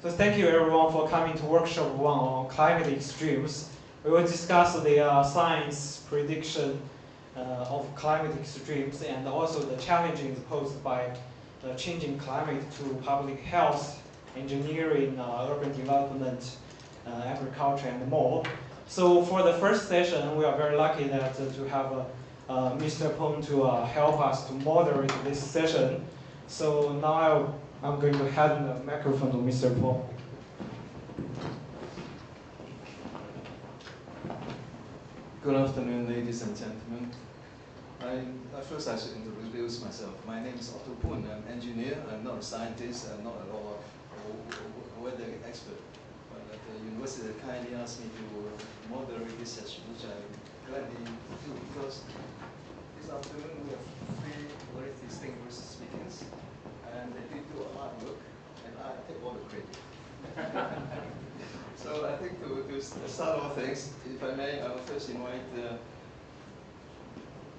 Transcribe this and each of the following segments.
So thank you everyone for coming to workshop 1 on climate extremes. We will discuss the science prediction of climate extremes and also the challenges posed by the changing climate to public health, engineering, urban development, agriculture, and more. So for the first session, we are very lucky that to have Mr. Peng to help us to moderate this session. So now I'm going to hand the microphone to Mr. Peng. Good afternoon, ladies and gentlemen. First I should introduce myself. My name is Otto Poon. I'm an engineer. I'm not a scientist. I'm not at all a weather expert. But at the university, they kindly asked me to moderate this session, which I gladly do, because this afternoon we have 3 very distinguished speakers, and they did do a hard work, and I take all the credit. So I think to start off things, if I may, I will first invite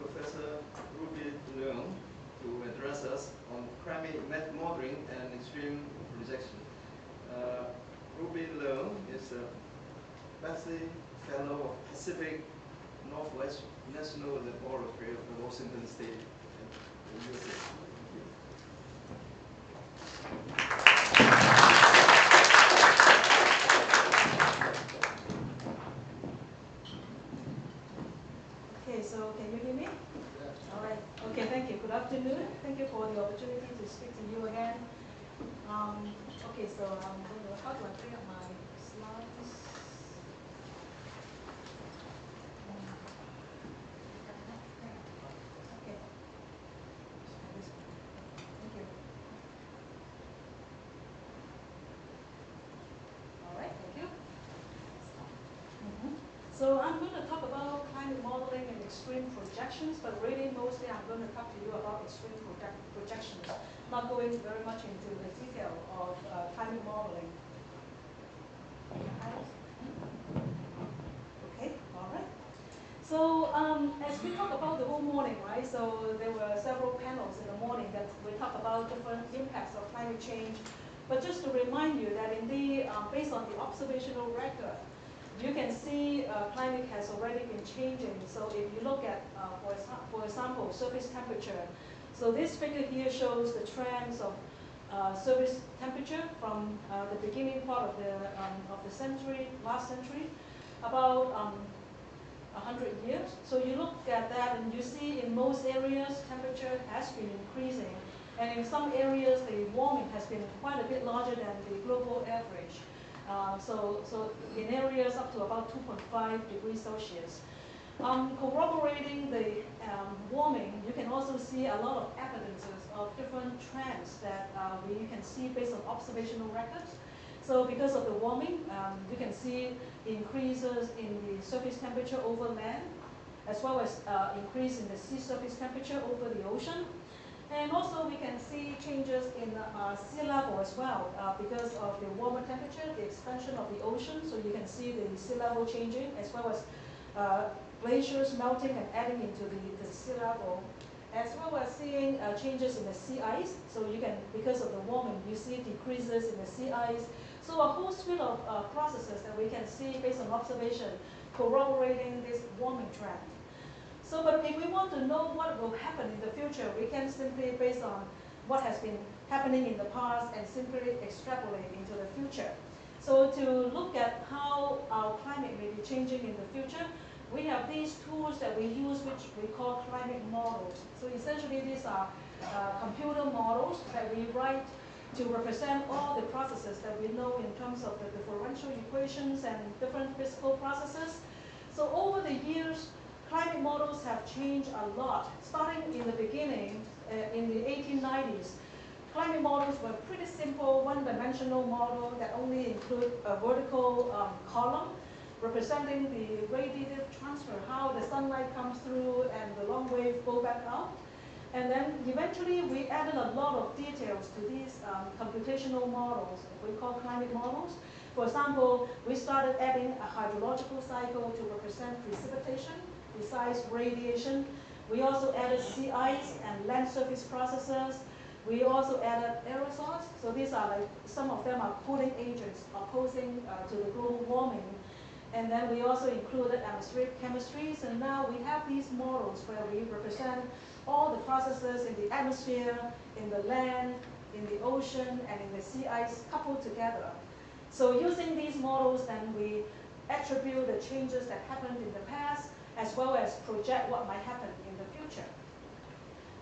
Professor Ruby Leung to address us on climate modeling and extreme projection. Ruby Leung is a Bentley Fellow of Pacific Northwest National Laboratory of the Washington State, USA. Okay, so can you hear me? Yeah. All right. Okay, thank you. Good afternoon. Thank you for the opportunity to speak to you again. Okay, so I'm going to, how do I bring up my slides? Okay. Thank you. All right, thank you. So I'm going to talk about climate modeling and extreme projections, but really mostly I'm going to talk to you about extreme projections, not going very much into the detail of climate modeling. Okay, all right. So as we talk about the whole morning, right, so there were several panels in the morning that we talk about different impacts of climate change. But just to remind you that indeed, based on the observational record, you can see climate has already been changing. So if you look at, for example, surface temperature. So this figure here shows the trends of surface temperature from the beginning part of the century, last century, about 100 years. So you look at that and you see in most areas temperature has been increasing. And in some areas the warming has been quite a bit larger than the global average. So in areas up to about 2.5 degrees Celsius. Corroborating the warming, you can also see a lot of evidences of different trends that we can see based on observational records. So because of the warming, you can see increases in the surface temperature over land, as well as increase in the sea surface temperature over the ocean. And also we can see changes in sea level as well because of the warmer temperature, the expansion of the ocean. So you can see the sea level changing, as well as glaciers melting and adding into the sea level, as well as seeing changes in the sea ice. So you can, because of the warming, you see decreases in the sea ice. So a whole suite of processes that we can see based on observation corroborating this warming trend. So, but if we want to know what will happen in the future, we can simply, based on what has been happening in the past, and simply extrapolate into the future. So to look at how our climate may be changing in the future, we have these tools that we use, which we call climate models. So essentially these are computer models that we write to represent all the processes that we know in terms of the differential equations and different physical processes. So over the years, climate models have changed a lot. Starting in the beginning, in the 1890s, climate models were pretty simple, one-dimensional model that only include a vertical column representing the radiative transfer, how the sunlight comes through and the long wave go back out. And then eventually we added a lot of details to these computational models we call climate models. For example, we started adding a hydrological cycle to represent precipitation. Besides radiation, we also added sea ice and land surface processes We also added aerosols. So these are like, some of them are cooling agents opposing to the global warming. And then we also included atmospheric chemistries. And now we have these models where we represent all the processes in the atmosphere, in the land, in the ocean, and in the sea ice coupled together. So using these models, then we attribute the changes that happened in the past, as well as project what might happen in the future.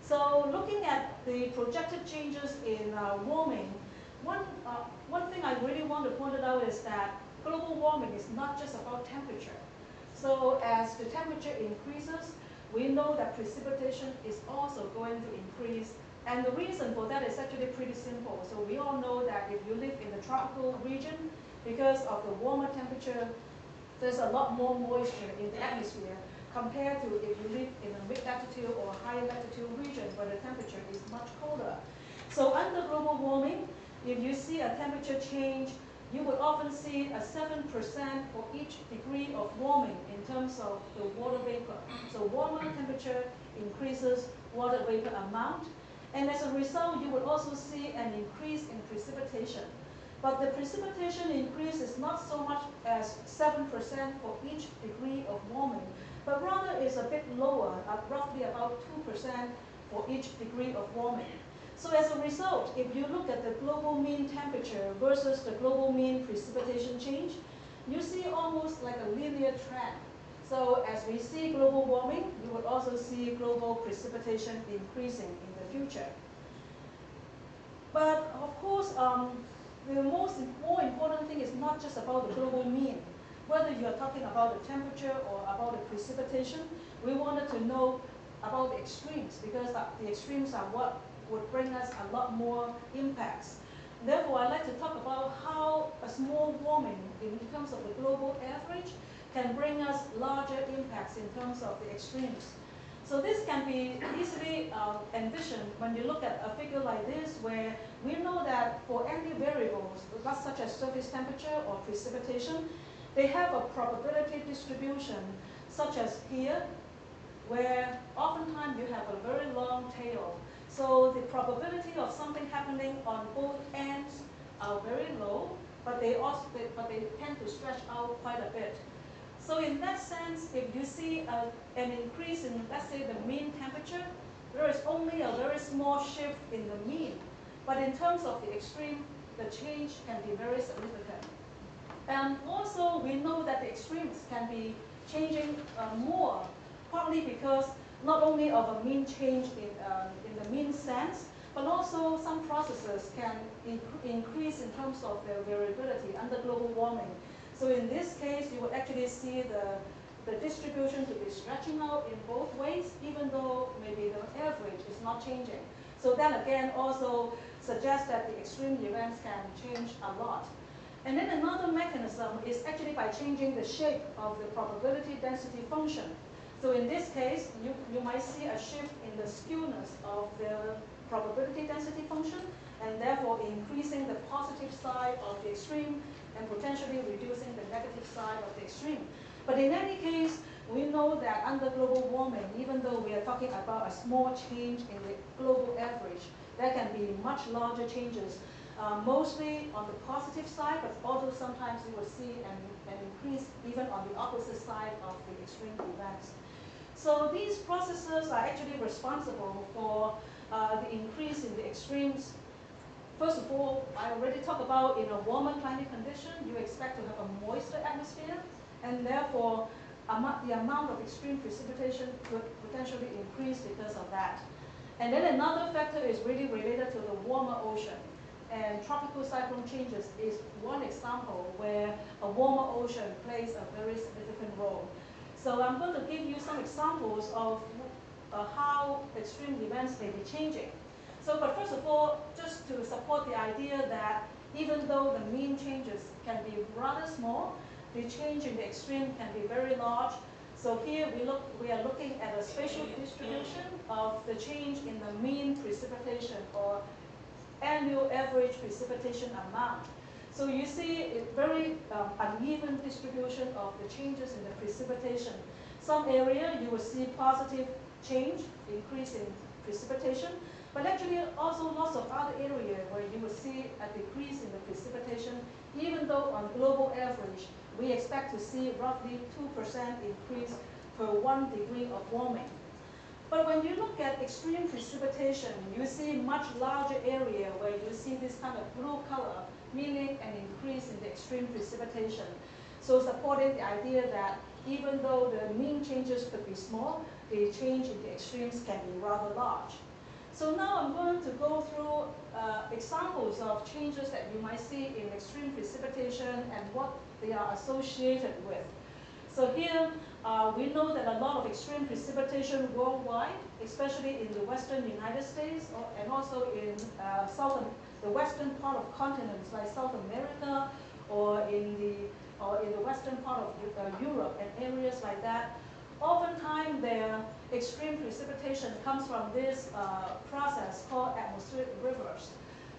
So looking at the projected changes in warming, one thing I really want to point out is that global warming is not just about temperature. So as the temperature increases, we know that precipitation is also going to increase. And the reason for that is actually pretty simple. So we all know that if you live in the tropical region, because of the warmer temperature, there's a lot more moisture in the atmosphere compared to if you live in a mid-latitude or higher latitude region where the temperature is much colder. So under global warming, if you see a temperature change, you would often see a 7% for each degree of warming in terms of the water vapor. So warmer temperature increases water vapor amount. And as a result, you would also see an increase in precipitation. But the precipitation increase is not so much as 7% for each degree of warming, but rather is a bit lower, at roughly about 2% for each degree of warming. So as a result, if you look at the global mean temperature versus the global mean precipitation change, you see almost like a linear trend. So as we see global warming, you would also see global precipitation increasing in the future. But of course, the more important thing is not just about the global mean. Whether you are talking about the temperature or about the precipitation, we wanted to know about the extremes, because the extremes are what would bring us a lot more impacts. Therefore, I'd like to talk about how a small warming in terms of the global average can bring us larger impacts in terms of the extremes. So this can be easily envisioned when you look at a figure like this, where we know that for any variables, such as surface temperature or precipitation, they have a probability distribution, such as here, where oftentimes you have a very long tail. So the probability of something happening on both ends are very low, but they tend to stretch out quite a bit. So in that sense, if you see an increase in, let's say, the mean temperature, there is only a very small shift in the mean. But in terms of the extreme, the change can be very significant. And also, we know that the extremes can be changing more, partly because not only of a mean change in the mean sense, but also some processes can increase in terms of their variability under global warming. So in this case, you would actually see the distribution to be stretching out in both ways, even though maybe the average is not changing. So that again also suggests that the extreme events can change a lot. And then another mechanism is actually by changing the shape of the probability density function. So in this case, you might see a shift in the skewness of the probability density function, and therefore increasing the positive side of the extreme and potentially reducing the negative side of the extreme. But in any case, we know that under global warming, even though we are talking about a small change in the global average, there can be much larger changes, mostly on the positive side, but also sometimes you will see an increase even on the opposite side of the extreme events. So these processes are actually responsible for the increase in the extremes. First of all, I already talked about in a warmer climate condition, you expect to have a moister atmosphere, and therefore the amount of extreme precipitation could potentially increase because of that. And then another factor is really related to the warmer ocean. And tropical cyclone changes is one example where a warmer ocean plays a very significant role. So I'm going to give you some examples of how extreme events may be changing. So, but first of all, just to support the idea that even though the mean changes can be rather small, the change in the extreme can be very large. So here we are looking at a spatial distribution of the change in the mean precipitation or annual average precipitation amount. So you see a very uneven distribution of the changes in the precipitation. Some area you will see positive change, increase in precipitation, but actually also lots of other areas where you will see a decrease in the precipitation, even though on global average, we expect to see roughly 2% increase per 1 degree of warming. But when you look at extreme precipitation, you see much larger area where you see this kind of blue color, meaning an increase in the extreme precipitation. So supporting the idea that even though the mean changes could be small, the change in the extremes can be rather large. So now I'm going to go through examples of changes that you might see in extreme precipitation and what they are associated with. So here, we know that a lot of extreme precipitation worldwide, especially in the western United States and also in the western part of continents like South America or in the western part of Europe and areas like that. Oftentimes, their extreme precipitation comes from this process called atmospheric rivers.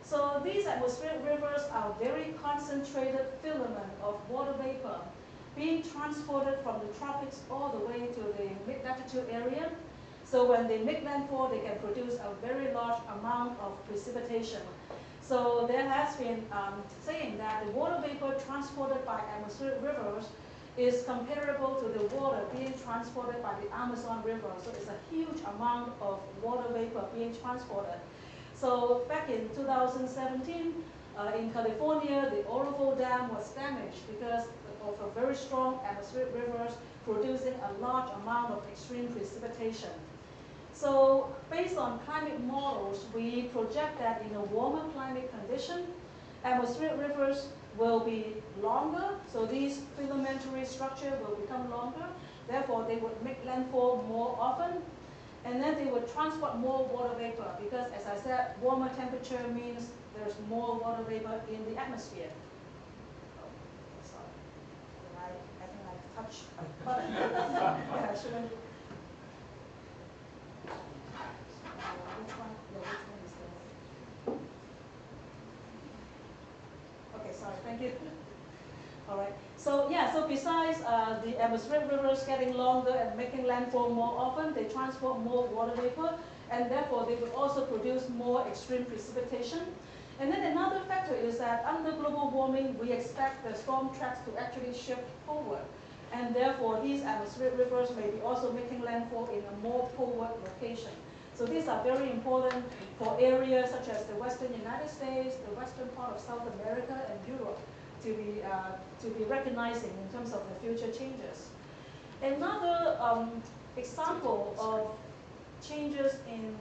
So these atmospheric rivers are very concentrated filament of water vapor being transported from the tropics all the way to the mid-latitude area. So when they make landfall, they can produce a very large amount of precipitation. So there has been saying that the water vapor transported by atmospheric rivers is comparable to the water being transported by the Amazon River. So it's a huge amount of water vapor being transported. So back in 2017, in California, the Oroville Dam was damaged because of a very strong atmospheric rivers producing a large amount of extreme precipitation. So based on climate models, we project that in a warmer climate condition, atmospheric rivers will be longer, so these filamentary structure will become longer. Therefore, they would make landfall more often, and then they would transport more water vapor because, as I said, warmer temperature means there's more water vapor in the atmosphere. Oh, sorry. I think I touched a button. Yeah, I shouldn't. Which one? Yeah, which one is this? Okay, sorry, thank you. All right. So yeah, so besides the atmospheric rivers getting longer and making landfall more often, they transport more water vapor, and therefore they will also produce more extreme precipitation. And then another factor is that under global warming, we expect the storm tracks to actually shift forward. And therefore, these atmospheric rivers may be also making landfall in a more forward location. So these are very important for areas such as the western United States, the western part of South America, and Europe to be recognizing in terms of the future changes. Another example of changes in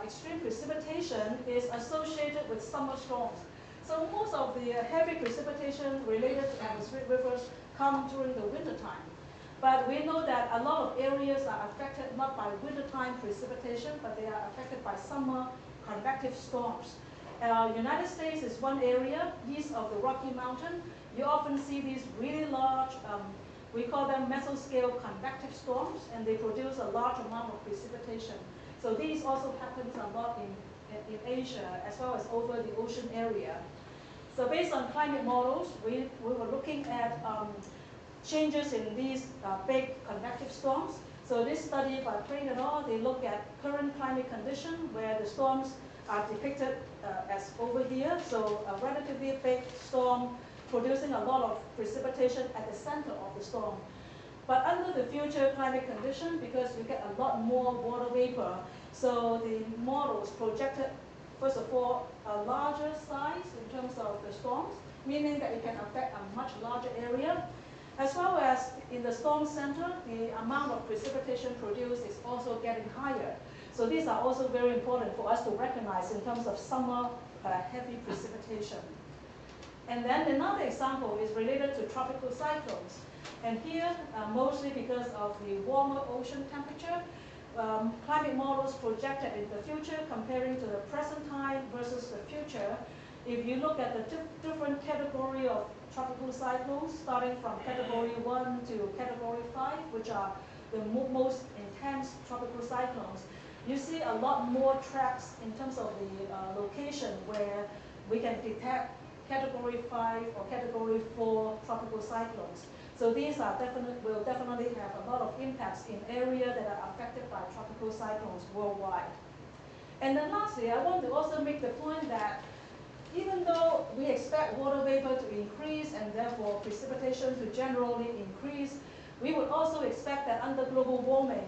extreme precipitation is associated with summer storms. So most of the heavy precipitation related to atmospheric rivers come during the wintertime. But we know that a lot of areas are affected not by wintertime precipitation, but they are affected by summer convective storms. United States is one area east of the Rocky Mountain. You often see these really large, we call them mesoscale convective storms, and they produce a large amount of precipitation. So these also happens a lot in Asia as well as over the ocean area. So based on climate models, we were looking at changes in these big convective storms. So this study by Crane et al., they look at current climate condition where the storms are depicted as over here. So a relatively big storm producing a lot of precipitation at the center of the storm. But under the future climate condition, because you get a lot more water vapor, so the models projected, first of all, a larger size in terms of the storms, meaning that it can affect a much larger area. As well as in the storm center, the amount of precipitation produced is also getting higher. So these are also very important for us to recognize in terms of summer heavy precipitation. And then another example is related to tropical cyclones. And here, mostly because of the warmer ocean temperature, climate models projected in the future comparing to the present time versus the future. If you look at the different category of tropical cyclones, starting from category 1 to category 5, which are the most intense tropical cyclones, you see a lot more tracks in terms of the location where we can detect category 5 or category 4 tropical cyclones. So these are will definitely have a lot of impacts in areas that are affected by tropical cyclones worldwide. And then lastly, I want to also make the point that even though we expect water vapor to increase and therefore precipitation to generally increase, we would also expect that under global warming,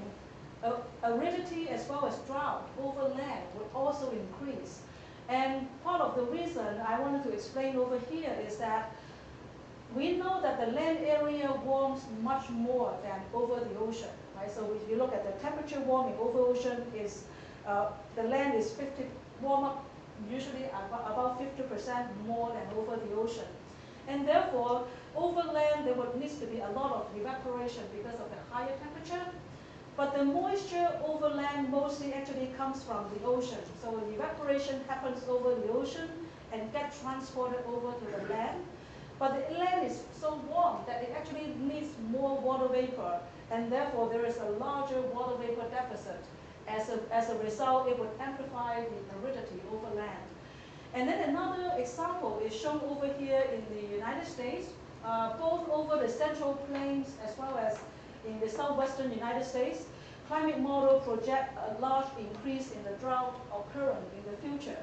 aridity as well as drought over land would also increase. And part of the reason I wanted to explain over here is that we know that the land area warms much more than over the ocean, right? So if you look at the temperature warming over ocean, is the land is warm up usually about 50% more than over the ocean. And therefore, over land there would need to be a lot of evaporation because of the higher temperature. But the moisture over land mostly actually comes from the ocean. So evaporation happens over the ocean and gets transported over to the land. But the land is so warm that it actually needs more water vapor, and therefore there is a larger water vapor deficit. As a result, it would amplify the aridity over land. And then another example is shown over here in the United States, both over the Central Plains as well as in the southwestern United States. Climate model project a large increase in the drought occurrence in the future.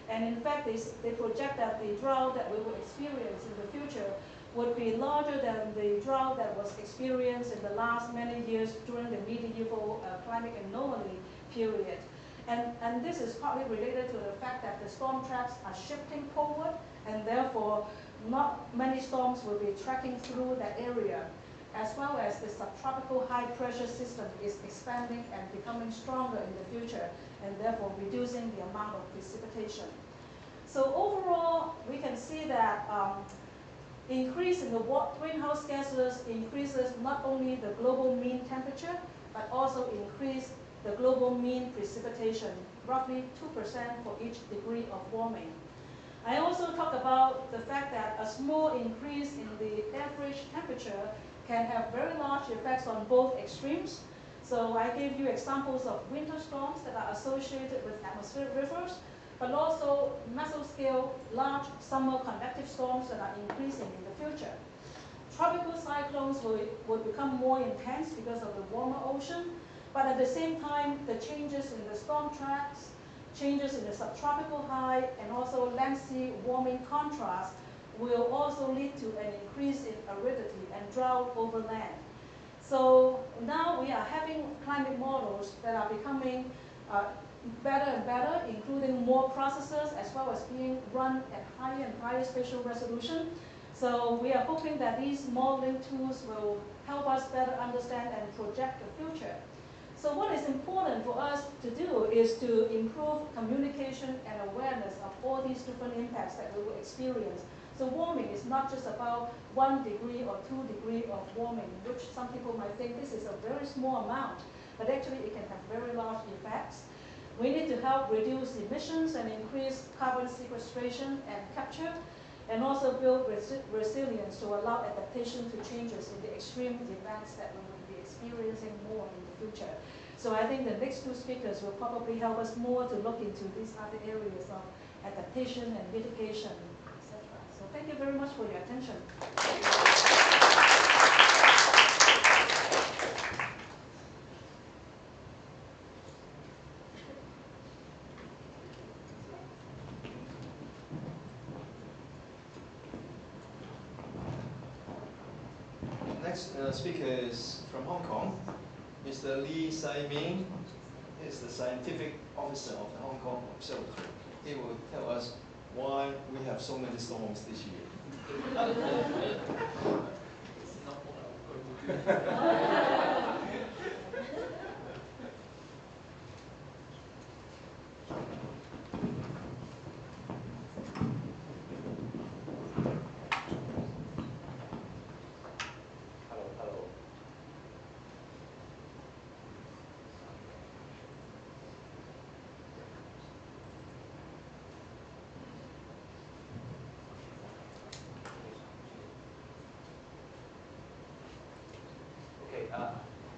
And in fact, they project that the drought that we will experience in the future would be larger than the drought that was experienced in the last many years during the medieval climate anomaly period. And this is partly related to the fact that the storm tracks are shifting forward, and therefore not many storms will be tracking through that area, as well as the subtropical high pressure system is expanding and becoming stronger in the future, and therefore reducing the amount of precipitation. So overall, we can see that increase in the greenhouse gases increases not only the global mean temperature, but also increase the global mean precipitation, roughly 2% for each degree of warming. I also talk about the fact that a small increase in the average temperature can have very large effects on both extremes. So I gave you examples of winter storms that are associated with atmospheric rivers, but also mesoscale large summer convective storms that are increasing in the future. Tropical cyclones will become more intense because of the warmer ocean, but at the same time, the changes in the storm tracks, changes in the subtropical high, and also land sea warming contrast will also lead to an increase in aridity and drought over land. So now we are having climate models that are becoming better and better, including more processors, as well as being run at higher and higher spatial resolution. So we are hoping that these modeling tools will help us better understand and project the future. So what is important for us to do is to improve communication and awareness of all these different impacts that we will experience. So warming is not just about 1 degree or 2 degrees of warming, which some people might think this is a very small amount, but actually it can have very large effects. We need to help reduce emissions and increase carbon sequestration and capture, and also build resilience to allow adaptation to changes in the extreme events that we will be experiencing more in the future. So I think the next 2 speakers will probably help us more to look into these other areas of adaptation and mitigation, etc. So thank you very much for your attention. Next speaker is from Hong Kong, Mr. Lee Sai-ming. He is the scientific officer of the Hong Kong Observatory. He will tell us why we have so many storms this year. It's not what I'm going to do.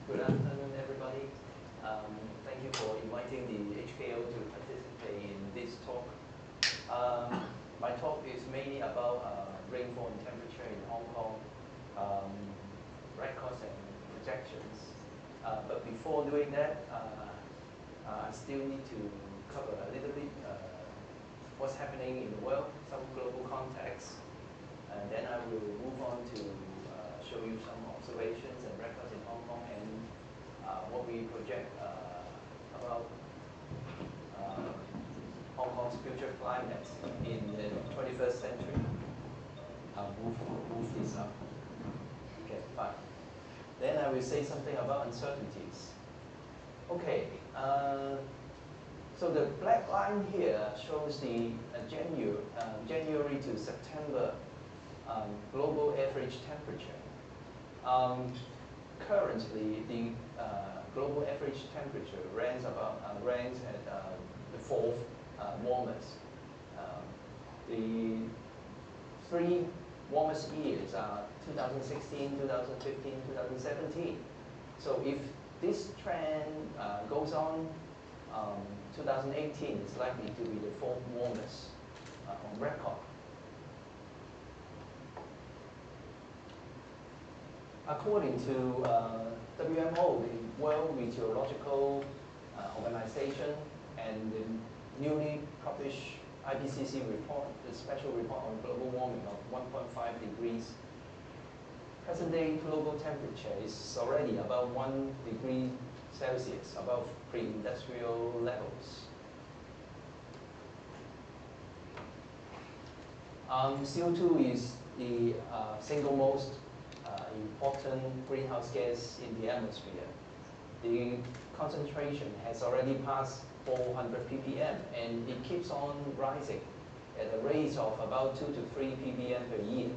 Good afternoon, everybody. Thank you for inviting the HKO to participate in this talk. My talk is mainly about rainfall and temperature in Hong Kong. records and projections. But before doing that, I still need to cover a little bit what's happening in the world, some global context, and then I will move on to show you some observations and records in Hong Kong and what we project about Hong Kong's future climate in the 21st century. I'll move this up. Okay, fine. Then I will say something about uncertainties. Okay, so the black line here shows the January to September global average temperature. Currently, the global average temperature ranks at the fourth warmest. The three warmest years are 2016, 2015, 2017. So if this trend goes on, 2018 is likely to be the fourth warmest on record. According to WMO, the World Meteorological Organization, and the newly published IPCC report, the special report on global warming of 1.5 degrees, present-day global temperature is already about 1 degree Celsius above pre-industrial levels. CO2 is the single most important greenhouse gas in the atmosphere. The concentration has already passed 400 ppm, and it keeps on rising at a rate of about 2 to 3 ppm per year.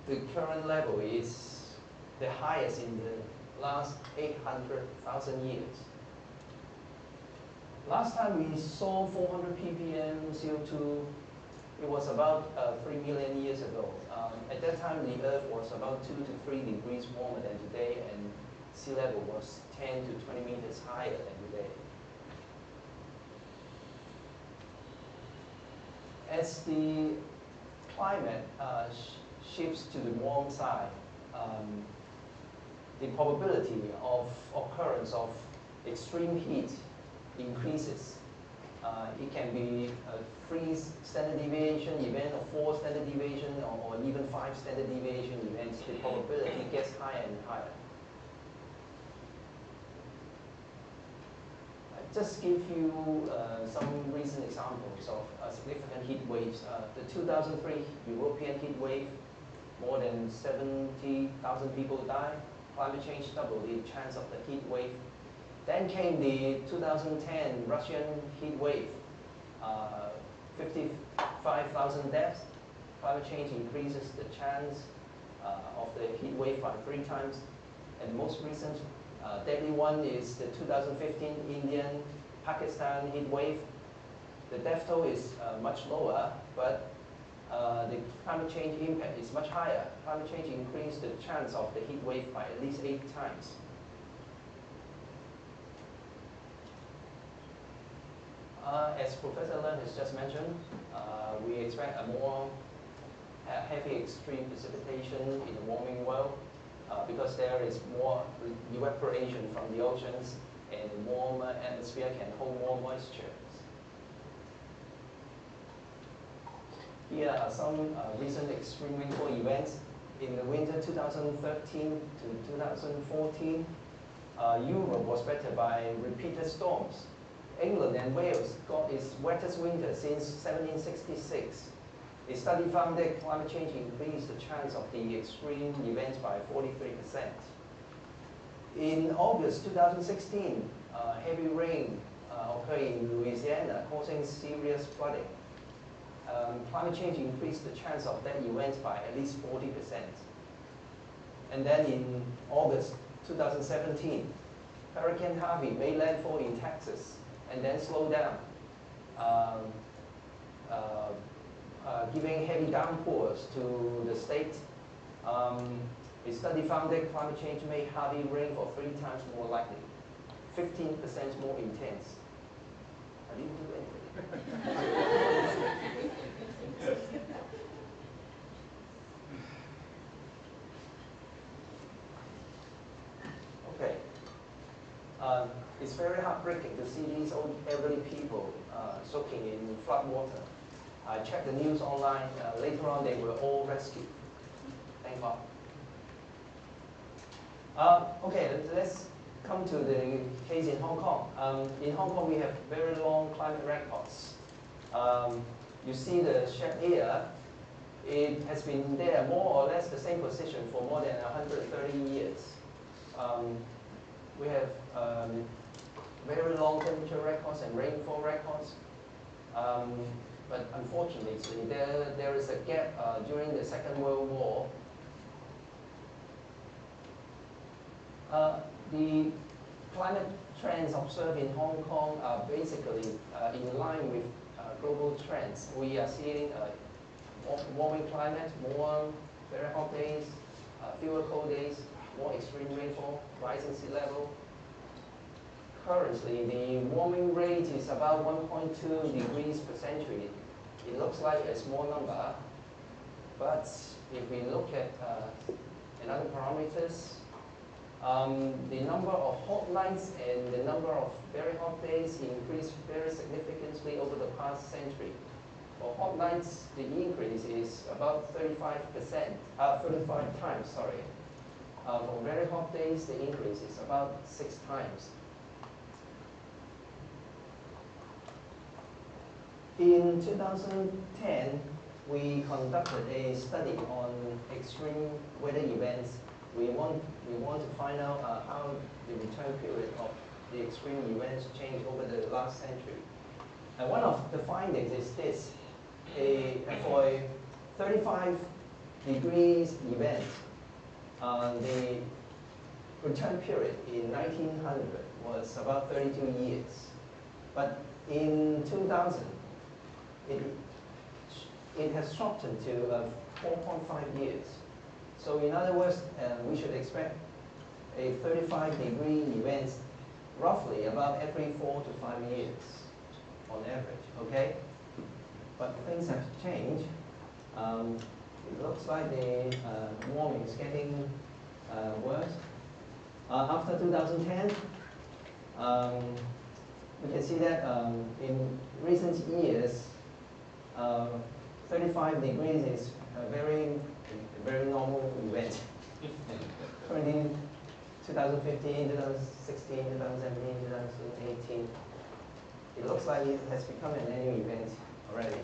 The current level is the highest in the last 800,000 years. Last time we saw 400 ppm CO2, it was about 3 million years ago. At that time, the Earth was about 2 to 3 degrees warmer than today, and sea level was 10 to 20 meters higher than today. As the climate shifts to the warm side, the probability of occurrence of extreme heat increases. It can be a 3 standard deviation event, or 4 standard deviation, or even 5 standard deviation events. The probability gets higher and higher. I just give you some recent examples of significant heat waves. The 2003 European heat wave, more than 70,000 people died. Climate change doubled the chance of the heat wave. Then came the 2010 Russian heat wave, 55,000 deaths. Climate change increases the chance of the heat wave by 3 times. And the most recent deadly one is the 2015 Indian Pakistan heat wave. The death toll is much lower, but the climate change impact is much higher. Climate change increased the chance of the heat wave by at least 8 times. As Professor Leung has just mentioned, we expect a more heavy extreme precipitation in the warming world because there is more evaporation from the oceans, and the warmer atmosphere can hold more moisture. Here are some recent extreme rainfall events. In the winter 2013 to 2014, Europe was battered by repeated storms. England and Wales got its wettest winter since 1766. A study found that climate change increased the chance of the extreme events by 43%. In August 2016, heavy rain occurred in Louisiana, causing serious flooding. Climate change increased the chance of that event by at least 40%. And then in August 2017, Hurricane Harvey made landfall in Texas and then slowed down, giving heavy downpours to the state. A study found that climate change made Harvey rainfall 3 times more likely, 15% more intense. I didn't do anything. It's very heartbreaking to see these old elderly people soaking in flood water. I checked the news online. Later on, they were all rescued. Thank God. Okay, let's come to the case in Hong Kong. In Hong Kong, we have very long climate records. You see the shape here. It has been there more or less the same position for more than 130 years. We have very long temperature records and rainfall records. But unfortunately, there is a gap during the Second World War. The climate trends observed in Hong Kong are basically in line with global trends. We are seeing warming climate, more very hot days, fewer cold days, more extreme rainfall, rising sea level. Currently, the warming rate is about 1.2 degrees per century. It looks like a small number, but if we look at another parameters, the number of hot nights and the number of very hot days increased very significantly over the past century. For hot nights, the increase is about 35 times, sorry. For very hot days, the increase is about 6 times. In 2010, we conducted a study on extreme weather events. We want to find out how the return period of the extreme events changed over the last century. And one of the findings is this. For a 35 degrees event, the return period in 1900 was about 32 years. But in 2000, it has shortened to 4.5 years. So in other words, we should expect a 35-degree event roughly about every 4 to 5 years on average, okay? But things have changed. It looks like the warming is getting worse. After 2010, we can see that in recent years, 35 degrees is a very normal event. Currently, 2015, 2016, 2017, 2018, it looks like it has become an annual event already.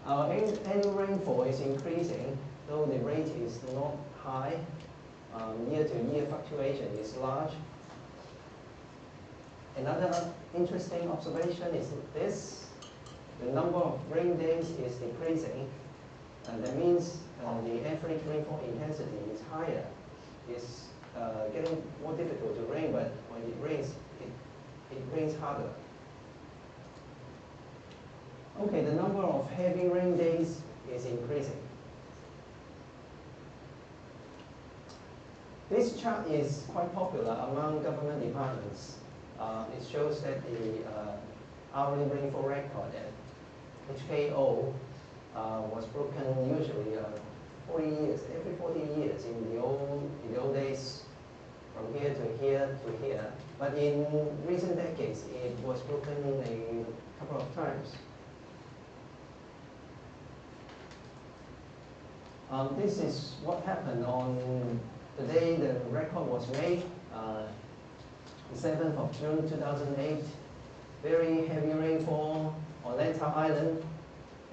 Our annual rainfall is increasing, though the rate is not high. Year-to-year fluctuation is large. Another interesting observation is this. The number of rain days is decreasing, and that means the average rainfall intensity is higher. It's getting more difficult to rain, but when it rains, it rains harder. Okay, the number of heavy rain days is increasing. This chart is quite popular among government departments. It shows that the hourly rainfall record at HKO was broken usually 40 years, every 40 years in the old days, from here to here to here. But in recent decades, it was broken a couple of times. This is what happened on the day the record was made, the 7th of June 2008. Very heavy rainfall on Lantau Island,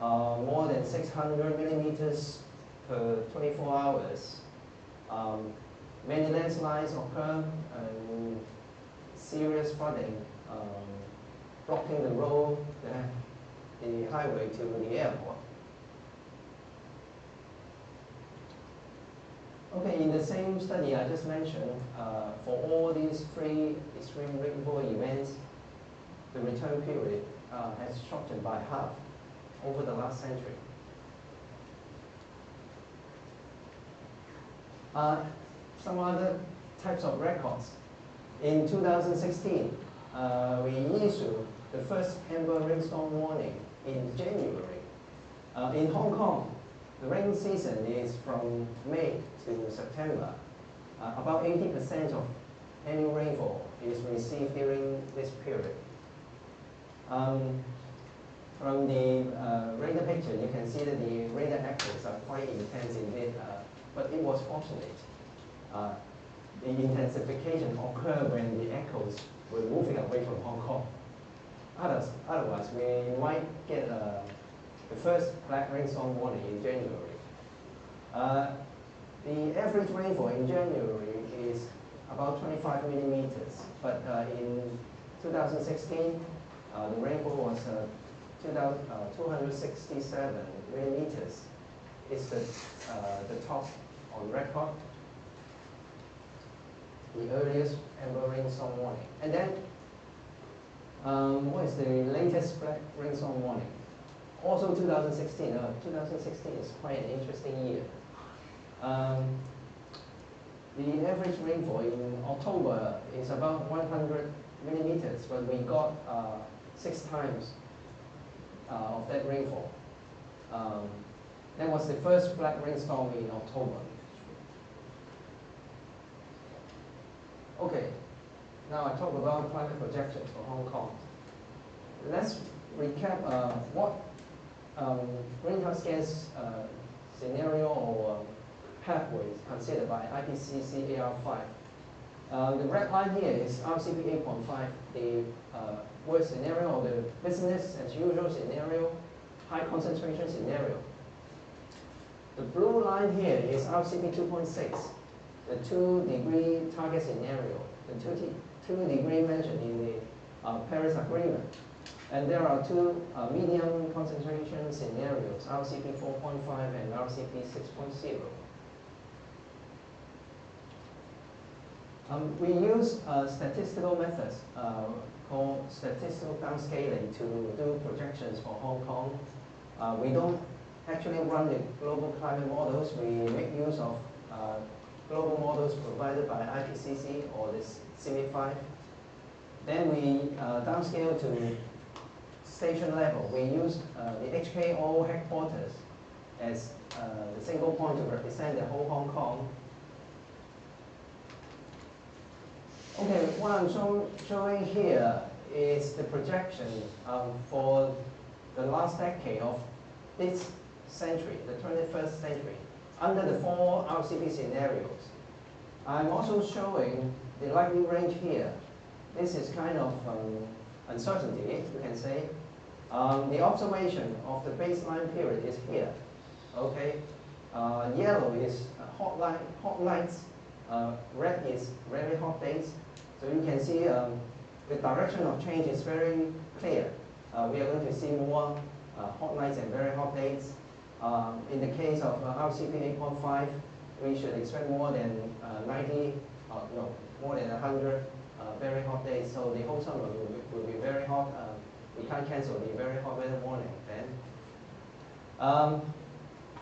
more than 600 millimeters per 24 hours. Many landslides occur and serious flooding, blocking the road, the highway to the airport. Okay, in the same study I just mentioned, for all these 3 extreme rainfall events, the return period has shortened by half over the last century. Some other types of records. In 2016, we issued the first amber rainstorm warning in January. In Hong Kong, the rain season is from May to September. About 80% of annual rainfall is received during this period. From the radar picture, you can see that the radar echoes are quite intense indeed, but it was fortunate. The intensification occurred when the echoes were moving away from Hong Kong. Otherwise, we might get the first black rainstorm warning in January. The average rainfall in January is about 25 millimeters, but in 2016, the rainfall was 267 millimeters. It's the top on record, the earliest ever rainstorm warning. And then, what is the latest black rainstorm warning? Also 2016. 2016 is quite an interesting year. The average rainfall in October is about 100 millimeters, but we got 6 times of that rainfall. That was the first black rainstorm in October. Okay, now I talk about climate projections for Hong Kong. Let's recap what greenhouse gas scenario or pathways considered by IPCC AR5. The red line here is RCP 8.5, the worst scenario, or the business as usual scenario, high concentration scenario. The blue line here is RCP 2.6, the 2-degree target scenario, the 2-degree mentioned in the Paris Agreement. And there are 2 medium concentration scenarios, RCP 4.5 and RCP 6.0. We use statistical methods called statistical downscaling to do projections for Hong Kong. We don't actually run the global climate models. We make use of global models provided by IPCC or the CIMI5. Then we downscale to station level. We use the HKO headquarters as the single point to represent the whole Hong Kong. Okay, what I'm showing here is the projection for the last decade of this century, the 21st century, under the 4 RCP scenarios. I'm also showing the likely range here. This is kind of uncertainty, you can say. The observation of the baseline period is here. Okay, yellow is hot nights, red is very hot days. So you can see the direction of change is very clear. We are going to see more hot nights and very hot days. In the case of RCP 8.5, we should expect more than 90, more than 100 very hot days. So the whole summer will be very hot. We can't cancel the very hot weather warning then.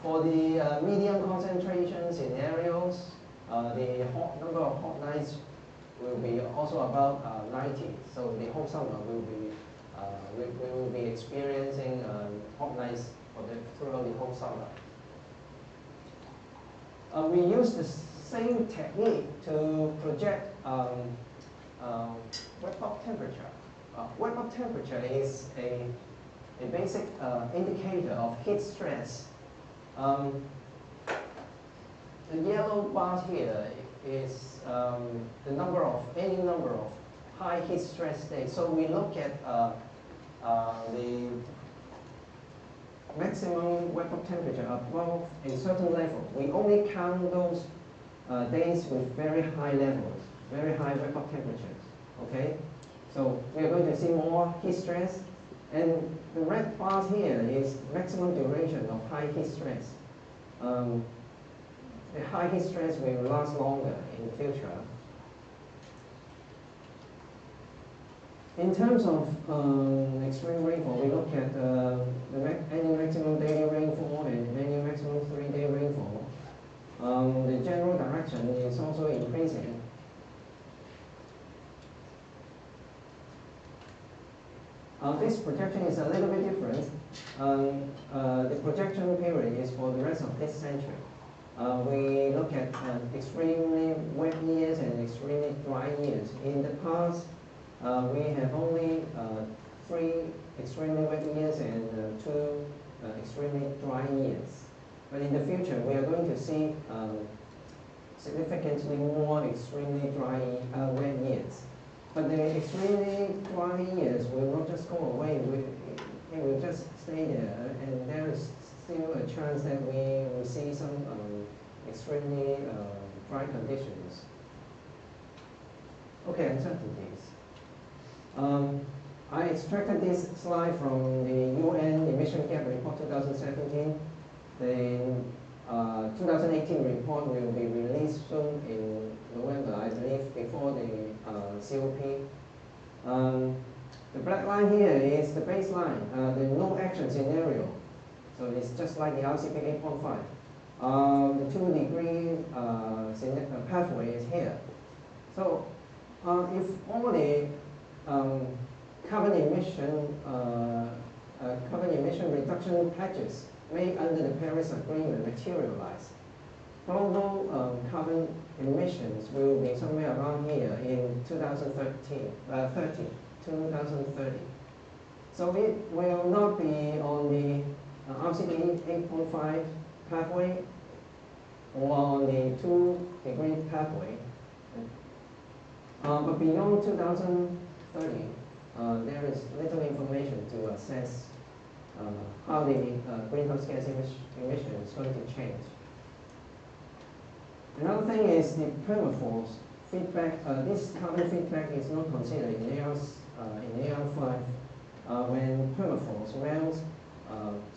For the medium concentration scenarios, the number of hot nights will be also about 90. So the whole summer will be we will be experiencing hot nights throughout the whole summer. We use the same technique to project wet-bulb temperature. Wet-bulb temperature is a basic indicator of heat stress. The yellow bar here is any number of high heat stress days. So we look at the maximum wet-bulb temperature above a certain level. We only count those days with very high levels, very high wet-bulb temperatures. Okay, so we are going to see more heat stress, and the red bars here is maximum duration of high heat stress. The high heat stress will last longer in the future. In terms of extreme rainfall, we look at the annual maximum daily rainfall and annual maximum 3-day rainfall. The general direction is also increasing. This projection is a little bit different. The projection period is for the rest of this century. we look at extremely wet years and extremely dry years. In the past, we have only 3 extremely wet years and 2 extremely dry years. But in the future, we are going to see significantly more extremely dry wet years. But the extremely dry years will not just go away, it will just stay there, and there is still a chance that we will see some extremely dry conditions. Okay, uncertainties. I extracted this slide from the UN Emission Gap Report 2017. The 2018 report will be released soon in November, I believe, before the COP. The black line here is the baseline, the no action scenario. So it's just like the RCP 8.5. The 2-degree pathway is here. So if all the carbon emission reduction pledges made under the Paris Agreement materialize, global carbon emissions will be somewhere around here in 2030. So it will not be on the RCP 8.5 pathway or on the 2-degree pathway. But beyond 2030, there is little information to assess how the greenhouse gas emission is going to change. Another thing is the permafrost feedback. This carbon feedback is not considered in AR5. When permafrost melts,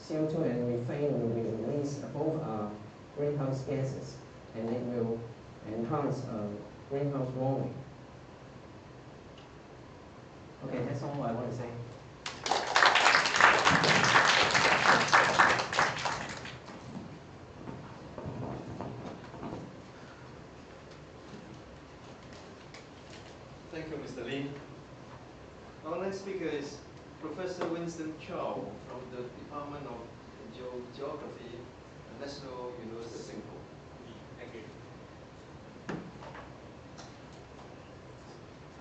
CO2 and methane will be released. Both are greenhouse gases, and it will enhance greenhouse warming. Okay, that's all I want to say. Thank you, Mr. Lin. Our next speaker is Professor Winston Chow from the Department of Geography at National University of Singapore. Thank you.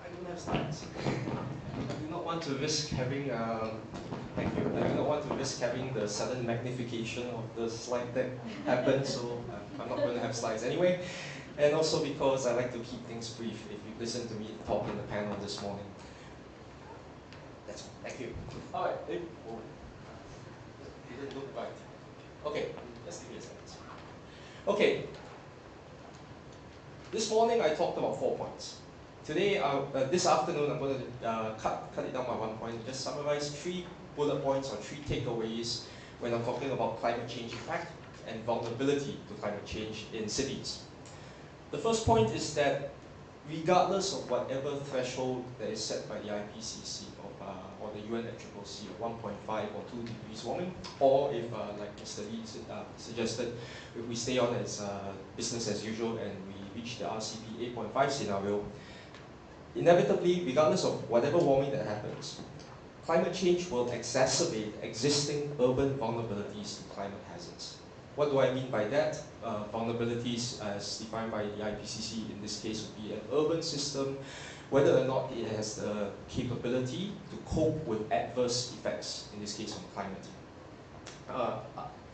I don't have slides. I do not want to risk having. Thank you. I do not want to risk having the sudden magnification of the slide deck happen, so I'm not going to have slides anyway. And also because I like to keep things brief. If you listen to me talk in the panel this morning. That's all. Thank you. All right. It didn't look right. Okay. Let's give me a second. Okay. This morning I talked about 4 points. Today, this afternoon, I'm going to cut it down by 1 point. Just summarize 3 bullet points or 3 takeaways when I'm talking about climate change effect and vulnerability to climate change in cities. The first point is that regardless of whatever threshold that is set by the IPCC or the UNFCCC of 1.5 or 2 degrees warming, or if, like Mr. Lee suggested, if we stay on as business as usual and we reach the RCP 8.5 scenario, inevitably, regardless of whatever warming that happens, climate change will exacerbate existing urban vulnerabilities to climate hazards. What do I mean by that? Vulnerabilities as defined by the IPCC in this case would be an urban system, whether or not it has the capability to cope with adverse effects, in this case on climate.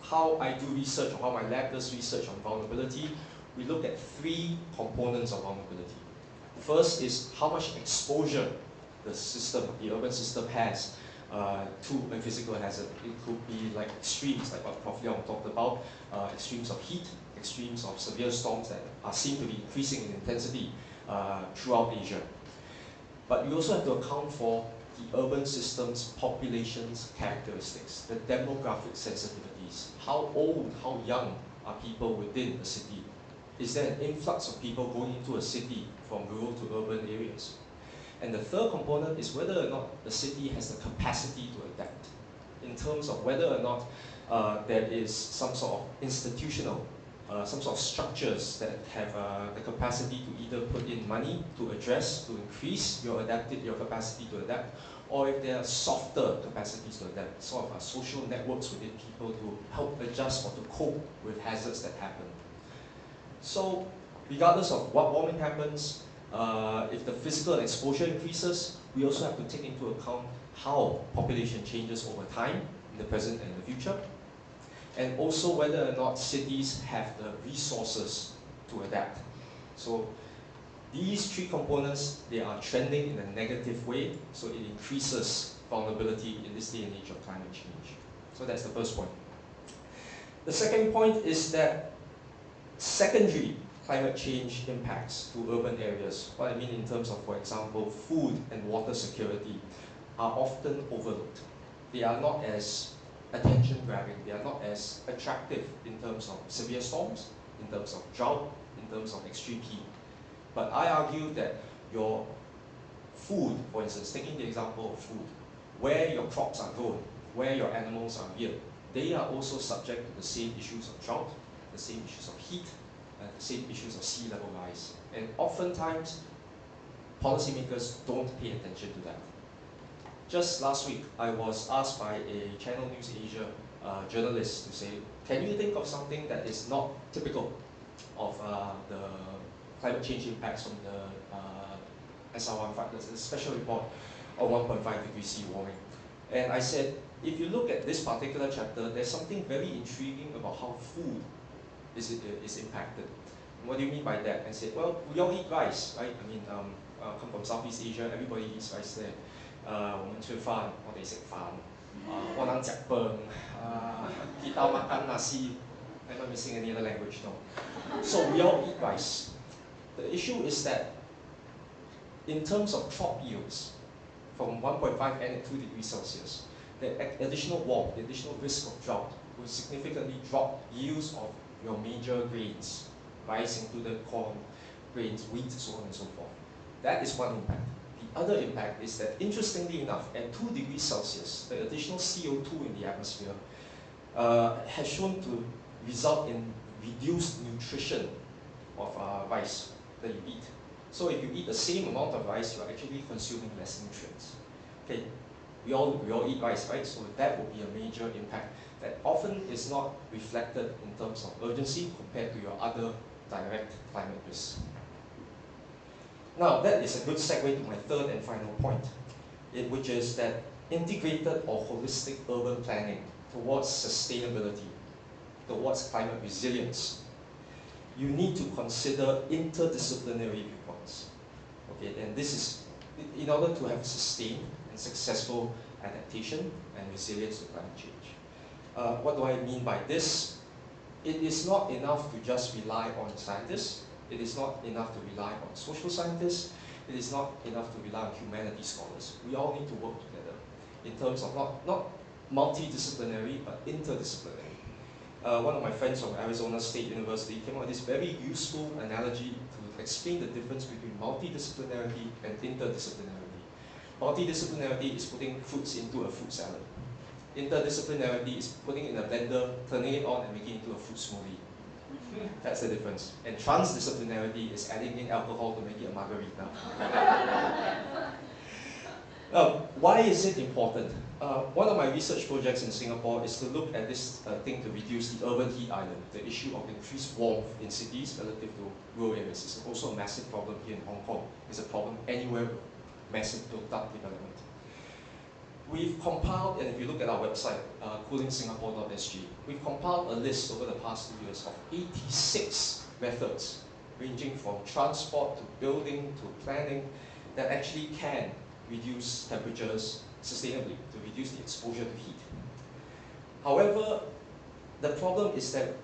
How I do research, or how my lab does research on vulnerability, we look at 3 components of vulnerability. First is how much exposure the system, the urban system has to a physical hazard. It could be like extremes, like what Prof. Leong talked about, extremes of heat, extremes of severe storms that are seen to be increasing in intensity throughout Asia. But we also have to account for the urban system's population's characteristics, the demographic sensitivities. How old, how young are people within a city? Is there an influx of people going into a city from rural to urban areas? And the third component is whether or not the city has the capacity to adapt, in terms of whether or not there is some sort of institutional, some sort of structures that have the capacity to either put in money to address, to increase your capacity to adapt, or if there are softer capacities to adapt, sort of social networks within people to help adjust or to cope with hazards that happen. So regardless of what warming happens, if the physical exposure increases, we also have to take into account how population changes over time, in the present and the future, and also whether or not cities have the resources to adapt. So these three components, they are trending in a negative way, so it increases vulnerability in this day and age of climate change. So that's the first point. The second point is that secondary climate change impacts to urban areas, what I mean in terms of, for example, food and water security, are often overlooked. They are not as attention-grabbing, they are not as attractive in terms of severe storms, in terms of drought, in terms of extreme heat. But I argue that your food, for instance, taking the example of food, where your crops are grown, where your animals are reared, they are also subject to the same issues of drought, the same issues of heat, and the same issues of sea level rise. And oftentimes, policymakers don't pay attention to that. Just last week, I was asked by a Channel News Asia journalist to say, can you think of something that is not typical of the climate change impacts from the SR15, the special report of 1.5 degrees C warming? And I said, if you look at this particular chapter, there's something very intriguing about how food is impacted. And what do you mean by that? I said, well, we all eat rice, right? I mean, come from Southeast Asia, everybody eats rice there. 我们吃饭，我哋食飯，我能食飯，kita makan nasi. Am I missing any other language? No. So we all eat rice. The issue is that in terms of crop yields, from 1.5 and 2 degrees Celsius, the additional warmth, the additional risk of drought will significantly drop yields of your major grains, rice included, corn, grains, wheat, so on and so forth. That is one impact. The other impact is that, interestingly enough, at 2 degrees Celsius, the additional CO2 in the atmosphere has shown to result in reduced nutrition of rice that you eat. So if you eat the same amount of rice, you're actually consuming less nutrients. Okay, we all eat rice, right? So that would be a major impact that often is not reflected in terms of urgency compared to your other direct climate risks. Now, that is a good segue to my third and final point, which is that integrated or holistic urban planning towards sustainability, towards climate resilience, you need to consider interdisciplinary viewpoints. Okay, and this is in order to have sustained and successful adaptation and resilience to climate change. What do I mean by this? It is not enough to just rely on scientists. It is not enough to rely on social scientists. It is not enough to rely on humanities scholars. We all need to work together in terms of not multidisciplinary, but interdisciplinary. One of my friends from Arizona State University came up with this very useful analogy to explain the difference between multidisciplinarity and interdisciplinarity. Multidisciplinarity is putting fruits into a fruit salad. Interdisciplinarity is putting it in a blender, turning it on, and making it into a fruit smoothie. That's the difference. And transdisciplinarity is adding in alcohol to make it a margarita. Now, why is it important? One of my research projects in Singapore is to look at this thing to reduce the urban heat island, the issue of increased warmth in cities relative to rural areas. It's also a massive problem here in Hong Kong. It's a problem anywhere with massive built-up development. We've compiled, and if you look at our website, coolingsingapore.sg, we've compiled a list over the past 2 years of 86 methods, ranging from transport to building to planning, that actually can reduce temperatures sustainably, to reduce the exposure to heat. However, the problem is that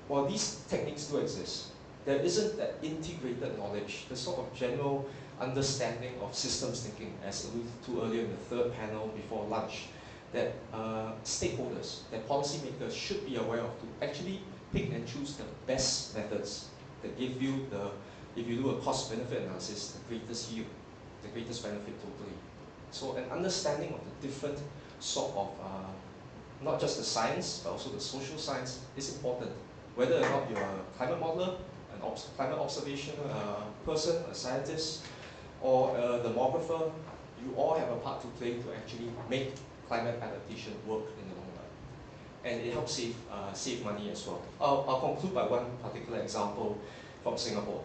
while these techniques do exist, there isn't that integrated knowledge, the sort of general understanding of systems thinking, as alluded to earlier in the third panel before lunch, that stakeholders, that policymakers should be aware of to actually pick and choose the best methods that give you if you do a cost-benefit analysis, the greatest yield, the greatest benefit totally. So an understanding of the different sort of, not just the science, but also the social science is important. Whether or not you're a climate modeler, climate observation person, a scientist, or a demographer, you all have a part to play to actually make climate adaptation work in the long run. and it helps save money as well. I'll conclude by one particular example from Singapore.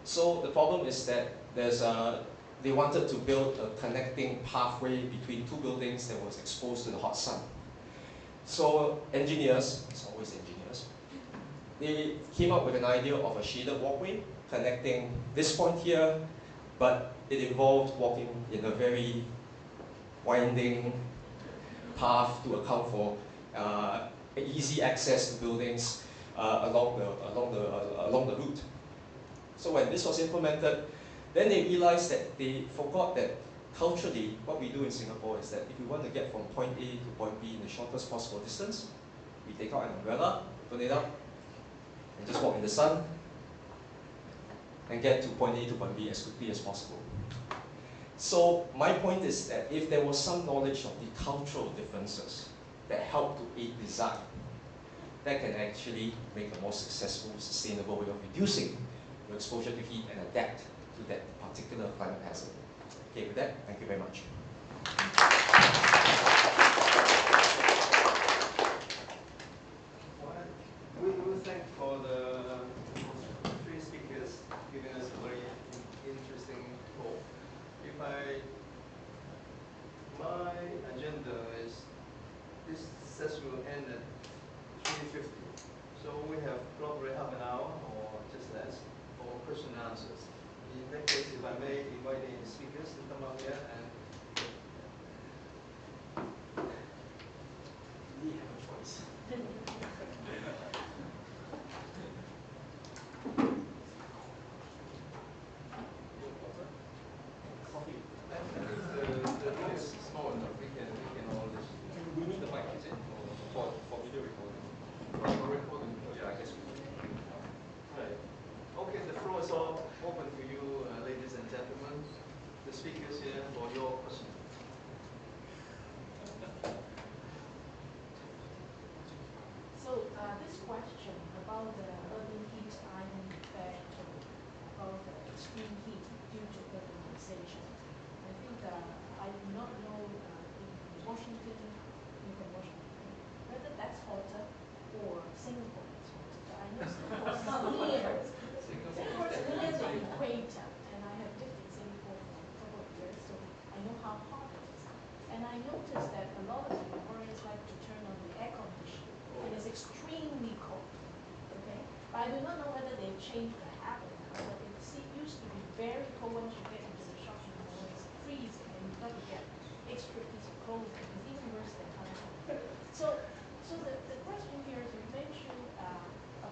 So the problem is that they wanted to build a connecting pathway between two buildings that was exposed to the hot sun. So engineers, it's always engineers, they came up with an idea of a shaded walkway connecting this point here, but it involved walking in a very winding path to account for easy access to buildings along the route. So when this was implemented, then they realized that they forgot that culturally, what we do in Singapore is that if we want to get from point A to point B in the shortest possible distance, we take out an umbrella, open it up, and just walk in the sun, and get to point A to point B as quickly as possible. So my point is that if there was some knowledge of the cultural differences that help to aid design, that can actually make a more successful, sustainable way of reducing your exposure to heat and adapt to that particular climate hazard. Okay, with that, thank you very much. We thank for the three speakers giving us a very interesting talk. My agenda is this session will end at 3:50. So we have probably half an hour or just less for question and answers. In that case, if I may invite the speakers to come up here and We have a choice. Coffee. the room is small enough. We can all just We need the mic, is it? For video recording. for recording. Yeah, I guess we can. Right. Okay, the floor is all open to you, ladies and gentlemen, the speakers here for your question. So this question about the urban heat island effect, about the extreme heat due to urbanization, I think I do not know in Washington, whether that's hotter or Singapore is hotter. But I know Singapore is near the equator, and I have lived in Singapore for a couple of years, so I know how hot it is. And I noticed that a lot of Singaporeans like to turn on the air conditioning, and it's extremely cold. Okay, but I do not know whether they've changed the habit now. But it used to be very cold once you get into the shopping mall. It's freezing, and you've got to get extra piece of clothing. It's even worse than Hong Kong. So the question here is you mentioned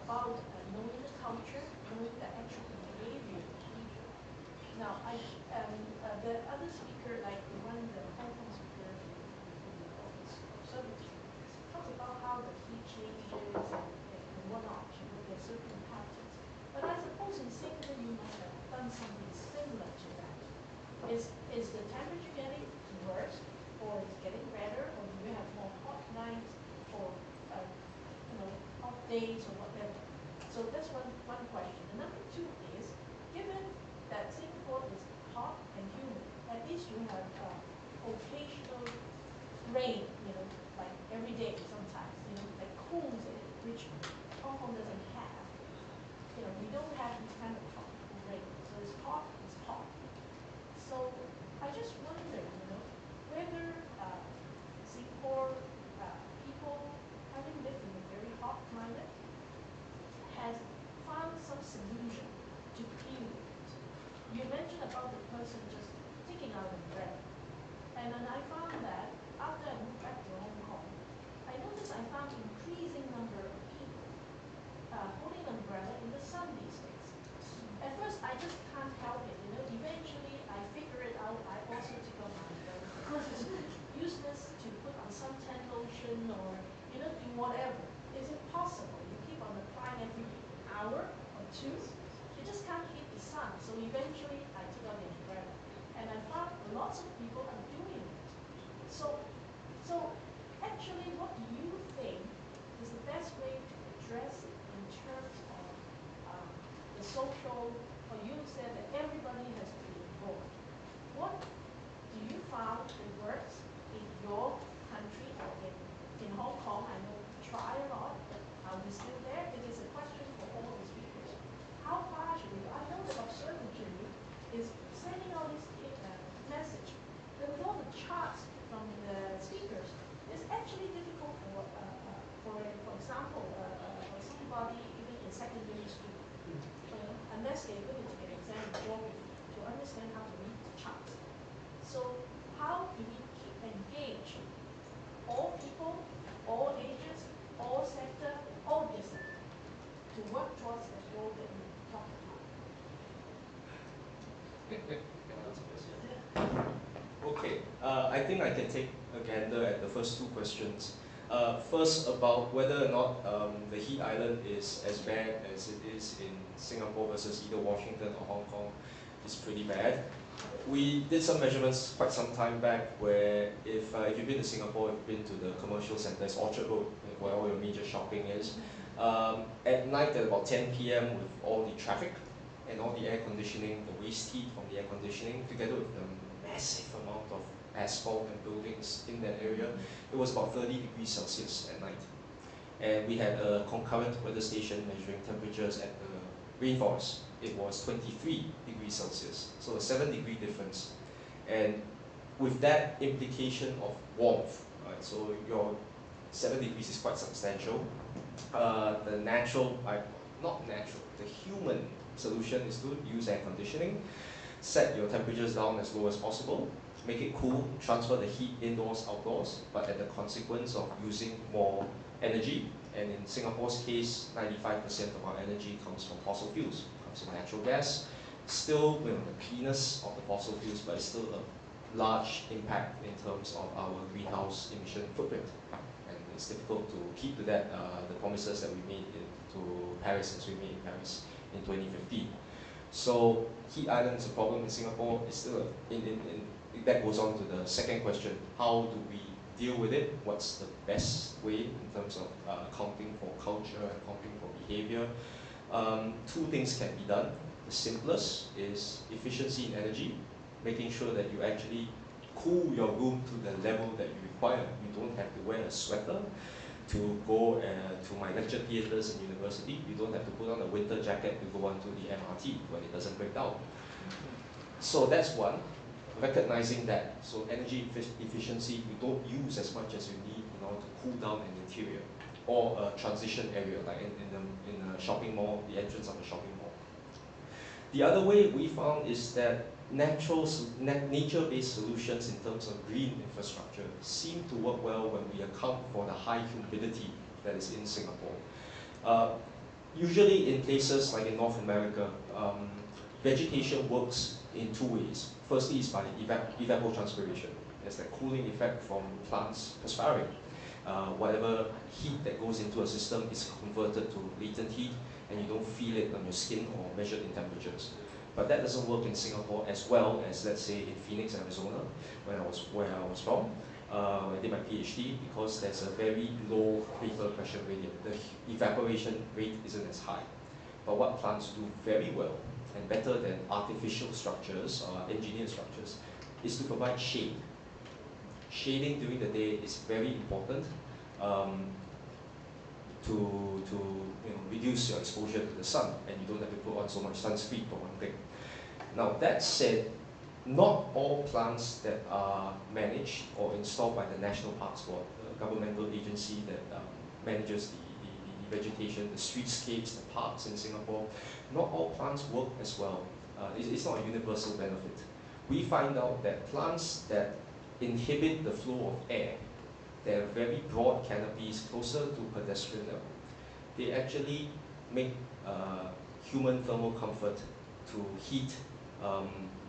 about knowing the culture, knowing the actual behavior of people. Now, the other speaker, like the Hong Kong speaker, the observatory, talks about how the heat changes and whatnot, there are certain patterns. But I suppose in Singapore you must have done something similar to that. Is the temperature getting worse, or is it getting better, or do you have more hot nights, or hot days, or whatever? So that's one question. And number two is, given that Singapore is hot and humid, at least you have occasional rain, like every day sometimes, like cools it, which Hong Kong doesn't have. We don't have this kind of tropical rain. So it's hot, it's hot. So I just wonder, whether Singapore people having lived in a very hot climate has found some solution to deal with it. You mentioned about the person just taking out an umbrella. And then I found that after I moved back to Hong Kong, I noticed I found increasing number of people holding an umbrella in the sun these days. At first, I just can't help it. Eventually, I figure it out. I also take out my umbrella because it's useless to put on suntan lotion or do whatever. It's impossible. You keep on applying every hour or two. You just can't hit the sun. So eventually, I took out the umbrella, and I found lots of people are doing it. So actually, what do you think is the best way to address it in terms of the social, or you said that everybody has to be involved. What do you found that works in your country or in Hong Kong? I know understand how to read the chart. So how do we engage all people, all ages, all sector, all discipline to work towards the goal that we talked about? Okay, I think I can take a gander at the first two questions. First, about whether or not the heat island is as bad as it is in Singapore versus either Washington or Hong Kong is pretty bad. We did some measurements quite some time back where if you've been to Singapore, you've been to the commercial centres, Orchard Road, where all your major shopping is. At night at about 10 p.m. with all the traffic and all the air conditioning, the waste heat from the air conditioning, together with the massive amount of asphalt and buildings in that area, it was about 30 degrees Celsius at night. And we had a concurrent weather station measuring temperatures at the rainforest. It was 23 degrees Celsius, so a 7-degree difference. And with that implication of warmth, right, so your 7 degrees is quite substantial. The natural, not natural, the human solution is to use air conditioning, set your temperatures down as low as possible, make it cool, transfer the heat indoors, outdoors, but at the consequence of using more energy. And in Singapore's case, 95% of our energy comes from fossil fuels, comes from natural gas. Still, the cleanest of the fossil fuels, but it's still a large impact in terms of our greenhouse emission footprint. And it's difficult to keep to that, the promises that we made to Paris, as we made in Paris in 2015. So heat island is a problem in Singapore. It's still that goes on to the second question: how do we deal with it? What's the best way in terms of accounting for culture, accounting for behavior? Two things can be done. The simplest is efficiency in energy, making sure that you actually cool your room to the level that you require. You don't have to wear a sweater to go to my lecture theatres in university. You don't have to put on a winter jacket to go onto the MRT when it doesn't break down. So that's one, recognizing that. So energy efficiency, you don't use as much as you need in order to cool down an interior or a transition area, like in a shopping mall, the entrance of a shopping mall. The other way we found is that nature-based solutions in terms of green infrastructure seem to work well when we account for the high humidity that is in Singapore. Usually in places like in North America, vegetation works in two ways. Firstly is by evapotranspiration. There's that cooling effect from plants perspiring. Whatever heat that goes into a system is converted to latent heat, and you don't feel it on your skin or measured in temperatures. But that doesn't work in Singapore as well as, let's say, in Phoenix, Arizona, where I was from. I did my PhD, because there's a very low vapor pressure gradient. The evaporation rate isn't as high. But what plants do very well, and better than artificial structures or engineered structures, is to provide shade. Shading during the day is very important to reduce your exposure to the sun, and you don't have to put on so much sunscreen for one thing. Now that said, not all plants that are managed or installed by the National Parks Board, the governmental agency that manages the vegetation, the streetscapes, the parks in Singapore, not all plants work as well. It's not a universal benefit. We find out that plants that inhibit the flow of air, they have very broad canopies closer to pedestrian level. They actually make human thermal comfort to heat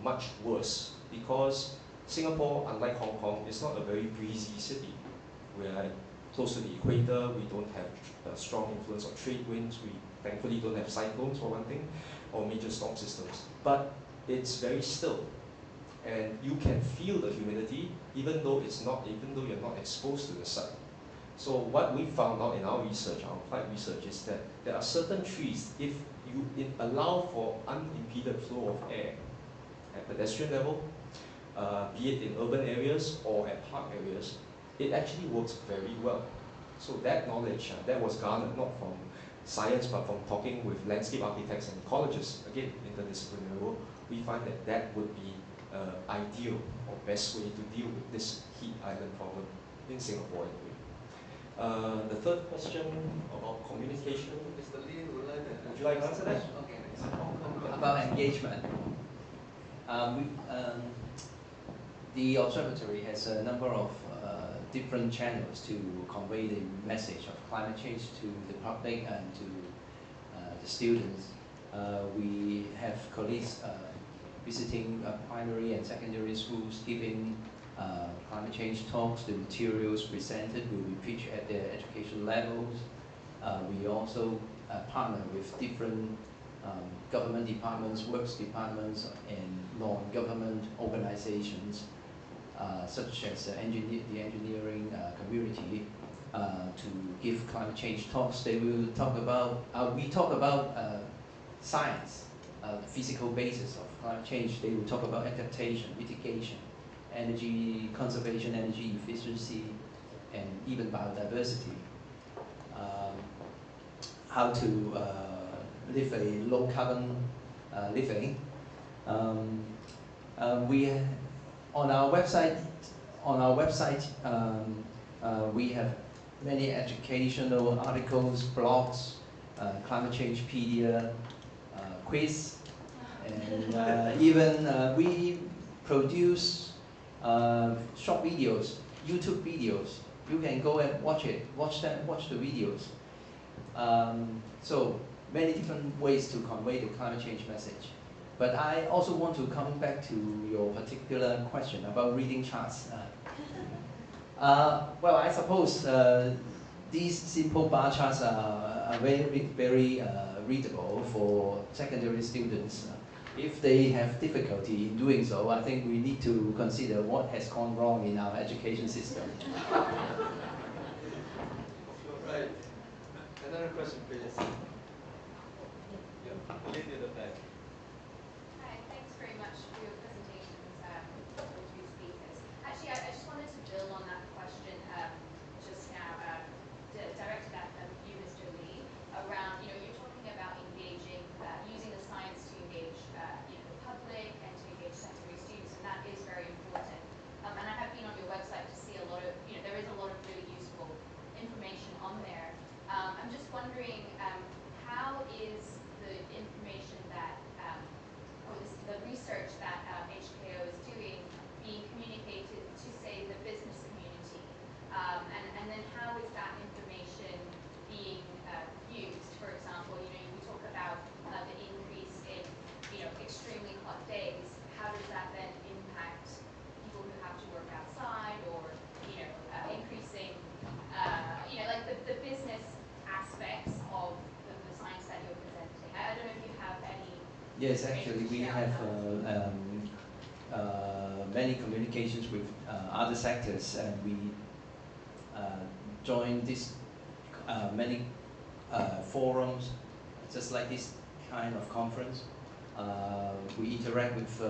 much worse, because Singapore, unlike Hong Kong, is not a very breezy city. We are close to the equator, we don't have a strong influence of trade winds, we thankfully don't have cyclones for one thing, or major storm systems. But it's very still, and you can feel the humidity even though you're not exposed to the sun. So what we found out in our research, our applied research, is that there are certain trees, if you allow for unimpeded flow of air at pedestrian level, be it in urban areas or at park areas, it actually works very well. So that knowledge, that was garnered not from science, but from talking with landscape architects and ecologists, again, interdisciplinary work, we find that that would be ideal or best way to deal with this heat island problem in Singapore anyway. The third question about communication. Mr. Lee would like to Would you like to answer that? Okay. About engagement. The observatory has a number of different channels to convey the message of climate change to the public and to the students. We have colleagues visiting primary and secondary schools, giving climate change talks. The materials presented will be featured at their education levels. We also partner with different government departments, works departments, and non-government organizations, such as the engineering community, to give climate change talks. They will talk about, we talk about science, the physical basis of climate change. They will talk about adaptation, mitigation, energy conservation, energy efficiency, and even biodiversity. How to live a low carbon living. We on our website we have many educational articles, blogs, climate change pedia, quiz, and even we produce short videos, YouTube videos. You can go and watch the videos. So many different ways to convey the climate change message. But I also want to come back to your particular question about reading charts. Well, I suppose these simple bar charts are very readable for secondary students. If they have difficulty in doing so, I think we need to consider what has gone wrong in our education system. Right. Another question, please. Yeah, lady at the back. Hi, thanks very much for your presentations, all three speakers. Actually, I just wanted to build on that question just now, directed at you, Mr. Lee, around, you're talking about engaging, using the science to engage, the public and to engage secondary students, and that is very important. And I have been on your website to see a lot of, there is a lot of really useful information on there. I'm just wondering, how is the information that, or the research that HKO is doing being communicated to, say, the business community? And then how is that information being used? For example, we talk about the increase in, extremely hot days. How does that then impact people who have to work outside, or, increasing, like the business aspects of the science that you're presenting? I don't know if you have any. Yes, actually, we have many communications with other sectors, and we join this many forums, just like this kind of conference. We interact with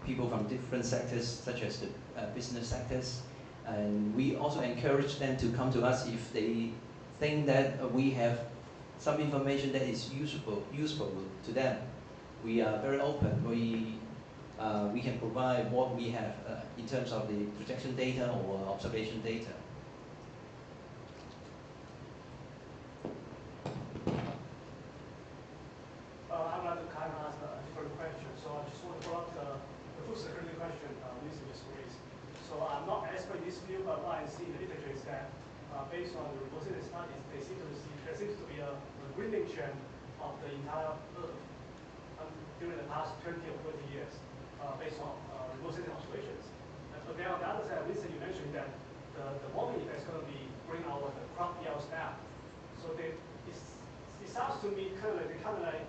people from different sectors, such as the business sectors, and we also encourage them to come to us if they think that we have some information that is useful to them. We are very open. We can provide what we have in terms of the projection data or observation data. I'd like to kind of ask a different question. So I just want to follow up the food security question Lisa just raised. So I'm not an expert in this field, but what I see in the literature is that based on the remote studies, there seems to be a greening trend of the entire Earth during the past 20 or 30 years, based on remote sensing observations. But then on the other side, Lisa, you mentioned that the warming effect is going to be bring our the crop yields down. So it sounds to me kind of like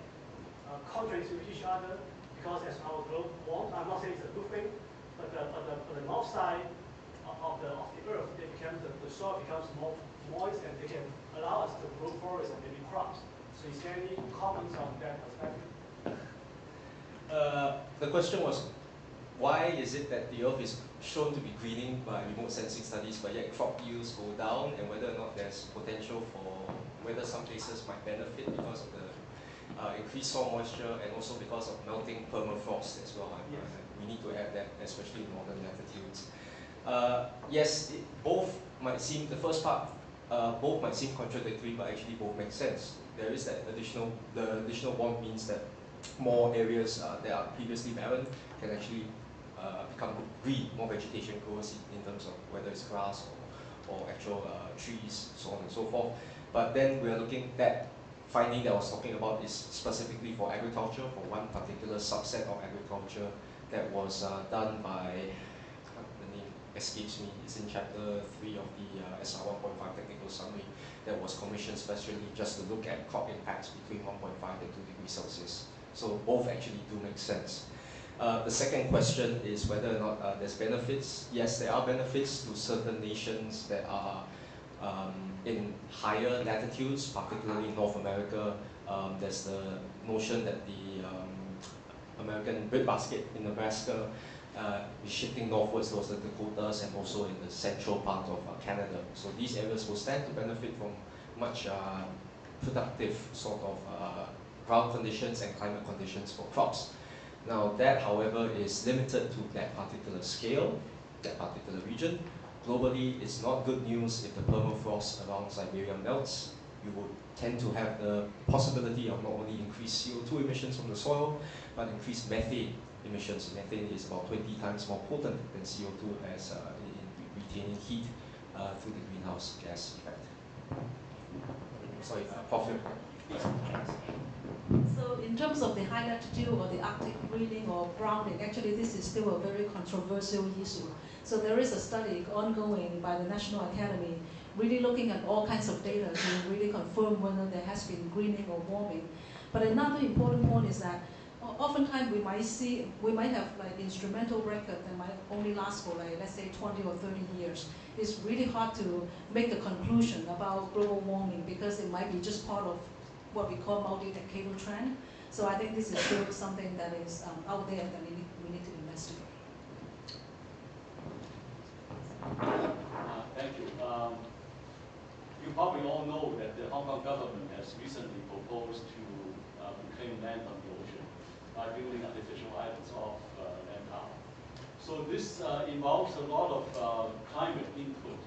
contrary to each other, because as our globe warms, I'm not saying it's a good thing, but the north side of the Earth, the soil becomes more moist, and they can allow us to grow forests and maybe crops. So is there any comments on that perspective? The question was, why is it that the Earth is shown to be greening by remote sensing studies, but yet crop yields go down, and whether or not there's potential for whether some places might benefit because of the increased soil moisture, and also because of melting permafrost as well. Yes. We need to have that, especially in northern latitudes. Yes, both might seem, the first part, both might seem contradictory, but actually both make sense. There is that the additional warmth means that more areas that are previously barren can actually become green, more vegetation grows in terms of whether it's grass or actual trees, so on and so forth. But then we are looking at finding that I was talking about is specifically for agriculture, for one particular subset of agriculture that was done by, the name escapes me, it's in chapter 3 of the SR 1.5 technical summary, that was commissioned specially just to look at crop impacts between 1.5 and 2 degrees Celsius. So both actually do make sense. The second question is whether or not there's benefits. Yes, there are benefits to certain nations that are in higher latitudes, particularly in North America. There's the notion that the American breadbasket in Nebraska is shifting northwards towards the Dakotas and also in the central part of Canada. So these areas will stand to benefit from much productive sort of ground conditions and climate conditions for crops. Now that, however, is limited to that particular scale, that particular region. Globally, it's not good news if the permafrost around Siberia melts. You would tend to have the possibility of not only increased CO2 emissions from the soil, but increased methane emissions. Methane is about 20 times more potent than CO2 as in retaining heat through the greenhouse gas effect. Sorry, Professor. So in terms of the high latitude or the Arctic greening or browning, actually this is still a very controversial issue. So there is a study ongoing by the National Academy really looking at all kinds of data to really confirm whether there has been greening or warming. But another important point is that oftentimes we might have like instrumental record that might only last for like, let's say 20 or 30 years. It's really hard to make a conclusion about global warming because it might be just part of what we call multi-decadal trend. So I think this is still something that is out there that we need to investigate. Thank you. You probably all know that the Hong Kong government has recently proposed to reclaim land from the ocean by building artificial islands off land. So this involves a lot of climate input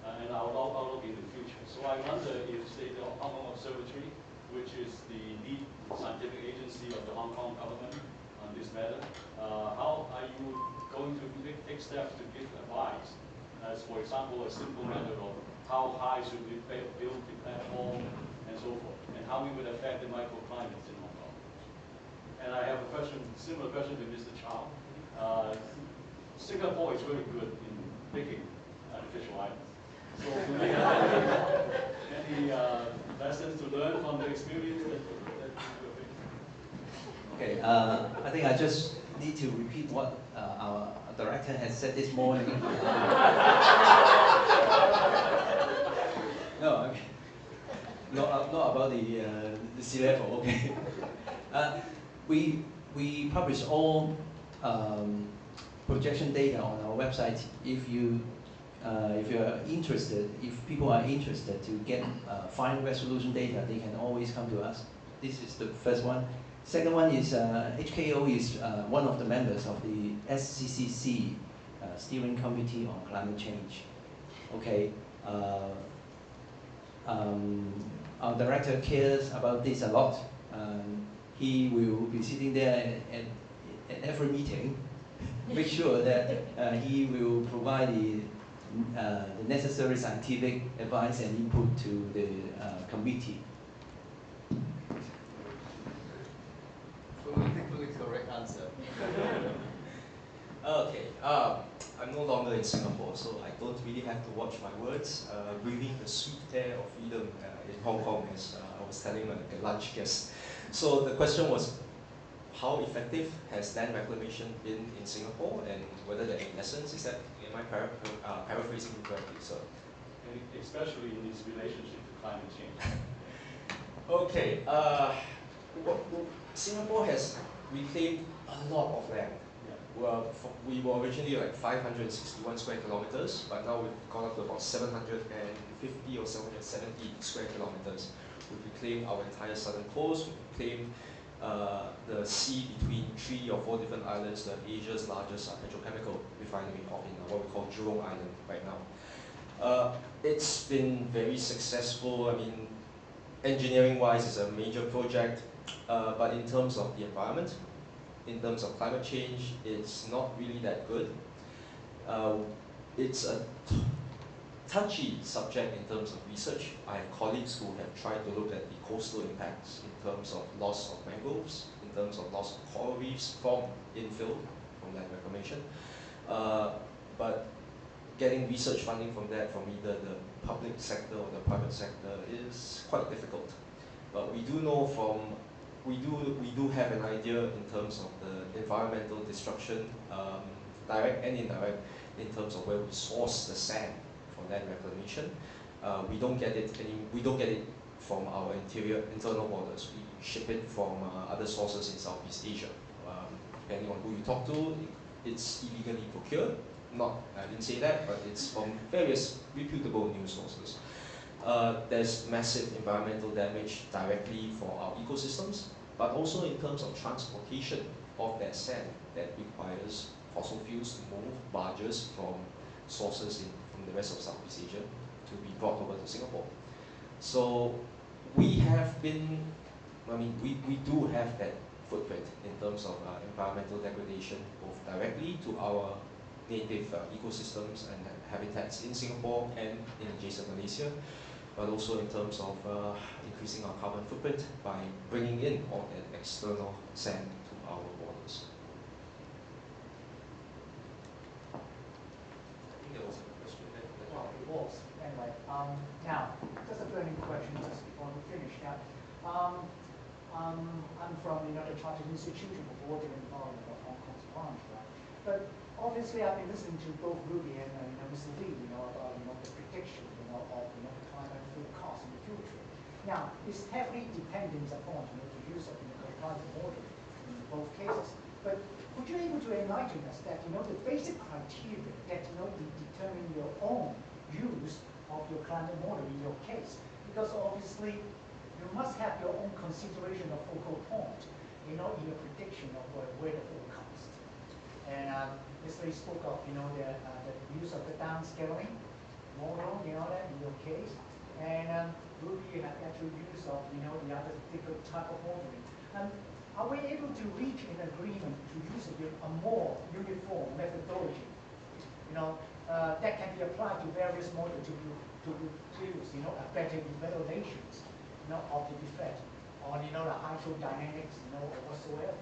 and our outlook in the future. So I wonder if, say, the Hong Kong Observatory, which is the lead scientific agency of the Hong Kong government on this matter, how are you going to take steps to give advice, as for example, a simple matter of how high should we build the platform and so forth, and how it would affect the microclimates in Hong Kong? And I have a question, similar question to Mr. Chow. Singapore is very good in making artificial islands. So do we have any lessons to learn from the experience that you're facing? Okay, I think I just need to repeat what our director has said this morning. No, I mean, not about the sea level. Okay, we publish all projection data on our website. If you are interested, if people are interested to get fine resolution data, they can always come to us. This is the first one. Second one is HKO is one of the members of the SCCC Steering Committee on Climate Change. Okay, our director cares about this a lot. He will be sitting there at every meeting, make sure that he will provide the necessary scientific advice and input to the committee. Politically correct answer. Okay, I'm no longer in Singapore, so I don't really have to watch my words. Breathing the sweet air of freedom in Hong Kong, as I was telling my lunch guest. So the question was, how effective has land reclamation been in Singapore, and whether there are any lessons? Is that, am I paraphrasing correctly, sir? And especially in its relationship to climate change. Okay, Singapore has reclaimed a lot of land. Well, we were originally like 561 square kilometers, but now we've gone up to about 750 or 770 square kilometers. We've reclaimed our entire southern coast. We've reclaimed the sea between 3 or 4 different islands, Asia's largest petrochemical refinery in what we call Jurong Island right now. It's been very successful. I mean, engineering-wise, it's a major project. But in terms of the environment, in terms of climate change, it's not really that good. It's a touchy subject in terms of research. I have colleagues who have tried to look at the coastal impacts in terms of loss of mangroves, in terms of loss of coral reefs from infill, from land reclamation. But getting research funding from that, from either the public sector or the private sector, is quite difficult. But we do know from, we do have an idea in terms of the environmental destruction, direct and indirect, in terms of where we source the sand for land reclamation. We don't get it from our internal waters. We ship it from other sources in Southeast Asia. Depending on who you talk to, it's illegally procured. I didn't say that, but it's from various reputable news sources. There's massive environmental damage directly for our ecosystems, but also in terms of transportation of that sand that requires fossil fuels to move barges from sources from the rest of Southeast Asia to be brought over to Singapore. So we have been, we do have that footprint in terms of environmental degradation, both directly to our native ecosystems and habitats in Singapore and in adjacent Malaysia, but also in terms of increasing our carbon footprint by bringing in all that external sand to our borders. I think there was a question there. Well, it was. Anyway, now, just a burning question just before we finish. Now, I'm from the Chartered Institution for Water and Environment of Hong Kong's branch, right? But obviously, I've been listening to both Ruby and Mr. Lee, about the prediction, of the climate forecast in the future. Now, it's heavily dependent upon the use of climate modeling in both cases. But would you be able to enlighten us that the basic criteria that will determine your own use of your climate model in your case? Because obviously, you must have your own consideration of focal point, in your prediction of weather forecast. And Mr. Lee spoke of, the use of the downscaling model, that in your case. And Ruby had actual use of, the other different type of modeling. Are we able to reach an agreement to use a more uniform methodology, that can be applied to various models to produce, a better evaluations, of the effect on, the hydrodynamics, or whatsoever?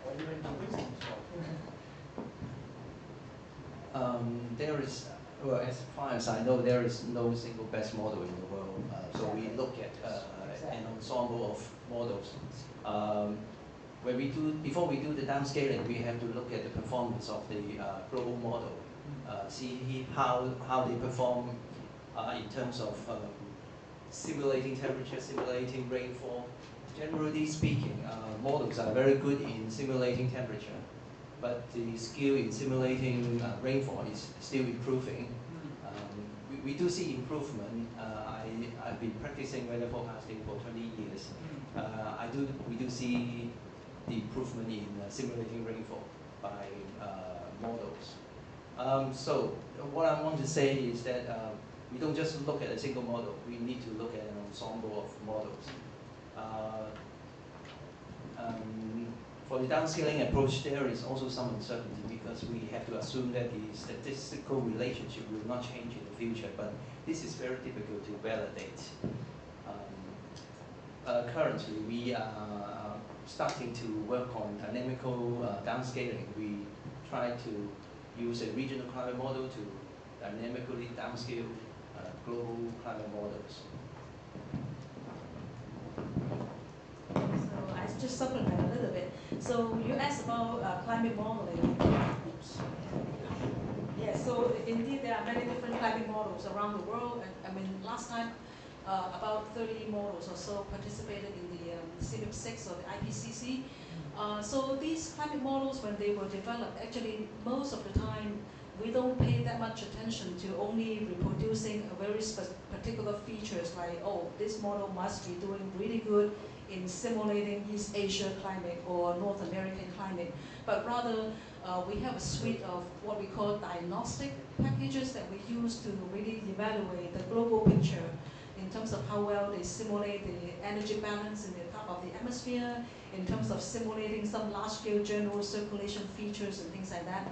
Or even the wisdom. There is, well, as far as I know, there is no single best model in the world. So we look at an ensemble of models. Before we do the downscaling, we have to look at the performance of the global model, see how they perform in terms of simulating temperature, simulating rainfall. Generally speaking, models are very good in simulating temperature, but the skill in simulating rainfall is still improving. We do see improvement. I've been practicing weather forecasting for 20 years. We do see the improvement in simulating rainfall by models. So what I want to say is that we don't just look at a single model. We need to look at an ensemble of models. For the downscaling approach, there is also some uncertainty because we have to assume that the statistical relationship will not change in the future, but this is very difficult to validate. Currently, we are starting to work on dynamical downscaling. We try to use a regional climate model to dynamically downscale global climate models. So I just supplement a little bit. So you asked about climate modeling. Yes, so indeed there are many different climate models around the world. And last time about 30 models or so participated in the CIP 6 or the IPCC. So these climate models, when they were developed, actually most of the time we don't pay that much attention to only reproducing a very particular features like, oh, this model must be doing really good in simulating East Asia climate or North American climate, but rather we have a suite of what we call diagnostic packages that we use to really evaluate the global picture. in terms of how well they simulate the energy balance in the top of the atmosphere, in terms of simulating some large-scale general circulation features and things like that.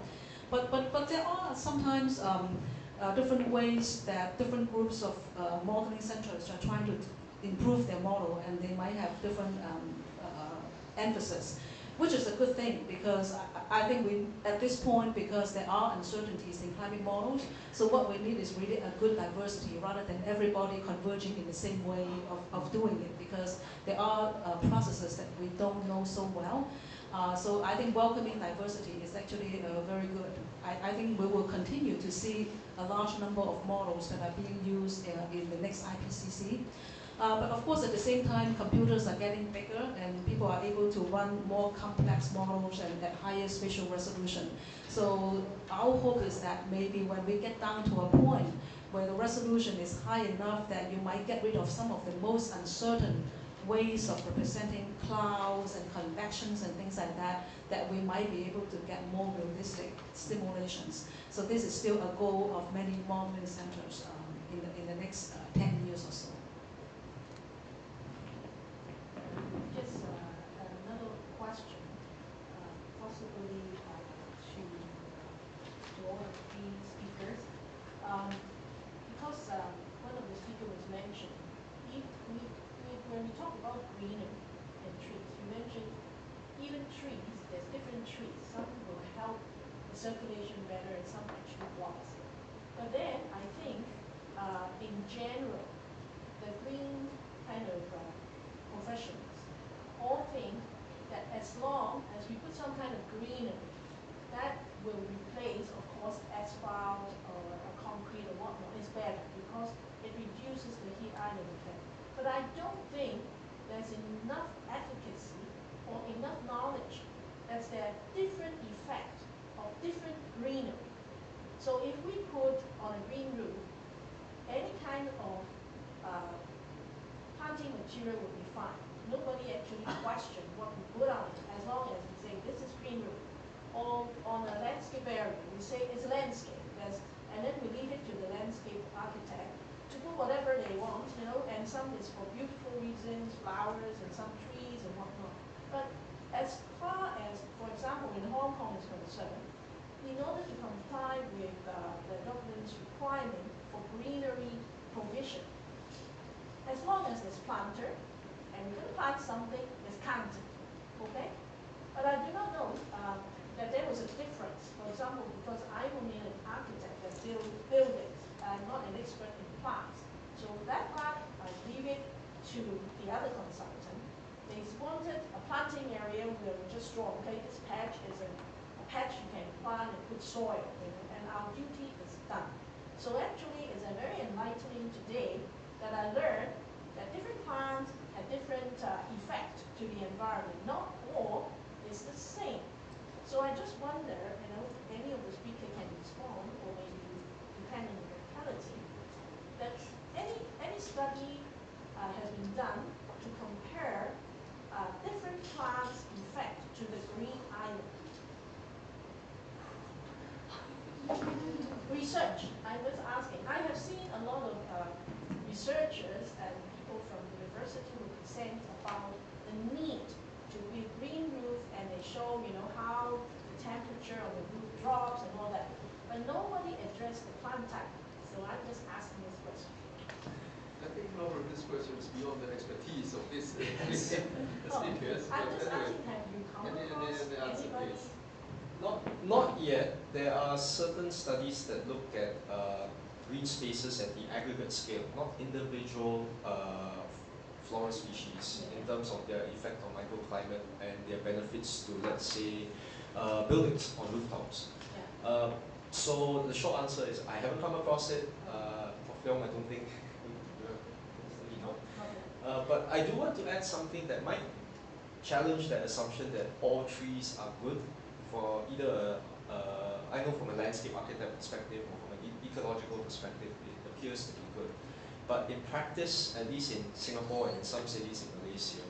But there are sometimes different ways that different groups of modeling centers are trying to improve their model, and they might have different emphasis, which is a good thing, because I think we, at this point, because there are uncertainties in climate models, so what we need is really a good diversity rather than everybody converging in the same way of doing it, because there are processes that we don't know so well. So I think welcoming diversity is actually very good. I think we will continue to see a large number of models that are being used in the next IPCC. But of course, at the same time, computers are getting bigger and people are able to run more complex models and at higher spatial resolution. So our hope is that maybe when we get down to a point where the resolution is high enough that you might get rid of some of the most uncertain ways of representing clouds and convections and things like that, that we might be able to get more realistic simulations. So this is still a goal of many modeling centers in the next 10 years or so. Just another question, possibly to all of the speakers, because one of the speakers was mentioned, when we talk about greenery and trees, you mentioned even trees, there's different trees. Some will help the circulation better and some actually blocks it. But then I think in general, the green kind of professionals all think that as long as we put some kind of greenery, that will replace, of course, asphalt or concrete or whatnot, is better because it reduces the heat island effect. But I don't think there's enough efficacy or enough knowledge that there are different effects of different greenery. So if we put on a green roof, any kind of planting material would be fine. Nobody actually questioned what we put on it, as long as we say this is green roof. Or on a landscape area, we say it's landscape, and then we leave it to the landscape architect to do whatever they want, you know, and some is for beautiful reasons, flowers and some trees and whatnot. But as far as, for example, in Hong Kong is concerned, in order to comply with the government's requirement for greenery provision, as long as there's planter, and we're going to plant something, it's counted, okay? But I do not know that there was a difference, for example, because I'm only an architect that builds buildings. I'm not an expert in plants. So that part, I leave it to the other consultant. They wanted a planting area where we just draw, okay, this patch is a patch you can plant and put soil in, and our duty is done. So actually, it's a very enlightening today that I learned that different plants have different effect to the environment. Not all is the same. So I just wonder, you know, any of the speakers can respond, or maybe depending on the locality, that any study has been done to compare different plants' effect to the green island. Research, I was asking. I have seen a lot of researchers and people from university who present about the need to build green roof, and they show, you know, how the temperature of the roof drops and all that. But nobody addressed the plant type. So I'm just asking this question. I think probably this question is beyond the expertise of this speakers. I'm just asking, have you come across anybody? Not yet. There are certain studies that look at green spaces at the aggregate scale, not individual flora species, in terms of their effect on microclimate and their benefits to, let's say, buildings on rooftops. Yeah. So the short answer is I haven't come across it. Prof. Leong, I don't think you know. But I do want to add something that might challenge that assumption that all trees are good for either I know from a landscape architect perspective or from an ecological perspective, it appears to be good. But in practice, at least in Singapore and in some cities in Malaysia,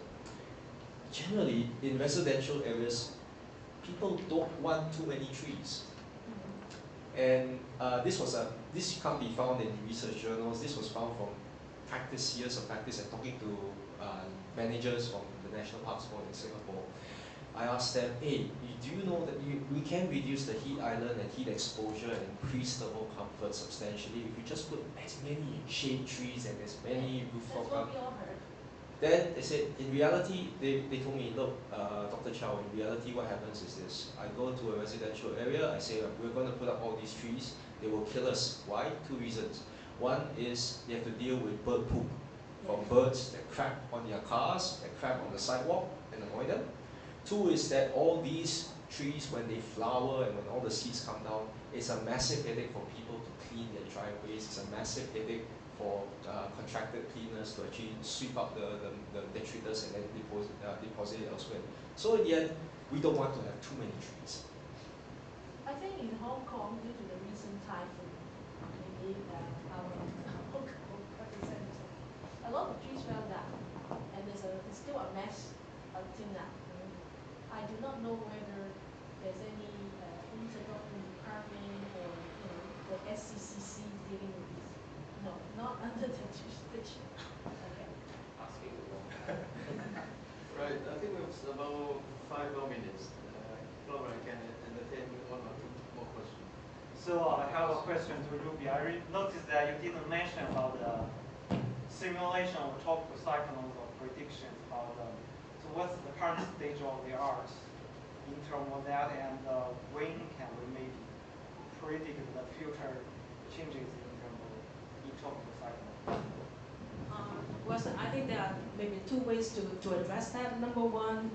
generally in residential areas, people don't want too many trees. And this can't be found in research journals. This was found from years of practice and talking to managers from the National Parks Board in Singapore, I asked them, hey, do you know that we can reduce the heat island and heat exposure and increase thermal comfort substantially if you just put as many shade trees and as many rooftop That's what we all heard. Then they said, in reality, they told me, look, Dr. Chow, in reality what happens is this. I go to a residential area, I say, we're going to put up all these trees, they will kill us. Why? Two reasons. One is they have to deal with bird poop from birds that crap on their cars, that crap on the sidewalk and annoy them. Two is that all these trees, when they flower and when all the seeds come down, it's a massive headache for people to clean their driveways. It's a massive headache for contracted cleaners to actually sweep up the detritus and then deposit it elsewhere. So in the end, we don't want to have too many trees. I think in Hong Kong, due to the recent typhoon, maybe our representative, a lot of trees fell down, and it's still a mess until now. I do not know whether there's any intergovernmental department or the SCCC dealing with this. No, not under the jurisdiction. Okay. Asking the wrong. Right, I think we have about 5 more minutes. Flora, I can entertain one or two more questions. So I have a question to Ruby. I noticed that you didn't mention about the simulation of tropical cyclones or predictions about them. So what's the current stage of the art in terms of that, and when can we maybe predict the future changes in terms of tropical cyclones? Well, so I think there are maybe two ways to address that. Number one,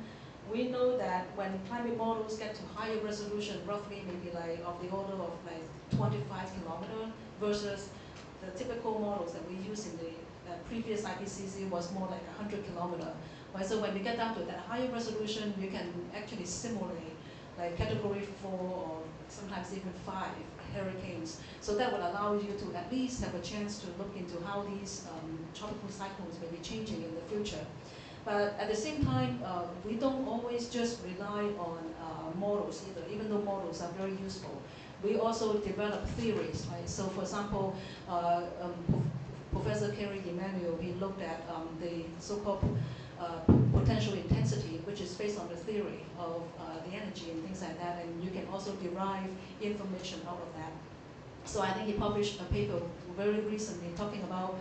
we know that when climate models get to higher resolution, roughly maybe like of the order of like 25 kilometers versus the typical models that we use in the previous IPCC was more like 100 kilometers. Right? So when we get down to that higher resolution, we can actually simulate like category 4 or sometimes even 5 hurricanes. So that would allow you to at least have a chance to look into how these tropical cyclones may be changing in the future. But at the same time, we don't always just rely on models either, even though models are very useful. We also develop theories, right? So for example, Professor CARe2018, he looked at the so-called potential intensity, which is based on the theory of the energy and things like that, and you can also derive information out of that. So I think he published a paper very recently talking about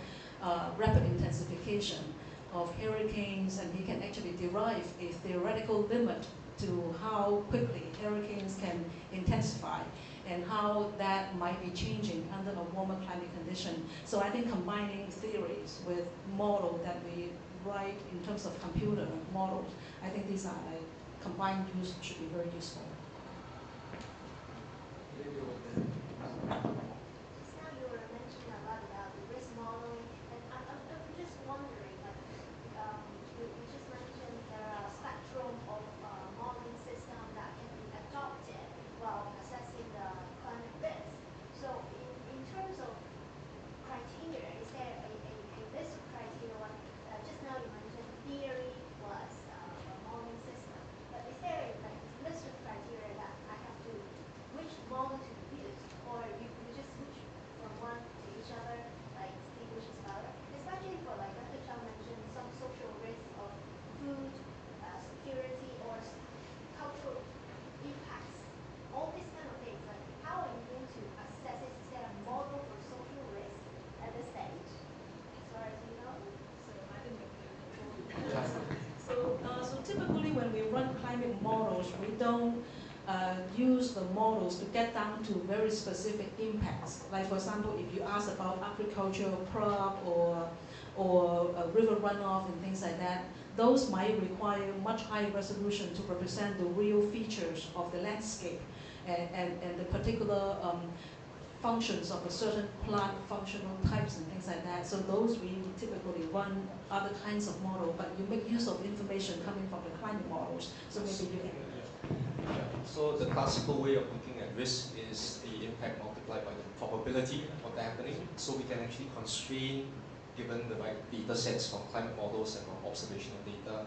rapid intensification of hurricanes, and he can actually derive a theoretical limit to how quickly hurricanes can intensify and how that might be changing under a warmer climate condition. So I think combining theories with model that we write in terms of computer models, I think these are like combined use should be very useful. Just now you were mentioning a lot about the risk modeling, and I'm just wondering, like, you just mentioned there are a spectrum of modeling systems that can be adopted while assessing the climate risk. So in terms of criteria, is there a list of criteria? Just now you mentioned theory plus a modeling system, but is there a list of criteria that I have to, which model to use, or you just switch from one to each other, like see which is better? Especially for, like Dr. Chow mentioned, some social risks of food security or cultural impacts, all these kind of things. Like, how are you going to assess it? Is there a model for social risk at this stage, as far as you know? So I think so typically when we run climate models, we don't use the models to get down to very specific impacts. Like for example, if you ask about agricultural crop or river runoff and things like that, those might require much higher resolution to represent the real features of the landscape and the particular functions of a certain plant functional types and things like that. So those we typically run other kinds of model, but you make use of information coming from the climate models. So maybe you can. So the classical way of looking at risk is the impact multiplied by the probability of the happening. So we can actually constrain, given the right data sets from climate models and from observational data,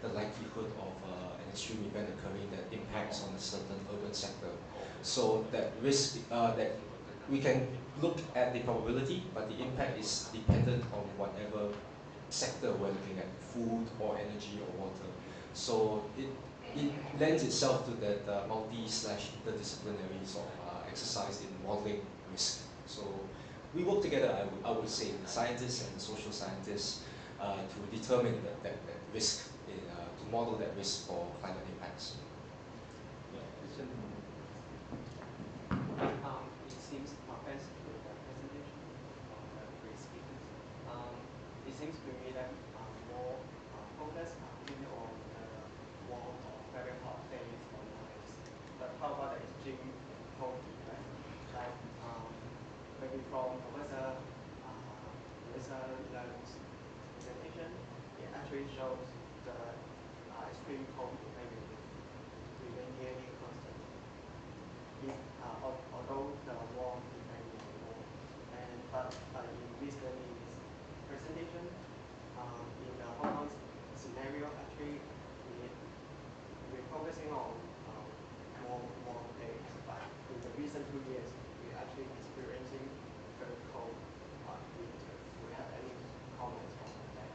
the likelihood of an extreme event occurring that impacts on a certain urban sector. So that risk, that we can look at the probability, but the impact is dependent on whatever sector we're looking at, food or energy or water. So it lends itself to that multi/interdisciplinary sort of exercise in modeling risk. So we work together, I would say, the scientists and the social scientists to determine that risk, to model that risk for climate impacts. It seems, thanks for the presentation from the great speakers. It seems to me that more focus really on the warm or very hot days or nights. But how about the extreme cold event? Like maybe from Professor Leung's presentation, it actually shows the extreme cold event remain nearly constant. Although the warm event is more, but in Mr. Lee's presentation, in the Hong Kong scenario, actually we're focusing on more warm days, but in the recent 2 years, we're actually experiencing very cold winter. Do we have any comments on that?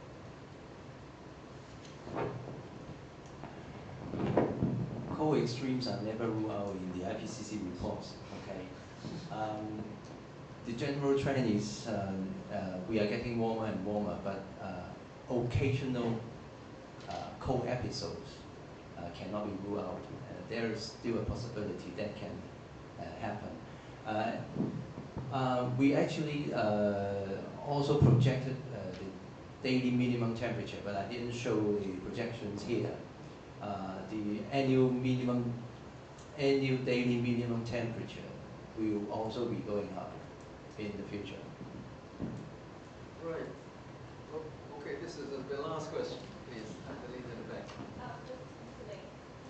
Cold extremes are never ruled out in the IPCC reports. Okay, the general trend is we are getting warmer and warmer, but occasional cold episodes cannot be ruled out. There is still a possibility that can happen. We actually also projected the daily minimum temperature, but I didn't show the projections here. The annual daily minimum temperature will also be going up in the future. Right. Okay, this is the last question, please. The lead in the back.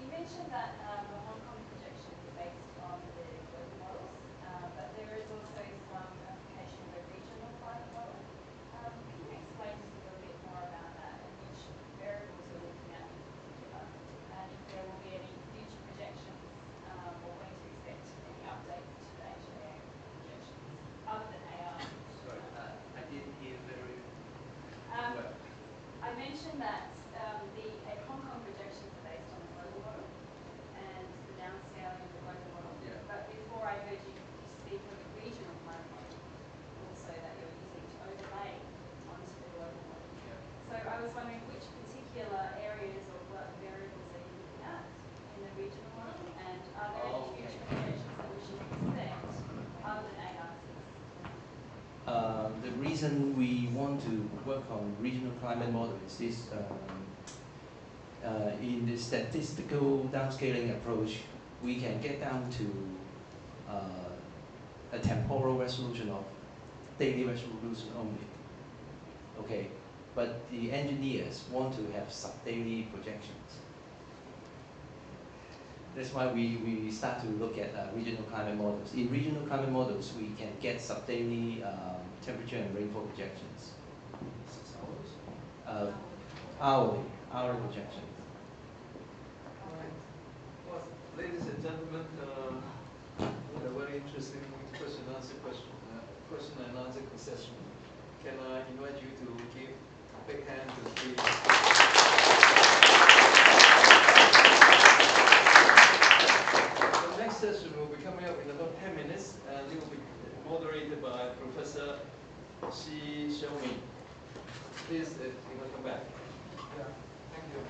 You mentioned that the Hong Kong projection is based on the global models, but there is also some application of the regional climate model. Can you explain just a little bit more about that and which variables you're looking at in particular, and if there will be any future projections or when to expect any updates to the HAA projections other than AR? Sorry, I didn't hear very well. I mentioned that a Hong Kong projections are based on the global model and the downscaling of the global model. Yeah. But before I heard you speak of the regional climate model, also that you're using to overlay onto the global model. Yeah. So I was wondering which particular areas or what variables are you looking at in the regional model, and are there any future projections that we should expect other than ARCs? The reason we want to work on regional climate model is this. In the statistical downscaling approach, we can get down to a temporal resolution of daily resolution only. Okay, but the engineers want to have sub-daily projections. That's why we start to look at regional climate models. In regional climate models, we can get sub-daily temperature and rainfall projections. 6 hours? Hourly projection. Well, ladies and gentlemen, what a very interesting question and answer session. Can I invite you to give a big hand to the three? The next session will be coming up in about 10 minutes, and it will be moderated by Professor Xi Xiaoming. Please, if you will come back. Yeah, thank you.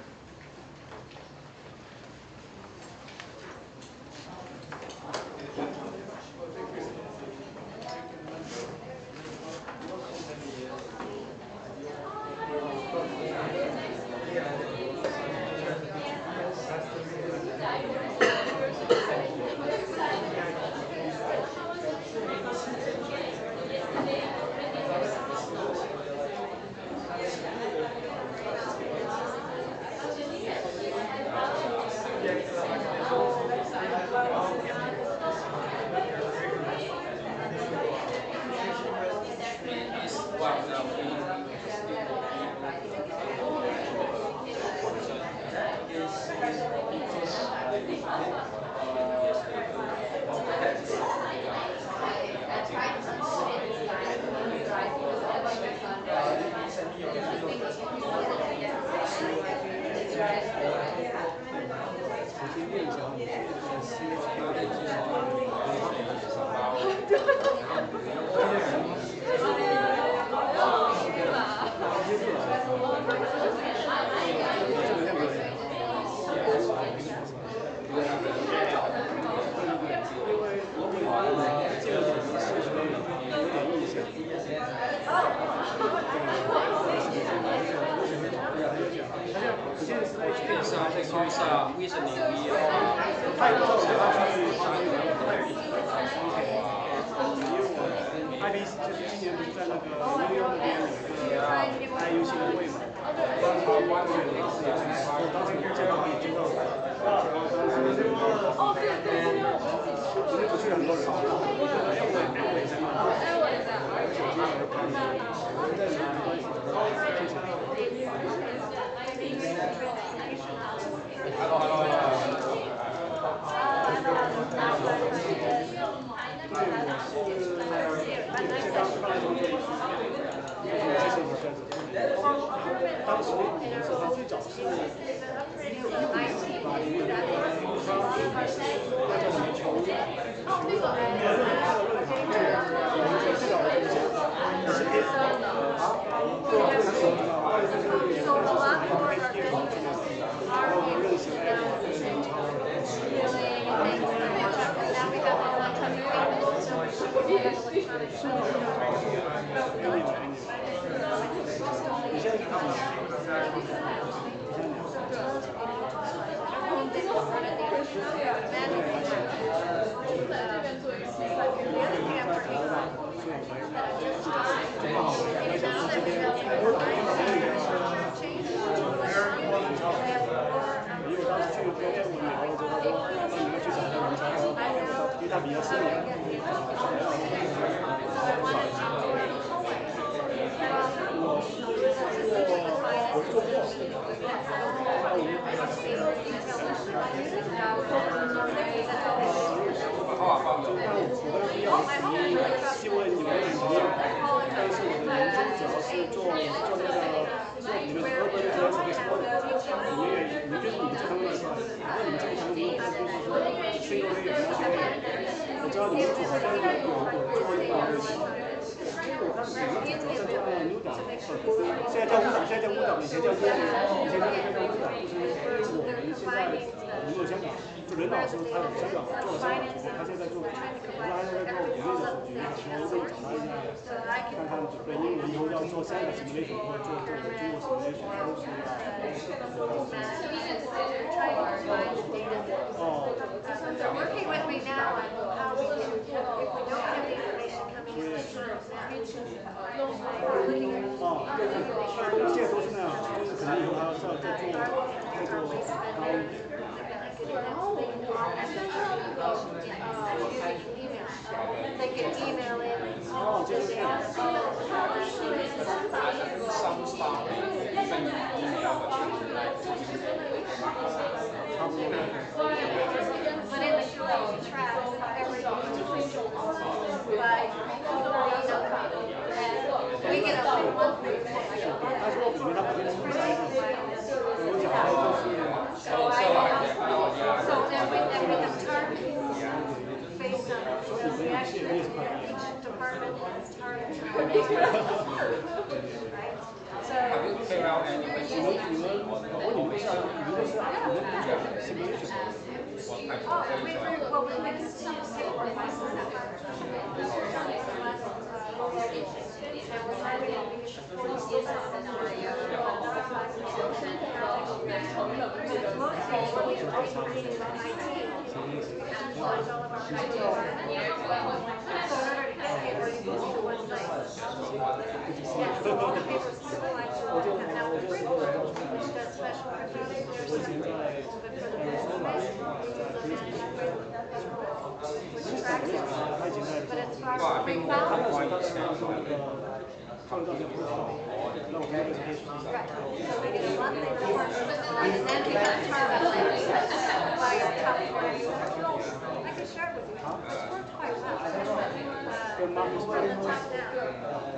from the top down.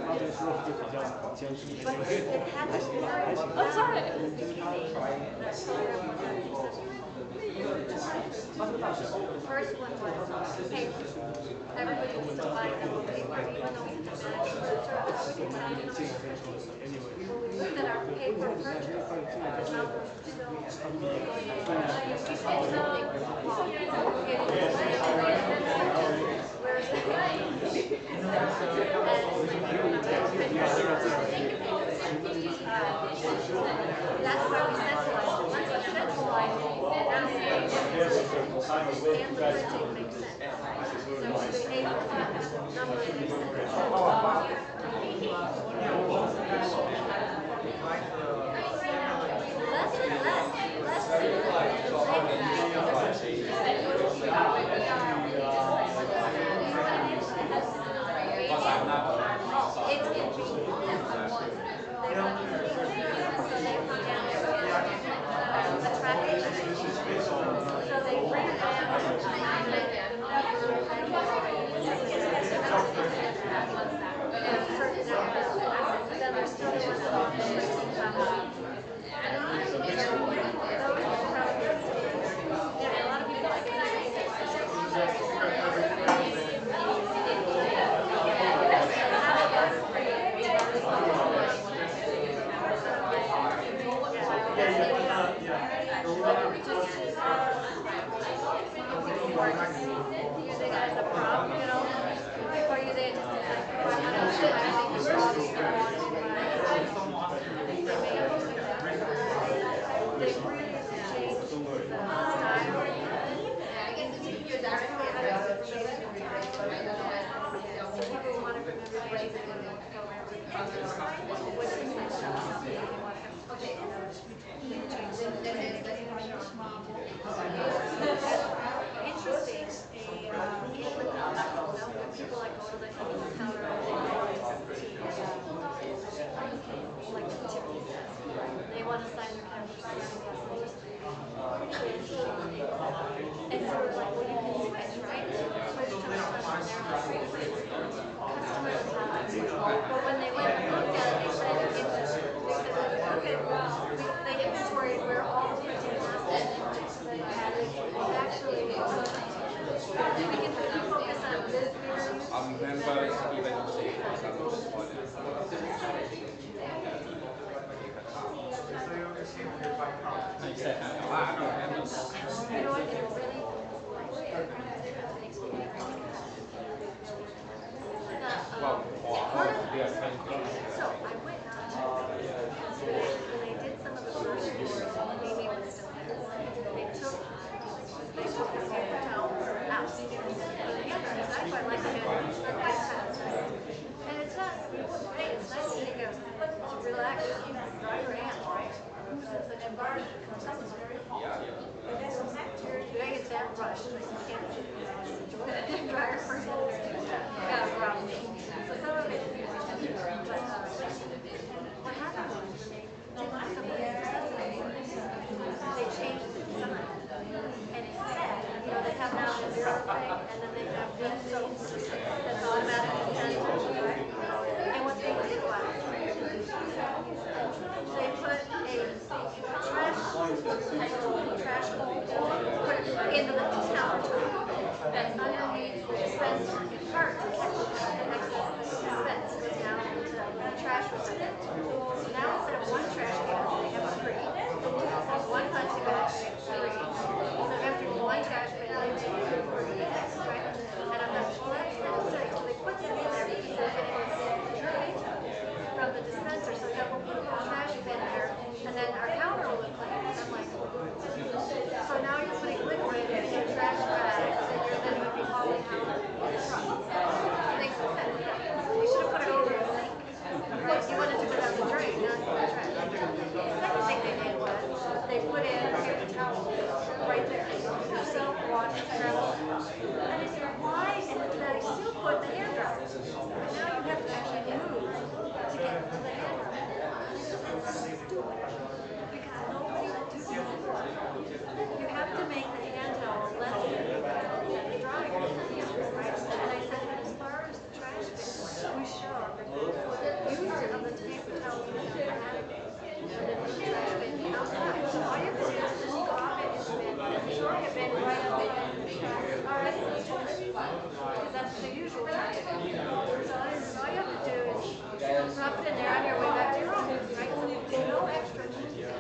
But it had to be very the first one was paper. Everybody was divided up on paper, even though we had to manage the when we looked at our paper purchase, the numbers were still whereas the that's why we centralized. Once we centralized, now and the printing makes sense. So the paper numbers make sense. That's the usual time. So all you have to do is drop it in there on your way back to your office, right? So there's no extra movement.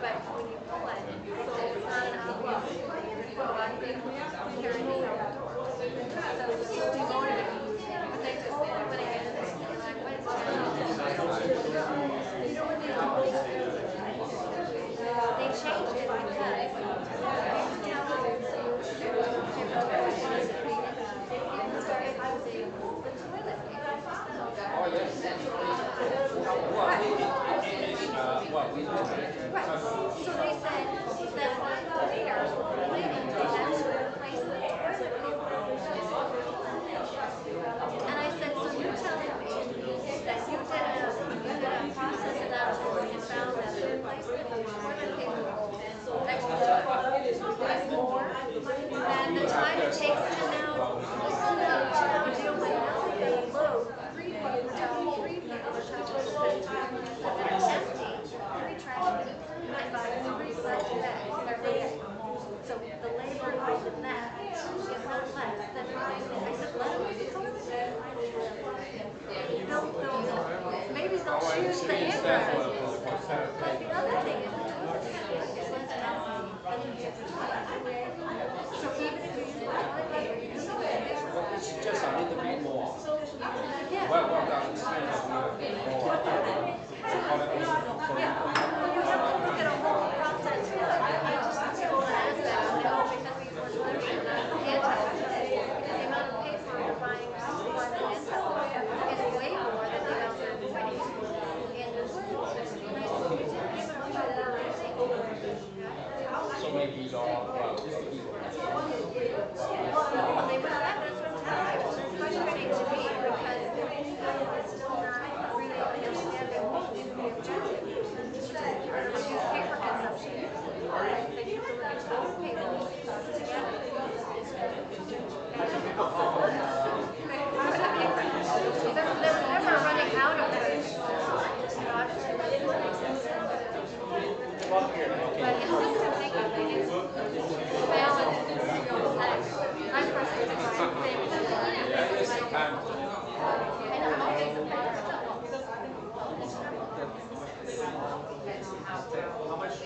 But when you pull it, it's not an outlook. You go on and carry it out the door. So Tuesday morning, when they told me when I get in this, and I went to you know what they told me? They changed it So they said that by the year, leading to that's to replace the toilet paper. And I said, so you're telling me that you did a process analysis and found that the replacement of toilet paper roll is more than the time it takes to now deal with elevated load. Three people are supposed to empty 3 trash bins and buy 3 plastic bags every day. So the labor involved in that is not less than buying it. I said, let them maybe they'll choose the handwriting. But the other thing is the toilet paper is less healthy than you get the toilet. So even if you use the toilet paper, you use it. Just I need to read more. Yeah. Well done. Explain that more. You have to look at a whole process. You can't just go on an aspect and go because we were literally because the amount of paper you're buying to supply the handheld is way more than the amount they're avoiding in the schools. So maybe you're well, Well, they would have that's what's happening. It's frustrating to me because they're still not really understanding what is the objective. Reduce paper consumption. They need to reduce total paper together. They're never running out of it. But it's just to make it balance. I'm frustrated by things. how much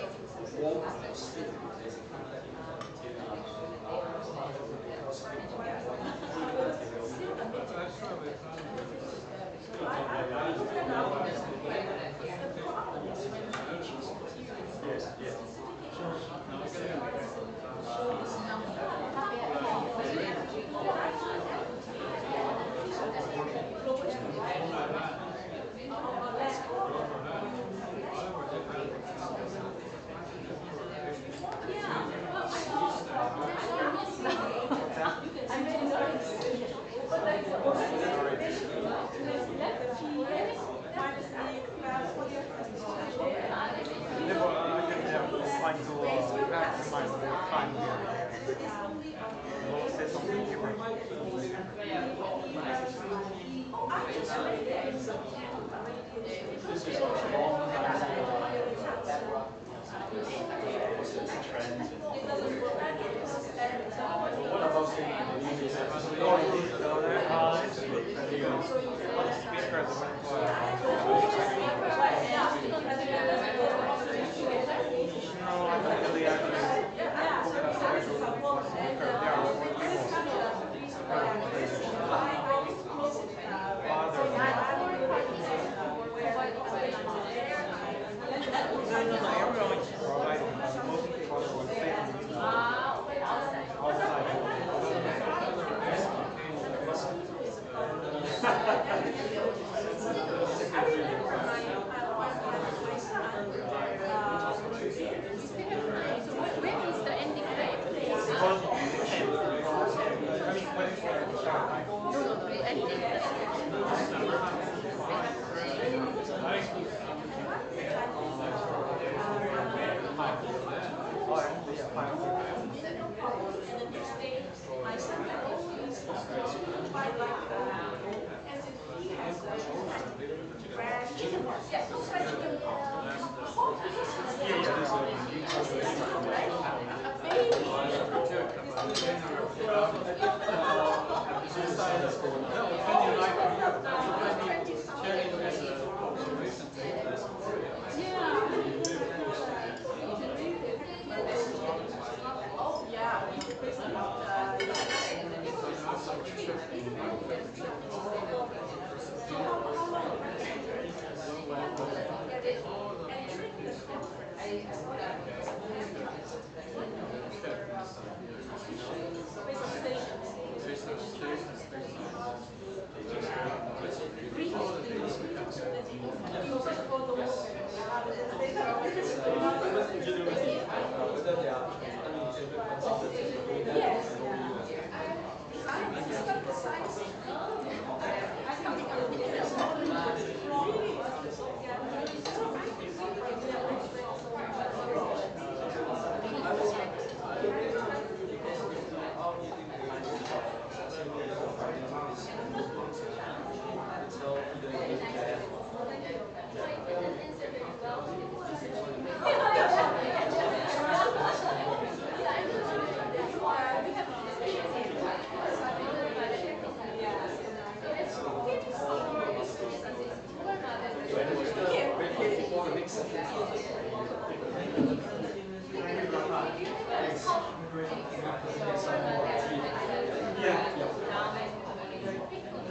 A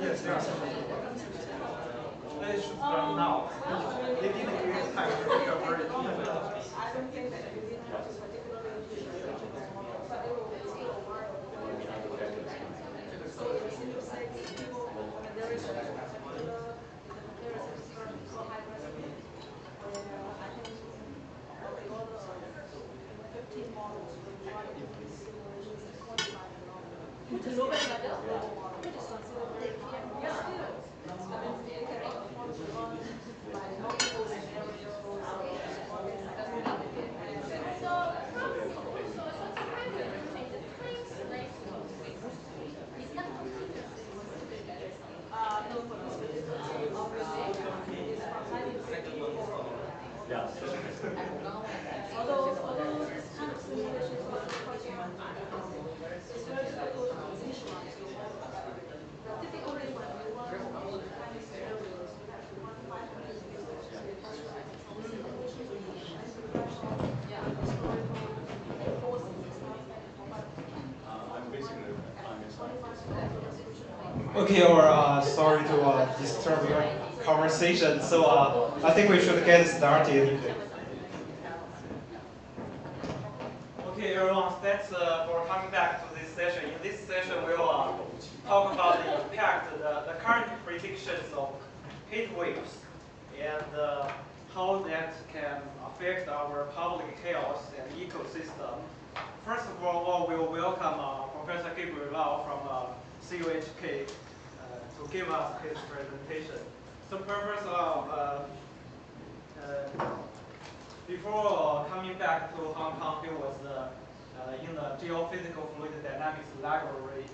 Yes, there are some. They should run now. They didn't give time to recover it. I don't think that you need to particularly use the regional model, but it will take a while before you can do it. So in simulate people, when there is a particular, there is a so high resolution, I think on the order of 15 models will try to do these simulations and quantify the number. Which is very global model, which is considered very high. Yes, still. I mean, they can afford to run like multiple scenarios, all things like that. No, for this particular, obviously, it's highly predictable. Yeah. Although this kind of simulation is also quite challenging. It's very difficult to visualize the model. Typically, when we run all the kind of scenarios, we have to run 500 users to visualize from simulation to expression, historical forces and stuff. I'm basically a climate scientist. Okay, or sorry to disturb your conversation. So I think we should get started. Okay, everyone, thanks for coming back to this session. In this session, we'll talk about the impact, the current predictions of heat waves, and how that can affect our public health and ecosystem. First of all, we will welcome Professor Gabriel Lau from CUHK to give us his presentation. So Professor Lau, before coming back to Hong Kong, he was in the Geophysical Fluid Dynamics Laboratory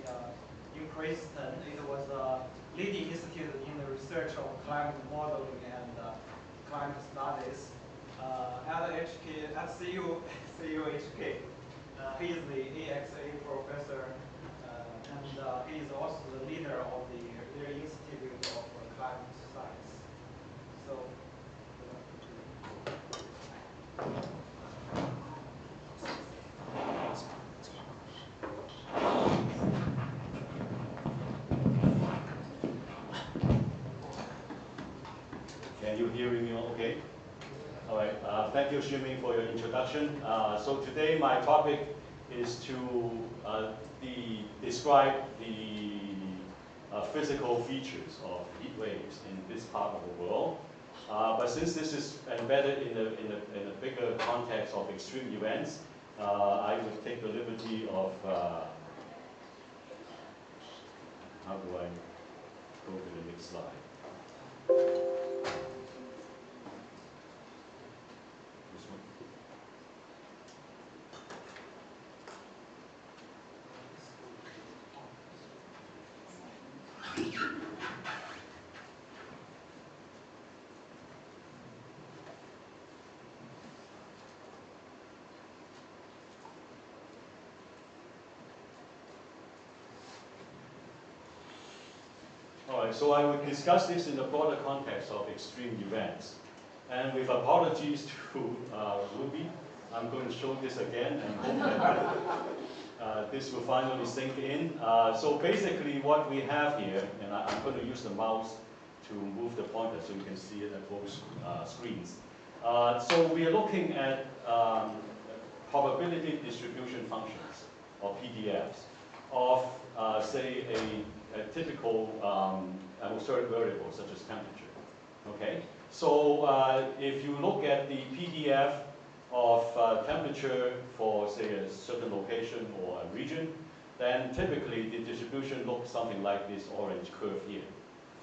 in Princeton. It was a leading institute in the research of climate modeling and climate studies. At CUHK, he is the AXA professor, and he is also the leader of their Institute of Climate Science. So. Can you hear me okay? All right, thank you, Xiuming, for your introduction. So today my topic is to describe the physical features of heat waves in this part of the world. But since this is embedded in a bigger context of extreme events, I would take the liberty of, how do I go to the next slide? This one. All right, so I would discuss this in the broader context of extreme events. And with apologies to Ruby, I'm going to show this again and hope that this will finally sink in. So basically what we have here, and I'm going to use the mouse to move the pointer so you can see it at both screens. So we are looking at probability distribution functions, or PDFs, of say a typical atmospheric variable such as temperature. Okay, so if you look at the PDF of temperature for say a certain location or a region, then typically the distribution looks something like this orange curve here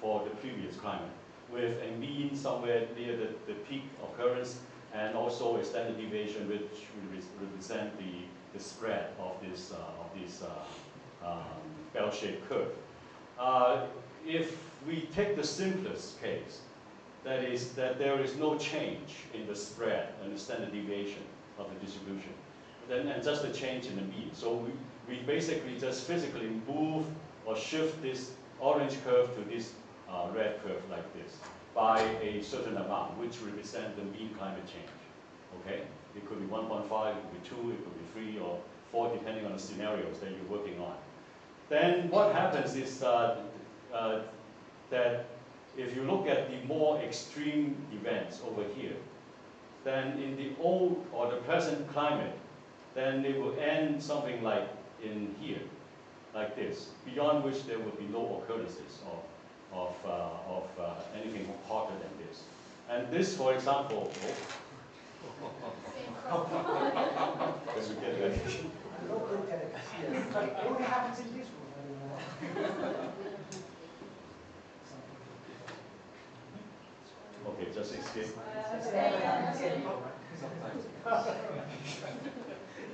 for the previous climate, with a mean somewhere near the peak occurrence and also a standard deviation which will represent the spread of this bell-shaped curve. If we take the simplest case, that is that there is no change in the spread and the standard deviation of the distribution, and just a change in the mean. So we basically just physically move or shift this orange curve to this red curve like this by a certain amount, which represents the mean climate change. Okay, it could be 1.5, it could be 2, it could be 3 or 4, depending on the scenarios that you're working on. Then what happens is that if you look at the more extreme events over here, then in the old or the present climate, then it will end something like in here, like this, beyond which there will be no occurrences of anything hotter than this. And this, for example, Can we get that? It only happens in this room. Okay, just escape.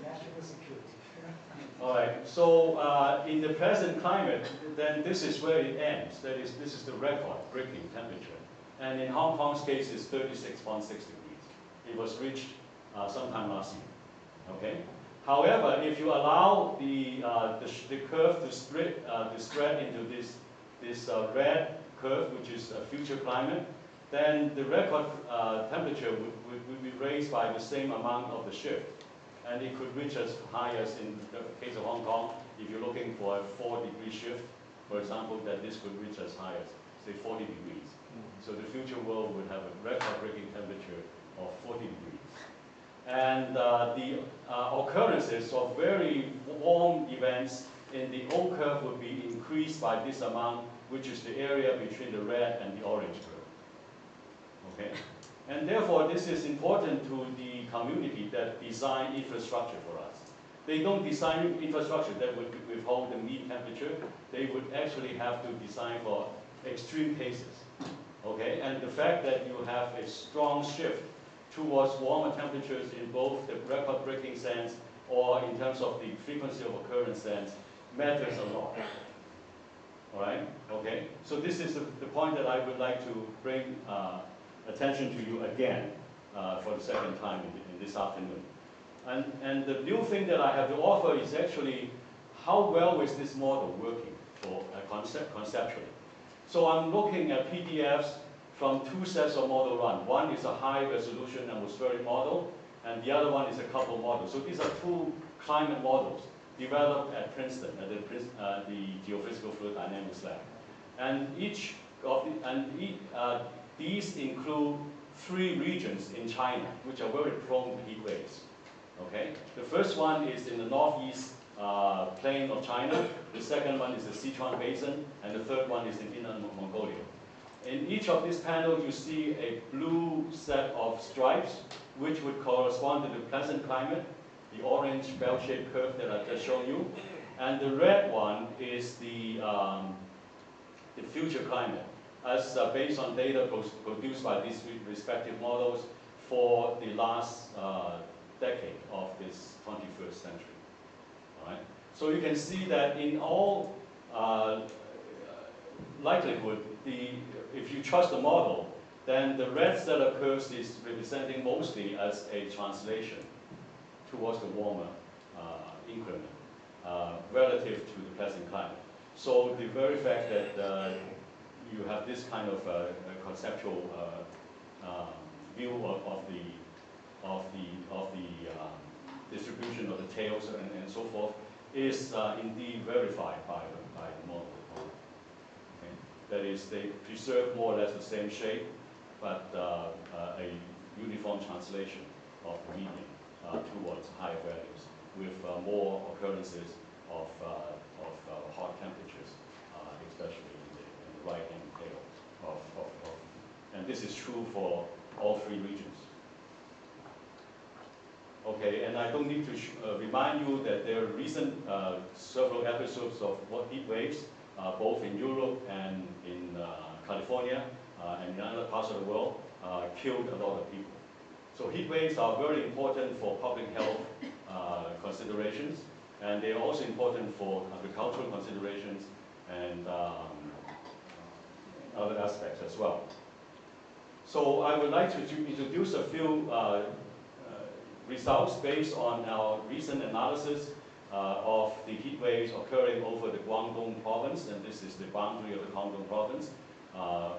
National security. All right, so in the present climate, then this is where it ends. That is, this is the record-breaking temperature. And in Hong Kong's case, it's 36.6 degrees. It was reached sometime last year. Okay. However, if you allow the curve to spread into this red curve, which is a future climate, then the record temperature would be raised by the same amount of the shift. And it could reach as high as, in the case of Hong Kong, if you're looking for a 4-degree shift, for example, that this could reach as high as, say, 40 degrees. So the future world would have a record-breaking temperature of 40 degrees. And the occurrences of very warm events in the old curve would be increased by this amount, which is the area between the red and the orange curve. Okay? And therefore, this is important to the community that design infrastructure for us. They don't design infrastructure that would withhold the mean temperature. They would actually have to design for extreme cases. Okay? And the fact that you have a strong shift towards warmer temperatures in both the record-breaking sense or in terms of the frequency of occurrence sense matters a lot. All right? Okay? So this is the point that I would like to bring attention to you again for the second time in this afternoon. And the new thing that I have to offer is actually how well is this model working for conceptually. So I'm looking at PDFs from 2 sets of model run. One is a high-resolution atmospheric model, and the other one is a couple model. So these are 2 climate models developed at Princeton, at the Geophysical Fluid Dynamics Lab. And these include 3 regions in China, which are very prone to heat waves. Okay? The first one is in the northeast plain of China. The second one is the Sichuan Basin, and the third one is in Inner Mongolia. In each of these panels, you see a blue set of stripes, which would correspond to the present climate, the orange bell-shaped curve that I've just shown you. And the red one is the future climate, as based on data produced by these respective models for the last decade of this 21st century. All right? So you can see that in all likelihood, if you trust the model, then the red set of curves is representing mostly as a translation towards the warmer increment relative to the present climate. So the very fact that you have this kind of conceptual view of the distribution of the tails and so forth is indeed verified by the model. Okay? That is, they preserve more or less the same shape, but a uniform translation of the median towards higher values with more occurrences of hot temperatures, especially in the right-hand tail and this is true for all three regions. Okay, and I don't need to remind you that there are recent several episodes of heat waves, both in Europe and in California and in other parts of the world, killed a lot of people. So heat waves are very important for public health considerations, and they are also important for agricultural considerations and other aspects as well. So I would like to introduce a few results based on our recent analysis of the heat waves occurring over the Guangdong province, and this is the boundary of the Guangdong province,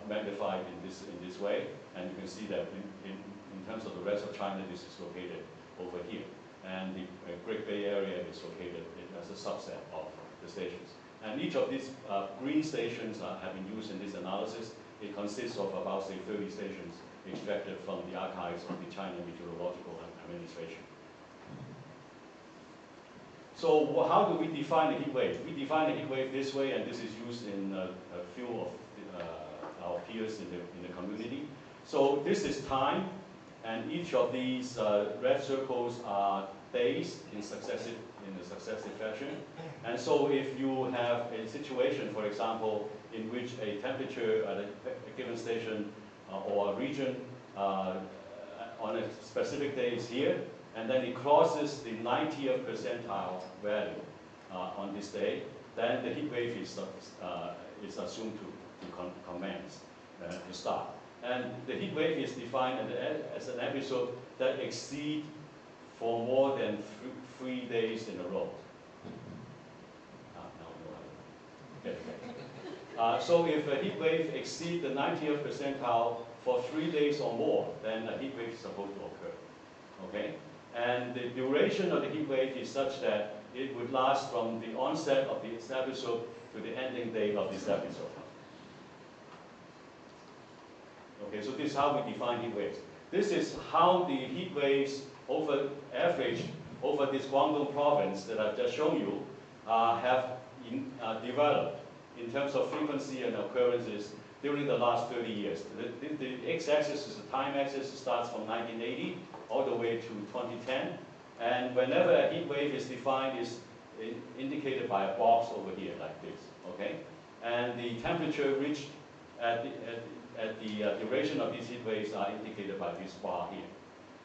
magnified in this way. And you can see that in terms of the rest of China, this is located over here. And the Great Bay Area is located as a subset of the stations. And each of these green stations have been used in this analysis. It consists of about, say, 30 stations extracted from the archives of the China Meteorological Administration. So how do we define a heat wave? We define a heat wave this way, and this is used in a few of our peers in the community. So this is time, and each of these red circles are days in a successive fashion. And so if you have a situation, for example, in which a temperature at a given station or a region on a specific day is here, and then it crosses the 90th percentile value on this day, then the heat wave is assumed to commence, to start. And the heat wave is defined as an episode that exceeds for more than 3 days in a row. So if a heat wave exceeds the 90th percentile for 3 days or more, then a heat wave is supposed to occur. Okay? And the duration of the heat wave is such that it would last from the onset of this episode to the ending date of this episode. Okay, so this is how we define heat waves. This is how the heat waves over average over this Guangdong province that I've just shown you have developed in terms of frequency and occurrences during the last 30 years. The x-axis is the time axis. It starts from 1980 all the way to 2010. And whenever a heat wave is defined, is indicated by a box over here like this. Okay, and the temperature reached at the duration of these heat waves are indicated by this bar here.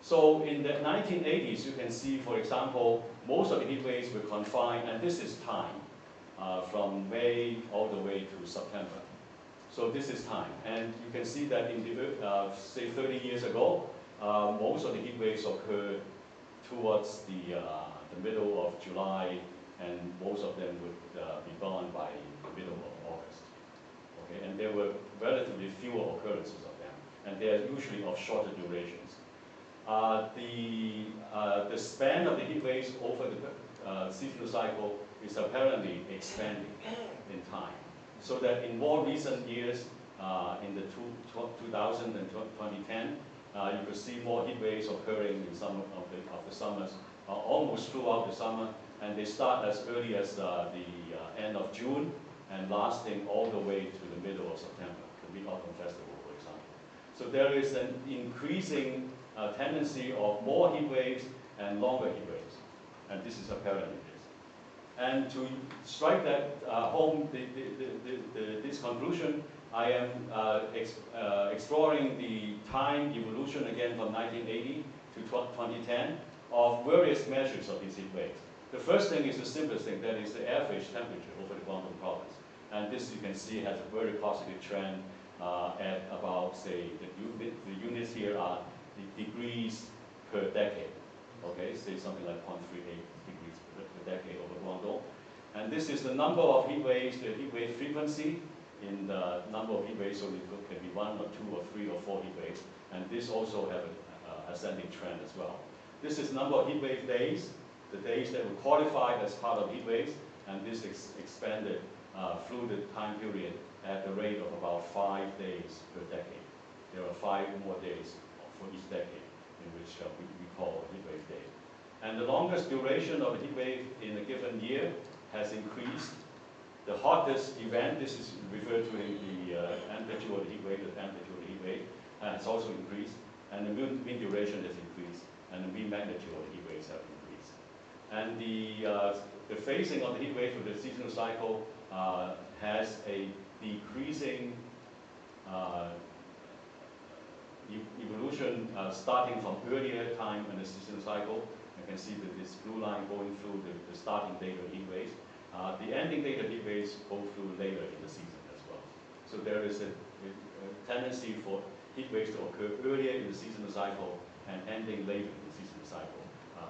So in the 1980s, you can see, for example, most of the heat waves were confined, and this is time, from May all the way to September. So this is time. And you can see that in the, say, 30 years ago, most of the heat waves occurred towards the middle of July, and most of them would be gone by the middle of August. Okay? And there were relatively fewer occurrences of them, and they are usually of shorter durations. The span of the heat waves over the seasonal cycle is apparently expanding in time, so that in more recent years, in the 2000 and 2010, you could see more heat waves occurring in some of the summers, almost throughout the summer, and they start as early as the end of June and lasting all the way to the middle of September, the Mid-Autumn Festival, for example. So there is an increasing tendency of more heat waves and longer heat waves, and this is apparently this. And to strike that home, this conclusion, I am exploring the time evolution again from 1980 to 2010 of various measures of these heat waves. The first thing is the simplest thing, that is the average temperature over the Guangdong province. And this, you can see, has a very positive trend at about, say, the units here are the degrees per decade. Okay, say something like 0.38 degrees per decade over Guangdong. And this is the number of heat waves, the heat wave frequency in the number of heat waves, so it can be 1 or 2 or 3 or 4 heat waves, and this also have an ascending trend as well. This is number of heat wave days, the days that were qualified as part of heat waves, and this expanded through the time period at the rate of about 5 days per decade. There are 5 more days for each decade in which we call heat wave day. And the longest duration of a heat wave in a given year has increased. The hottest event, this is referred to in the amplitude of the heat wave, the amplitude of the heat wave, has also increased, and the mean duration has increased, and the mean magnitude of the heat waves have increased. And the phasing of the heat wave for the seasonal cycle has a decreasing evolution starting from earlier time in the seasonal cycle. You can see that this blue line going through the starting date of heat waves. The ending date of heat waves go through later in the season as well. So there is a tendency for heat waves to occur earlier in the seasonal cycle and ending later in the seasonal cycle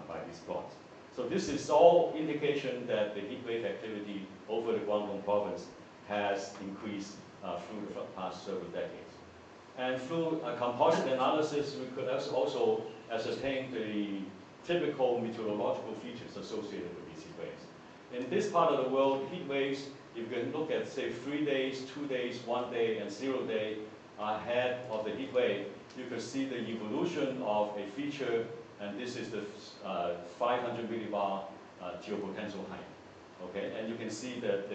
by these plots. So this is all indication that the heat wave activity over the Guangdong province has increased through the past several decades. And through a composite analysis, we could also ascertain the typical meteorological features associated with these heat waves. In this part of the world, heat waves, you can look at, say, 3 days, 2 days, 1 day, and 0 day ahead of the heat wave. You can see the evolution of a feature, and this is the 500 millibar geopotential height. Okay, and you can see that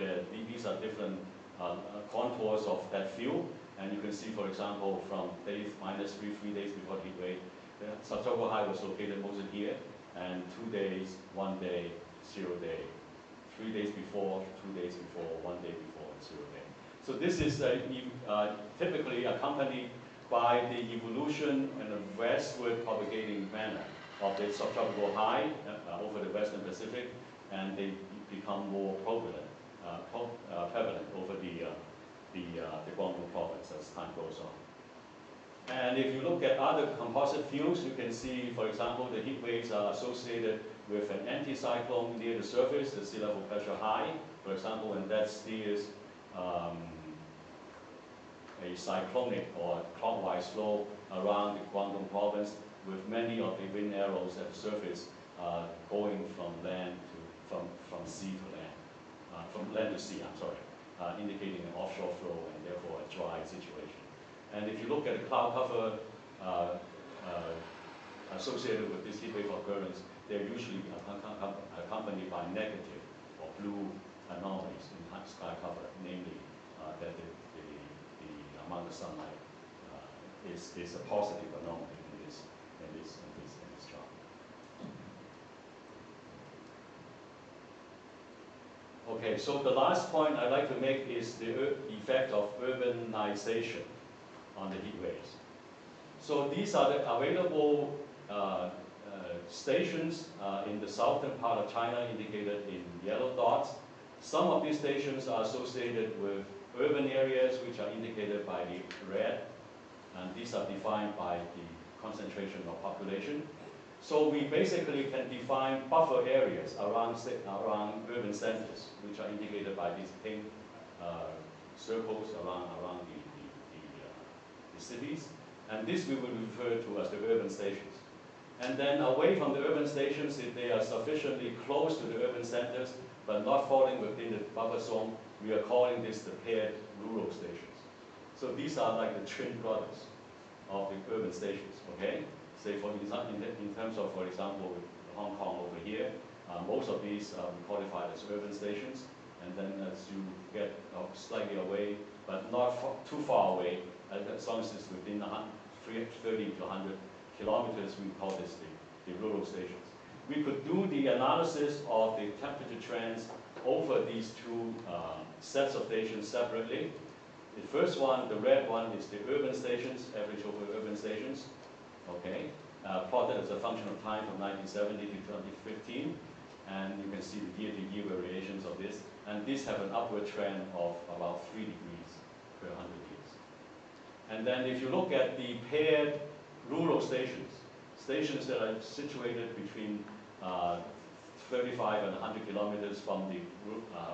these are different contours of that field, and you can see, for example, from day -3, 3 days before the heat wave, the subtropical high was located mostly here, and 2 days, 1 day, 0 day, 3 days before, 2 days before, 1 day before, and 0 day. So this is typically accompanied by the evolution and a westward propagating manner of the subtropical high over the Western Pacific, and they become more prevalent over the Guangdong province as time goes on. And if you look at other composite fields, you can see, for example, the heat waves are associated with an anticyclone near the surface, the sea level pressure high. For example, when that steers a cyclonic or clockwise flow around the Guangdong province, with many of the wind arrows at the surface going from land to from sea to land, from land to sea. I'm sorry, indicating an offshore flow and therefore a dry situation. And if you look at the cloud cover associated with this heat wave occurrence, they're usually accompanied by negative or blue anomalies in sky cover, namely that the amount of sunlight is a positive anomaly in this chart. Okay, so the last point I'd like to make is the effect of urbanization on the heat waves. So these are the available stations in the southern part of China, indicated in yellow dots. Some of these stations are associated with urban areas, which are indicated by the red, and these are defined by the concentration of population. So we basically can define buffer areas around urban centers, which are indicated by these pink circles around the cities. And this we will refer to as the urban stations. And then away from the urban stations, if they are sufficiently close to the urban centers, but not falling within the buffer zone, we are calling this the paired rural stations. So these are like the twin brothers of the urban stations, okay? Say in terms of, for example, Hong Kong over here, most of these are qualified as urban stations, and then as you get slightly away, but not too far away, as long as it's within 30 to 100 kilometers, we call this the rural stations. We could do the analysis of the temperature trends over these two sets of stations separately. The first one, the red one, is the urban stations, average over urban stations, okay? Plotted as a function of time from 1970 to 2015, and you can see the year-to-year variations of this, and these have an upward trend of about 3 degrees per 100 years. And then if you look at the paired rural stations, stations that are situated between 35 and 100 kilometers from the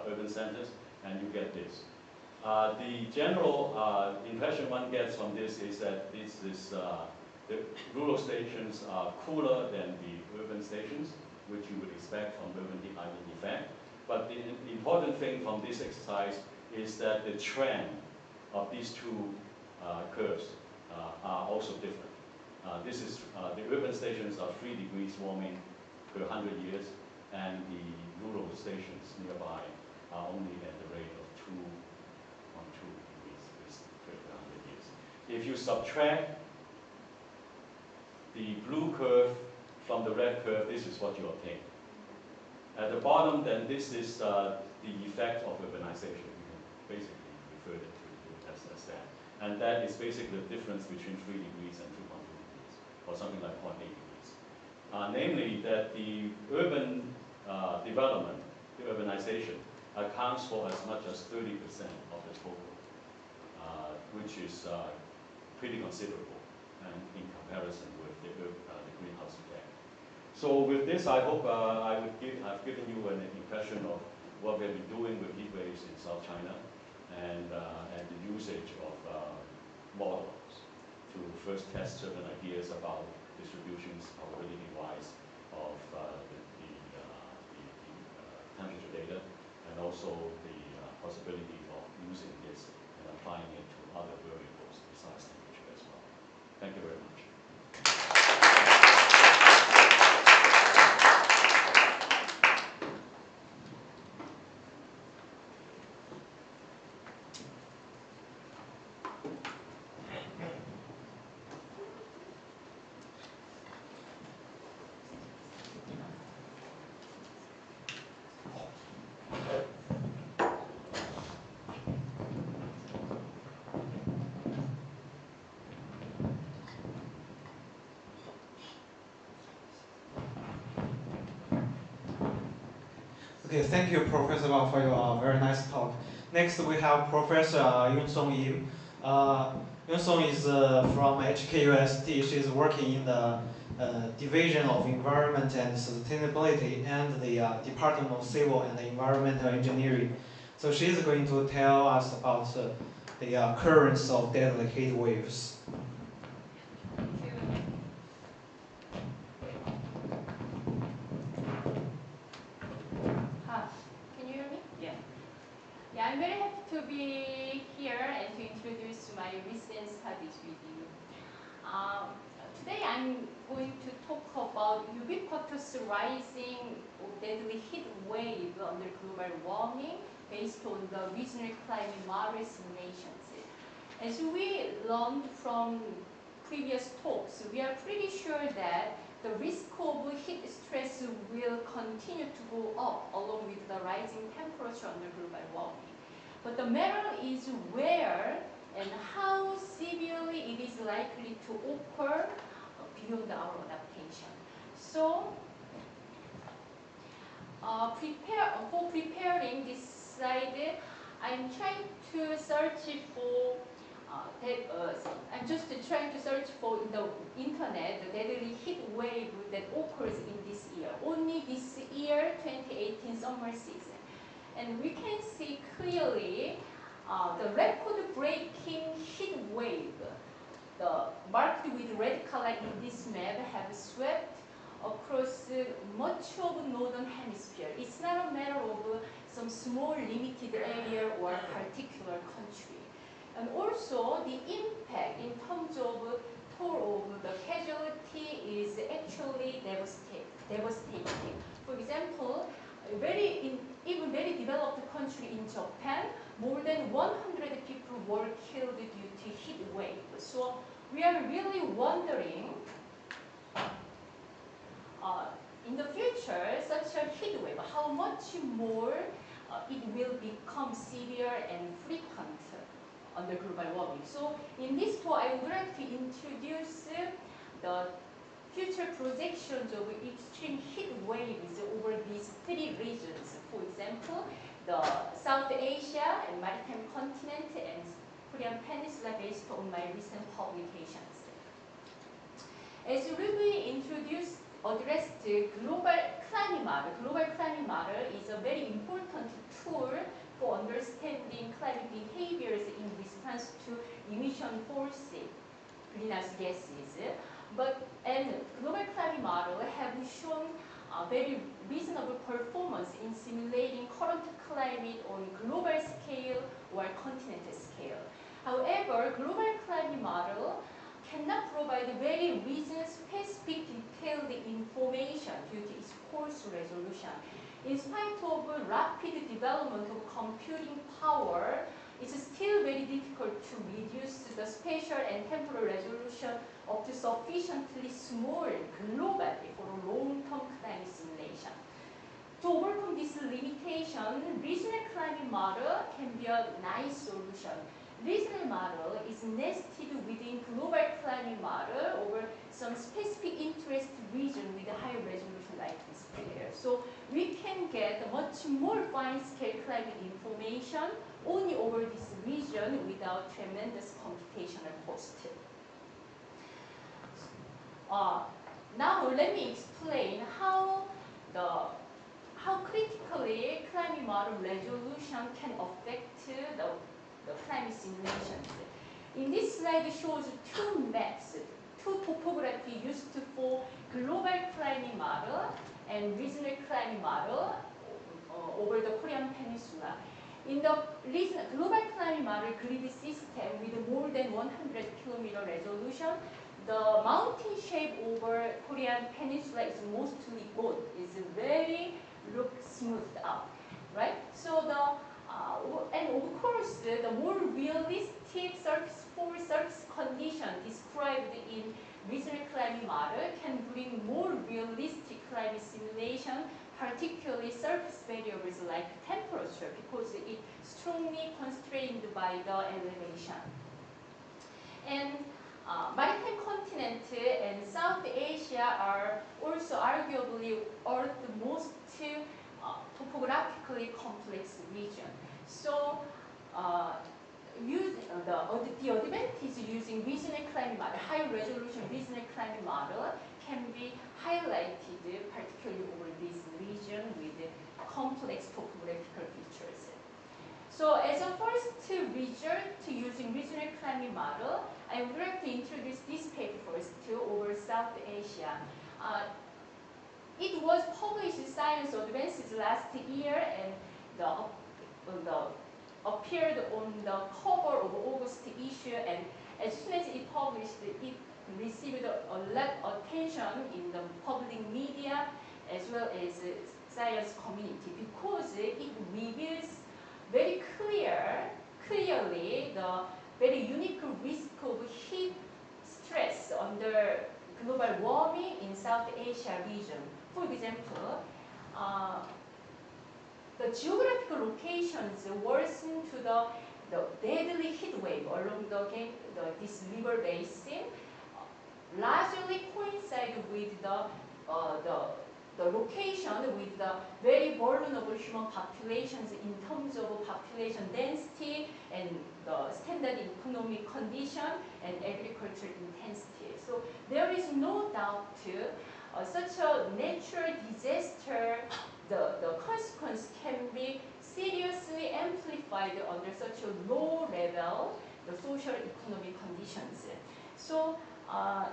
urban centers, and you get this. The general impression one gets from this is that the rural stations are cooler than the urban stations, which you would expect from urban island effect. But the important thing from this exercise is that the trend of these two curves are also different. The urban stations are 3 degrees warming per 100 years, and the rural stations nearby are only at the rate of 2.2 degrees per 100 years. If you subtract the blue curve from the red curve, this is what you obtain. At the bottom, then, this is the effect of urbanization. You can basically refer it to as that. And that is basically the difference between 3 degrees and 2.2 degrees, or something like 0.8 degrees. Namely, that the urban development, the urbanization, accounts for as much as 30% of the total, which is pretty considerable and in comparison with the greenhouse effect. So with this, I hope I've given you an impression of what we've been doing with heat waves in South China and the usage of models to first test certain ideas about distributions, probability-wise, of the temperature data, and also the possibility of using this and applying it to other variables besides temperature as well. Thank you very much. Okay, thank you, Professor Wang, for your very nice talk. Next, we have Professor Yunsong Yim. Yunsong is from HKUST. She is working in the Division of Environment and Sustainability and the Department of Civil and Environmental Engineering. So she is going to tell us about the occurrence of deadly heat waves. Yeah, I'm very happy to be here and to introduce my recent studies with you. Today I'm going to talk about ubiquitous rising of deadly heat wave under global warming based on the regional climate model simulations. As we learned from previous talks, we are pretty sure that the risk of heat stress will continue to go up along with the rising temperature under global warming. But the matter is where and how severely it is likely to occur beyond our adaptation. So, for preparing this slide, I'm trying to search for I'm just trying to search for in the internet the deadly heat wave that occurs in this year, only this year, 2018 summer season. And we can see clearly the record-breaking heat wave, marked with red color in this map, have swept across much of northern hemisphere. It's not a matter of some small limited area or particular country. And also the impact in terms of toll of the casualty is actually devastating. For example, even very developed country in Japan, more than 100 people were killed due to heat wave. So we are really wondering, in the future, such a heat wave, how much more it will become severe and frequent under global warming. So in this talk, I would like to introduce the future projections of extreme heat waves over these 3 regions. For example, the South Asia and Maritime continent and Korean Peninsula based on my recent publications. As Ruby addressed the global climate model is a very important tool for understanding climate behaviors in response to emission forcing greenhouse gases. And global climate model have shown very reasonable performance in simulating current climate on global scale or continental scale. However, global climate model cannot provide very region-specific detailed information due to its coarse resolution. In spite of rapid development of computing power, it's still very difficult to reduce the spatial and temporal resolution up to sufficiently small globally for long-term climate simulation. To overcome this limitation, regional climate model can be a nice solution. Regional model is nested within global climate model over some specific interest region with a high resolution like this here. So we can get much more fine-scale climate information only over this region without tremendous computational cost. Now let me explain how critically climate model resolution can affect the climate simulations. In this slide shows two maps, two topography used for global climate model and regional climate model over the Korean Peninsula. In the global climate model grid system with more than 100 kilometer resolution, the mountain shape over Korean Peninsula is mostly good. It's very smoothed out, right? So and of course, the more realistic surface condition described in regional climate model can bring more realistic climate simulation, particularly surface variables like temperature, because it's strongly constrained by the elevation. And maritime continent and South Asia are also arguably Earth's most topographically complex region. So the advantage using regional climate model, high resolution regional climate model can be highlighted particularly over this region with complex topographical features. So as a first result to using regional climate model, I would like to introduce this paper first over South Asia. It was published in Science Advances last year and appeared on the cover of August issue, and as soon as it published, it received a lot of attention in the public media as well as science community because it reveals very clearly the very unique risk of heat stress under global warming in South Asia region. For example, the geographical locations worsen to the deadly heat wave along this river basin largely coincide with the location with the very vulnerable human populations in terms of population density and the standard economic condition and agricultural intensity. So there is no doubt such a natural disaster, the consequence can be seriously amplified under such a low level, the social economic conditions. So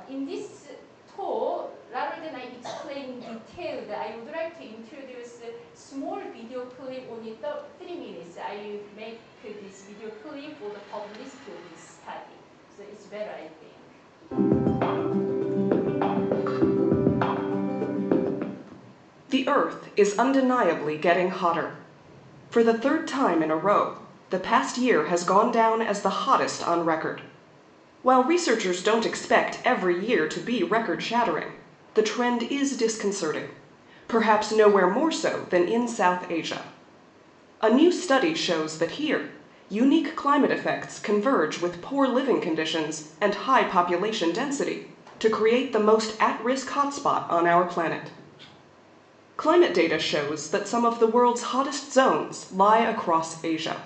in this talk, rather than I explain in detail, I would like to introduce a small video clip, only 3 minutes. I make this video clip for the publicity of this study. So it's better, I think. The Earth is undeniably getting hotter. For the 3rd time in a row, the past year has gone down as the hottest on record. While researchers don't expect every year to be record-shattering, the trend is disconcerting, perhaps nowhere more so than in South Asia. A new study shows that here, unique climate effects converge with poor living conditions and high population density to create the most at-risk hotspot on our planet. Climate data shows that some of the world's hottest zones lie across Asia.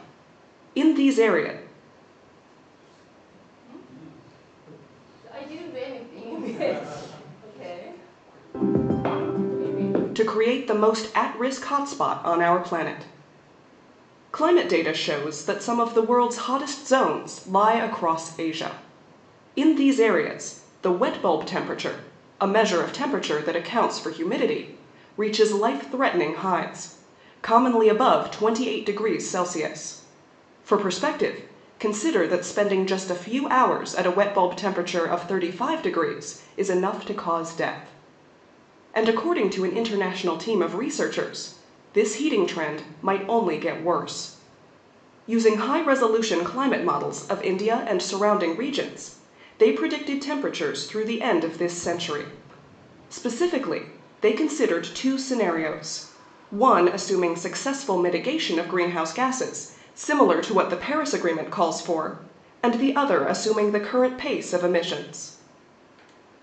In these areas, I didn't do anything. Okay. to create the most at-risk hotspot on our planet. climate data shows that some of the world's hottest zones lie across Asia. In these areas, the wet bulb temperature, a measure of temperature that accounts for humidity, reaches life-threatening highs, commonly above 28 degrees Celsius. For perspective, consider that spending just a few hours at a wet bulb temperature of 35 degrees is enough to cause death. And according to an international team of researchers, this heating trend might only get worse. Using high-resolution climate models of India and surrounding regions, they predicted temperatures through the end of this century. Specifically, they considered two scenarios, one assuming successful mitigation of greenhouse gases, similar to what the Paris Agreement calls for, and the other assuming the current pace of emissions.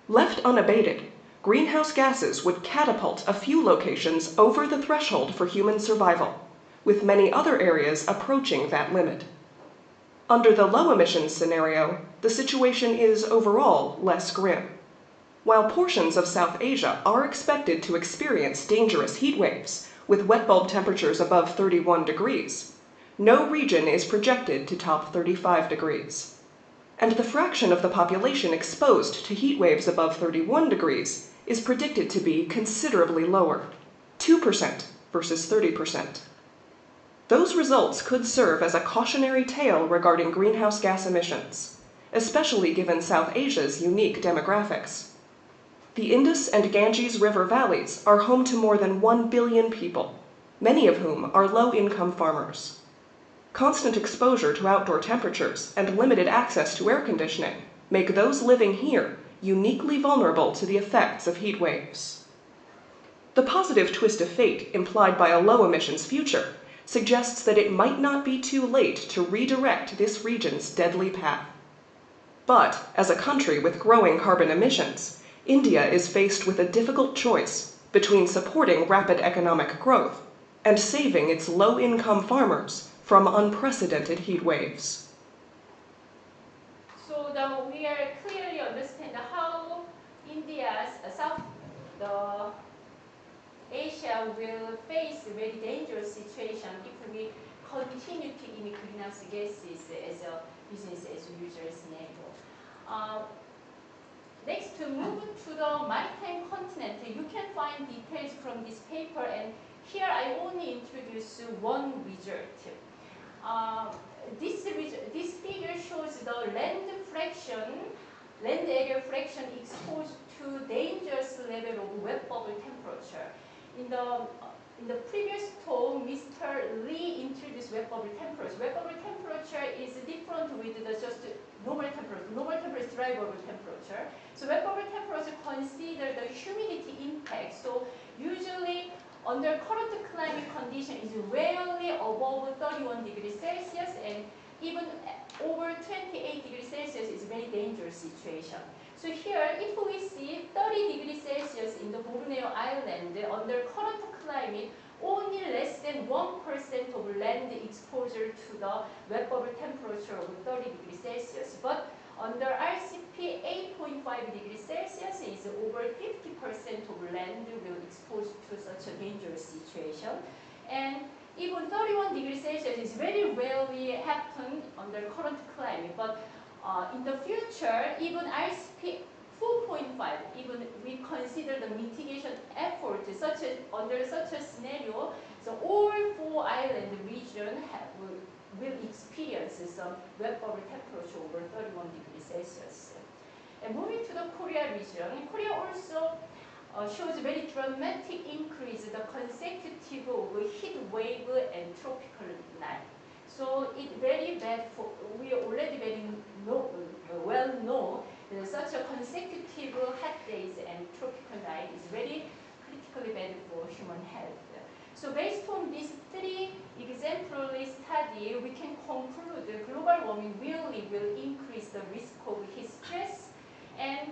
Left unabated, greenhouse gases would catapult a few locations over the threshold for human survival, with many other areas approaching that limit. Under the low emissions scenario, the situation is overall less grim. While portions of South Asia are expected to experience dangerous heat waves, with wet bulb temperatures above 31 degrees, no region is projected to top 35 degrees. And the fraction of the population exposed to heat waves above 31 degrees is predicted to be considerably lower, 2% versus 30%. Those results could serve as a cautionary tale regarding greenhouse gas emissions, especially given South Asia's unique demographics. The Indus and Ganges River valleys are home to more than 1 billion people, many of whom are low-income farmers. Constant exposure to outdoor temperatures and limited access to air conditioning make those living here uniquely vulnerable to the effects of heat waves. The positive twist of fate implied by a low-emissions future suggests that it might not be too late to redirect this region's deadly path. But, as a country with growing carbon emissions, India is faced with a difficult choice between supporting rapid economic growth and saving its low-income farmers from unprecedented heat waves. So we are clearly understand how India's Asia will face a very dangerous situation if we continue to emit greenhouse gases as a business as usual scenario. Next, to move to the maritime continent, you can find details from this paper, and here I only introduce one result. This figure shows the land area fraction exposed to dangerous level of wet bubble temperature. In the previous talk, Mr. Lee introduced wet bubble temperature. Wet bubble temperature is different with the just normal temperature. Normal temperature is dry bubble temperature. So wet bubble temperature consider the humidity impact. So usually under current climate condition is rarely above 31 degrees Celsius, and even over 28 degrees Celsius is a very dangerous situation. So here, if we see 30 degrees Celsius in the Borneo Island under current climate, only less than 1% of land exposure to the wet bubble temperature of 30 degrees Celsius. But under RCP 8.5 degrees Celsius is over 50% of land will expose to such a dangerous situation. And even 31 degrees Celsius is very rarely happen under current climate. But in the future, even RCP 4.5, even we consider the mitigation effort under such a scenario, so all 4 island region will experience some wet bubble temperature over 31 degrees Celsius. And moving to the Korea region, Korea also shows a very dramatic increase in the consecutive heat wave and tropical night. So it's very bad for, we already very well know that such a consecutive hot days and tropical night is very critically bad for human health. So based on these 3 exemplary studies, we can conclude that global warming really will increase the risk of heat stress, and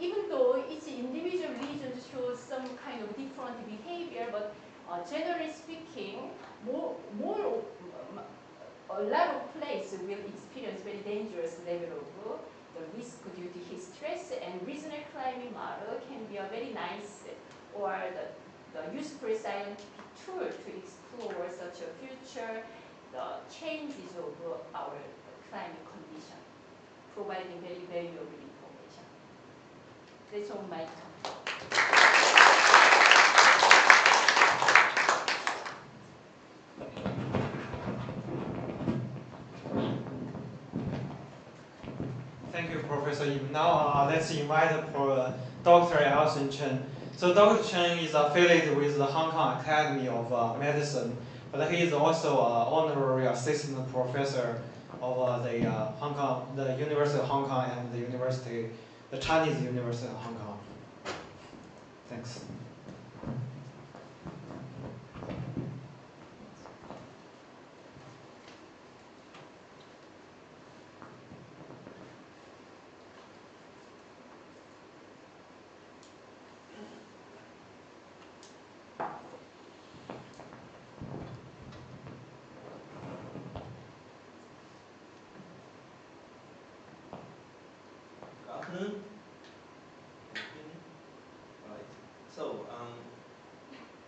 even though each individual region shows some kind of different behavior, but generally speaking, a lot of places will experience very dangerous level of the risk due to heat stress, and regional climate model can be a very nice or the the useful scientific tool to explore such a future the changes of our climate condition, providing very valuable information. That's all my comment. Thank you, Professor Yim. Now let's invite Dr. Alison Chen. So Dr. Chen is affiliated with the Hong Kong Academy of Medicine, but he is also an honorary assistant professor of the University of Hong Kong and the Chinese University of Hong Kong. Thanks. Afternoon. Right. So,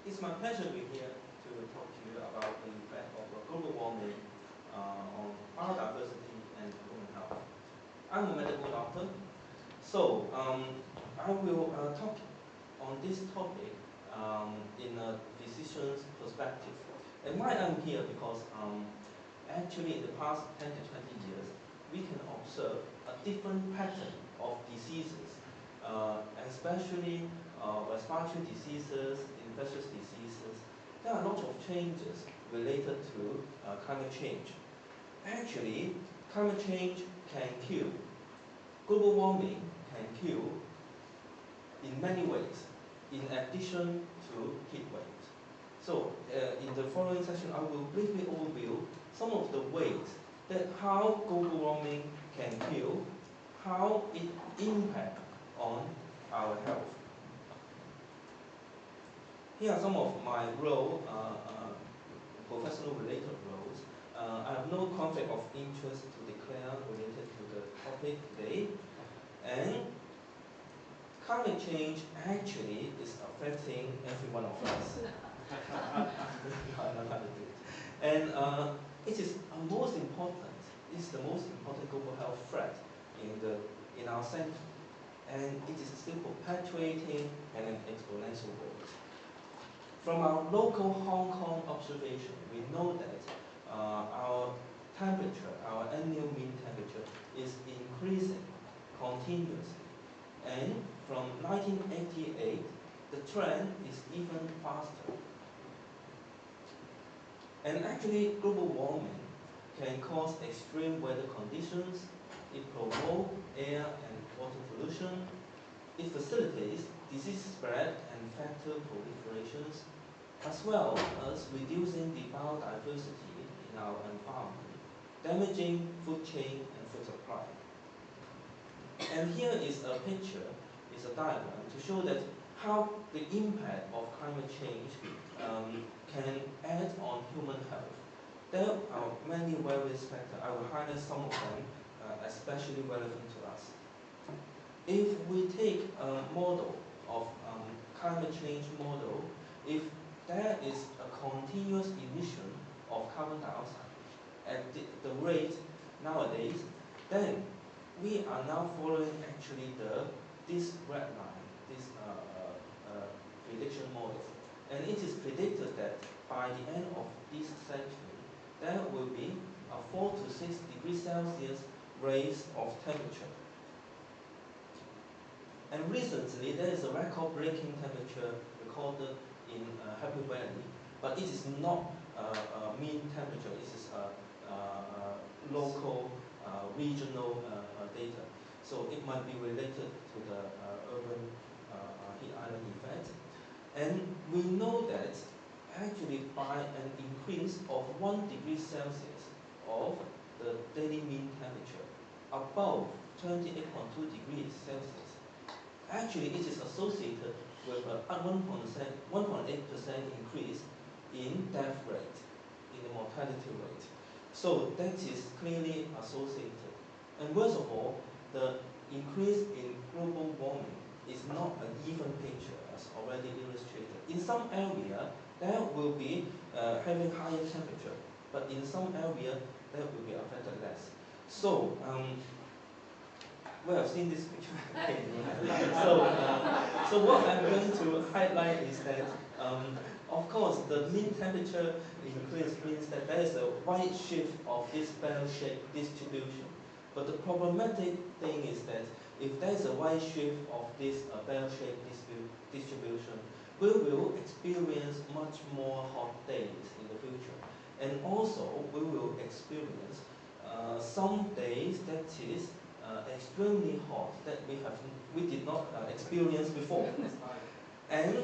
it's my pleasure to be here to talk to you about the effect of global warming on biodiversity and human health. I'm a medical doctor, so I will talk on this topic in a physician's perspective. And why I'm here because actually in the past 10 to 20 years, we can observe a different pattern of diseases, especially respiratory diseases, infectious diseases. There are lots of changes related to climate change. Actually, climate change can kill. Global warming can kill in many ways, in addition to heat waves. So, in the following session, I will briefly overview some of the ways that how global warming can kill, how it impacts on our health. Here are some of my professional related roles. I have no conflict of interest to declare related to the topic today. And climate change actually is affecting every one of us. And it is most important. It's the most important global health threat in our century, and it is still perpetuating at an exponential rate. From our local Hong Kong observation, we know that our temperature, our annual mean temperature, is increasing continuously. And from 1988, the trend is even faster. And actually, global warming can cause extreme weather conditions. It promotes air and water pollution. It facilitates disease spread and factor proliferations, as well as reducing the biodiversity in our environment, damaging food chain and food supply. And here is a picture, is a diagram to show that how the impact of climate change can add on human health. There are many various factors. I will highlight some of them, especially relevant to us. If we take a model of climate change model, if there is a continuous emission of carbon dioxide at the rate nowadays, then we are now following actually this red line, this prediction model. And it is predicted that by the end of this century, there will be a 4 to 6 degrees Celsius raise of temperature. And recently, there is a record-breaking temperature recorded in Happy Valley, but it is not mean temperature. It is local, regional data. So it might be related to the urban heat island effect. And we know that actually by an increase of 1 degree Celsius of the daily mean temperature above 28.2 degrees Celsius, actually it is associated with a 1.8% increase in death rate, in the mortality rate. So that is clearly associated. And worst of all, the increase in global warming is not an even picture, as already illustrated. In some area, there will be having higher temperature, but in some area, there will be affected less. So, well, I've seen this picture again. So what I'm going to highlight is that, of course, the mean temperature increase means that there is a wide shift of this bell-shaped distribution. But the problematic thing is that if there is a wide shift of this bell-shaped distribution, we will experience much more hot days in the future. And also, we will experience some days that is extremely hot that we did not experience before. And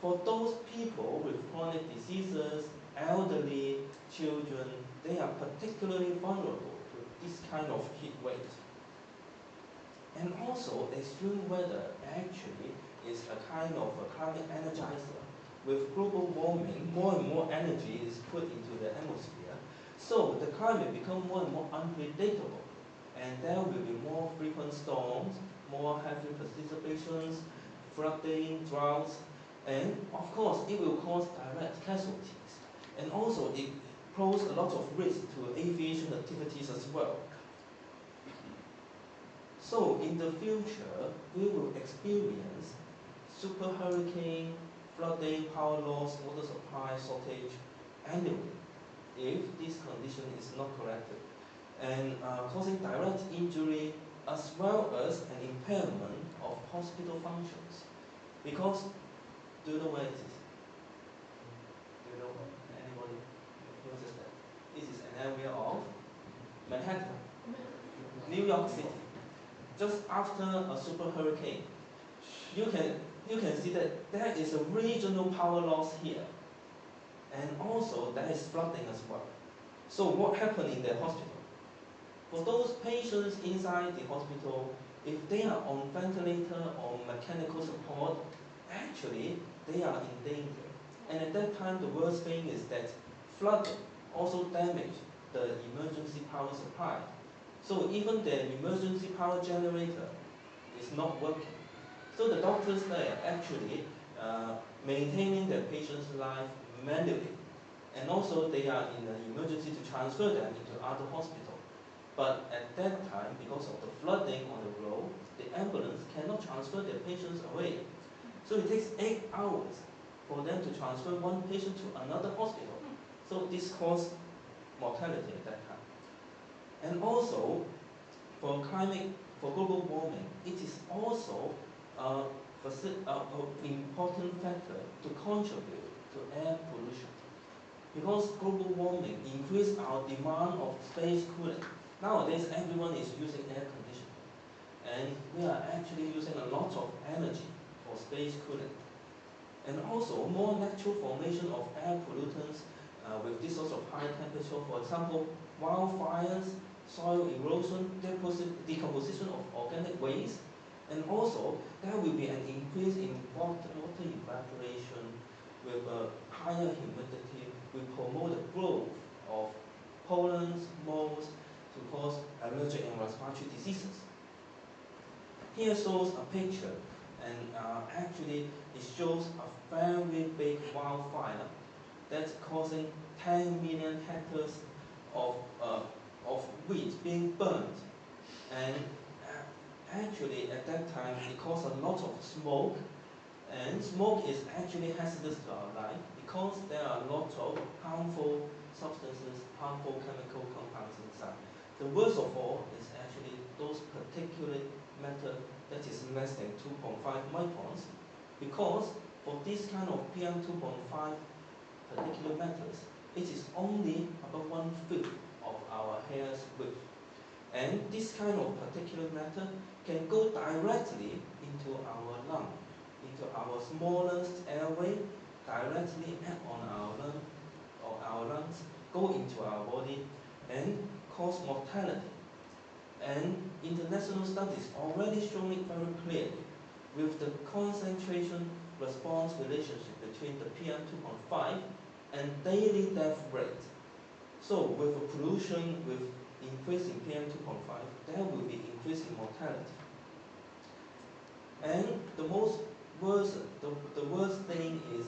for those people with chronic diseases, elderly, children, they are particularly vulnerable to this kind of heat wave. And also, extreme weather actually is a kind of a climate energizer. With global warming, more and more energy is put into the atmosphere, so the climate becomes more and more unpredictable. And there will be more frequent storms, more heavy precipitations, flooding, droughts, and of course it will cause direct casualties. And also it poses a lot of risk to aviation activities as well. So in the future, we will experience super hurricane, flooding, power loss, water supply shortage annually if this condition is not corrected, and causing direct injury as well as an impairment of hospital functions. Because, do you know where it is? Do you know anybody notice that? This is an area of Manhattan, New York City. Just after a super hurricane, you can see that there is a regional power loss here. And also there is flooding as well. So what happened in the hospital? For those patients inside the hospital, if they are on ventilator or mechanical support, actually they are in danger. And at that time, the worst thing is that flooding also damaged the emergency power supply. So even the emergency power generator is not working. So the doctors there actually maintaining their patient's life manually. And also they are in an emergency to transfer them into other hospital. But at that time, because of the flooding on the road, the ambulance cannot transfer their patients away. So it takes 8 hours for them to transfer one patient to another hospital. So this caused mortality at that time. And also, for global warming, it is also an important factor to contribute to air pollution. Because global warming increases our demand of space cooling. Nowadays, everyone is using air conditioning. And we are actually using a lot of energy for space cooling. And also, more natural formation of air pollutants with this sort of high temperature, for example, wildfires, soil erosion, decomposition of organic waste, and also there will be an increase in water evaporation with a higher humidity, will promote the growth of pollens, molds, to cause allergic and respiratory diseases. Here shows a picture, and actually it shows a very big wildfire that's causing 10 million hectares of wheat being burnt. And actually at that time it caused a lot of smoke, and smoke is actually hazardous to our life because there are lots of harmful substances, harmful chemical compounds inside. The worst of all is actually those particulate matter that is less than 2.5 microns, because for this kind of PM2.5 particulate matters, it is only about 1/5 of our hair's width. And this kind of particulate matter can go directly into our lung, into our smallest airway, directly on our lung, or our lungs, go into our body and cause mortality. And international studies already shown it very clearly with the concentration response relationship between the PM2.5 and daily death rate. So with a pollution, with increase in PM2.5, there will be increase in mortality. And the worst thing is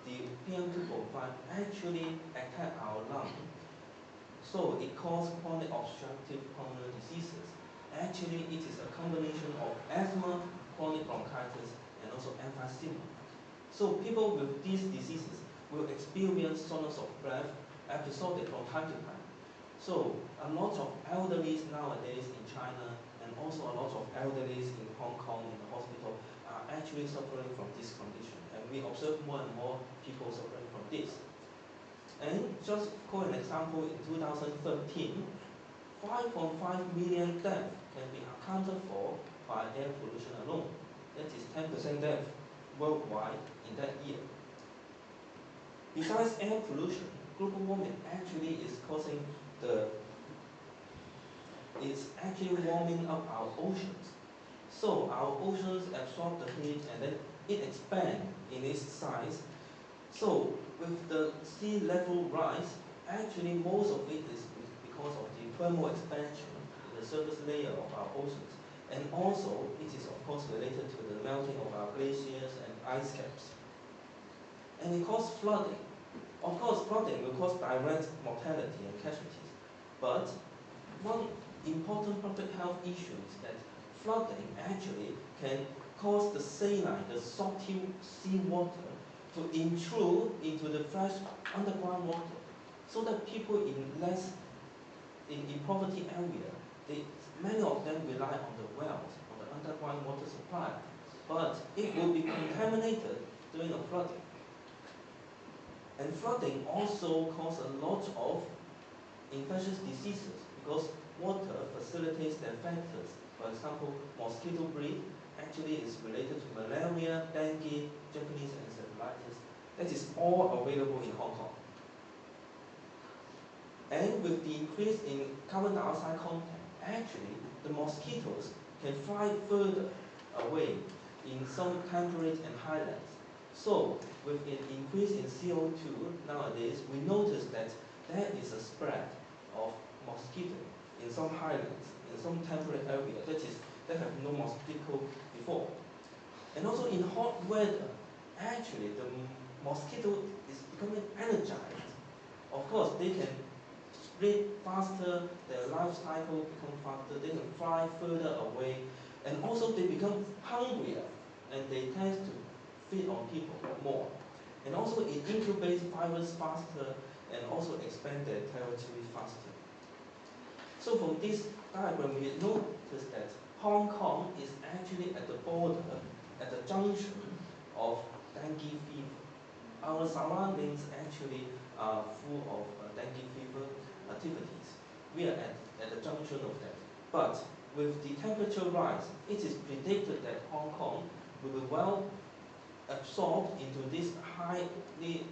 the PM2.5 actually attack our lung. So it causes chronic obstructive pulmonary diseases. Actually, it is a combination of asthma, chronic bronchitis, and also emphysema. So people with these diseases will experience shortness of breath episodic from time to time. So a lot of elderlies nowadays in China and also a lot of elderlies in Hong Kong in the hospital are actually suffering from this condition. And we observe more and more people suffering from this. And just for an example, in 2013, 5.5 million deaths can be accounted for by air pollution alone. That is 10% death worldwide in that year. Besides air pollution, global warming actually is causing it's actually warming up our oceans. So our oceans absorb the heat and then it expands in its size. So with the sea level rise, actually most of it is because of the thermal expansion in the surface layer of our oceans. And also it is of course related to the melting of our glaciers and ice caps. And it causes flooding. Of course, flooding will cause direct mortality and casualties. But one important public health issue is that flooding actually can cause the saline, the salty seawater, to intrude into the fresh underground water, so that people in poverty area, many of them rely on the wells, on the underground water supply, but it will be contaminated during a flooding. And flooding also causes a lot of infectious diseases because water facilitates their factors. For example, mosquito breed actually is related to malaria, dengue, Japanese encephalitis. That is all available in Hong Kong. And with the increase in carbon dioxide content, actually the mosquitoes can fly further away in some temperate and highlands. So with an increase in CO2 nowadays, we notice that there is a spread of mosquito in some highlands, in some temperate area that have no mosquito before. And also in hot weather, actually the mosquito is becoming energized. Of course, they can spread faster, their life cycle becomes faster, they can fly further away, and also they become hungrier, and they tend to feed on people more. And also it incubates virus faster and also expand their territory faster. So from this diagram, we notice that Hong Kong is actually at the border, at the junction of dengue fever. Our surroundings actually are full of dengue fever activities. We are at the junction of that. But with the temperature rise, it is predicted that Hong Kong will be well absorbed into this highly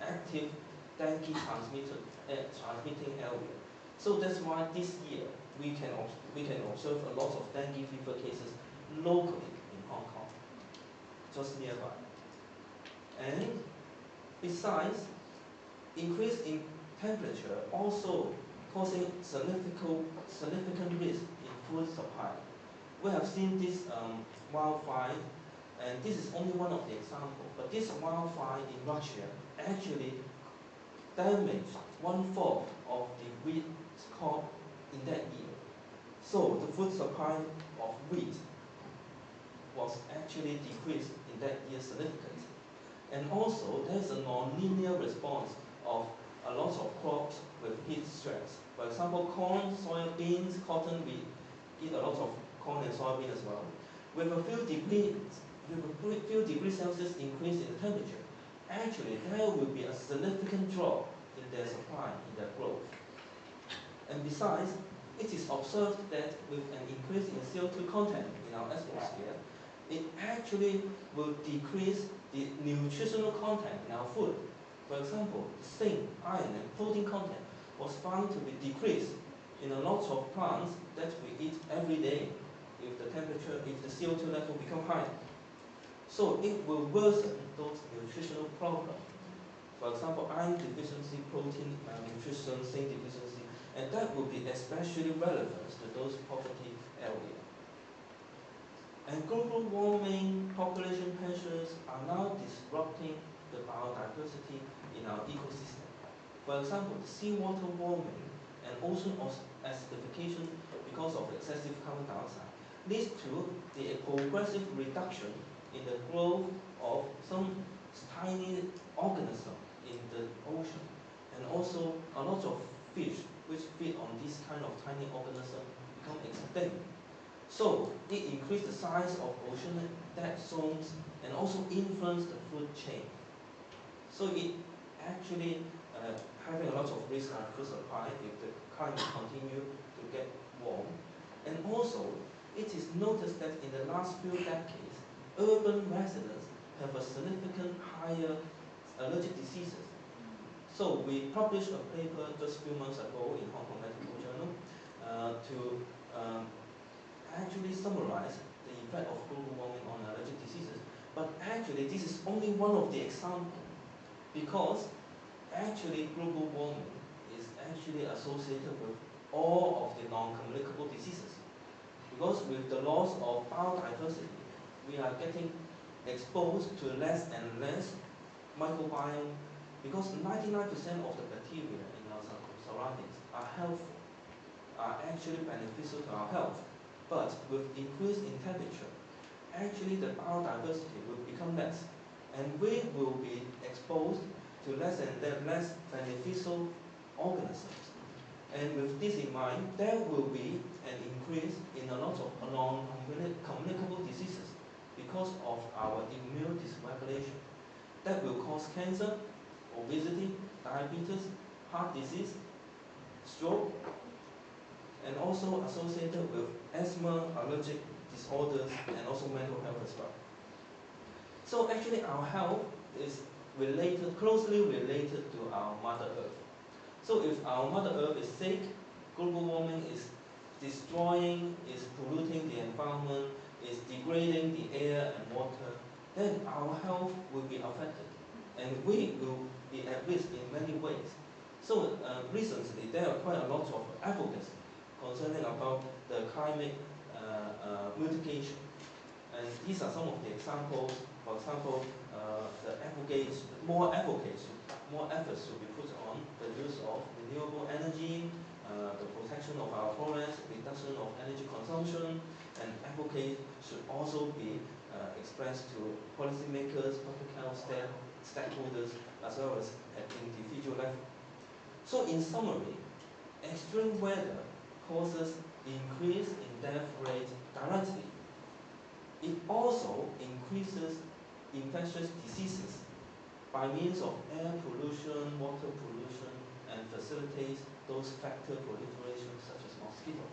active dengue transmitting area. So that's why this year we can observe a lot of dengue fever cases locally in Hong Kong, just nearby. And besides, increase in temperature also causing significant risk in food supply. We have seen this wildfire, and this is only one of the examples, but this wildfire in Russia actually damaged 1/4 of the wheat crop in that year. So the food supply of wheat was actually decreased in that year significantly. And also there's a non-linear response of a lot of crops with heat stress. For example, corn, soybeans, cotton, we eat a lot of corn and soybean as well. With a few degrees Celsius increase in the temperature, actually there will be a significant drop in their supply, in their growth. And besides, it is observed that with an increase in CO2 content in our atmosphere, it actually will decrease the nutritional content in our food. For example, zinc, iron, and protein content was found to be decreased in a lot of plants that we eat every day if the temperature, if the CO2 level become higher. So it will worsen those nutritional problems. For example, iron deficiency, protein malnutrition, zinc deficiency, and that will be especially relevant to those poverty areas. And global warming population pressures are now disrupting the biodiversity in our ecosystem. For example, seawater warming and ocean acidification because of excessive carbon dioxide leads to the progressive reduction in the growth of some tiny organisms in the ocean. And also a lot of fish which feed on this kind of tiny organism become extinct. So it increased the size of oceanic dead zones and also influenced the food chain. So it actually having a lot of risk on food supply if the climate continue to get warm. And also, it is noticed that in the last few decades, urban residents have a significant higher allergic diseases. So we published a paper just a few months ago in Hong Kong Medical Journal to actually summarize the effect of global warming on allergic diseases. But actually, this is only one of the examples, because actually global warming is actually associated with all of the non-communicable diseases. Because with the loss of biodiversity, we are getting exposed to less and less microbiome, because 99% of the bacteria in our surroundings are helpful, are actually beneficial to our health. But with increase in temperature, actually the biodiversity will become less, and we will be exposed to less and less beneficial organisms. And with this in mind, there will be an increase in a lot of non-communicable diseases because of our immune dysregulation. That will cause cancer, obesity, diabetes, heart disease, stroke, and also associated with asthma, allergic disorders, and also mental health as well. So actually our health is related, closely related to our Mother Earth. So if our Mother Earth is sick, global warming is destroying, is polluting the environment, is degrading the air and water, then our health will be affected, and we will be at risk in many ways. So recently there are quite a lot of advocacy concerning about the climate mitigation, and these are some of the examples. For example, more efforts should be put on the use of renewable energy, the protection of our forests, reduction of energy consumption, and advocates should also be expressed to policymakers, public health stakeholders, as well as at individual level. So in summary, extreme weather causes increase in death rate directly. It also increases infectious diseases by means of air pollution, water pollution, and facilitates those factor proliferation such as mosquito.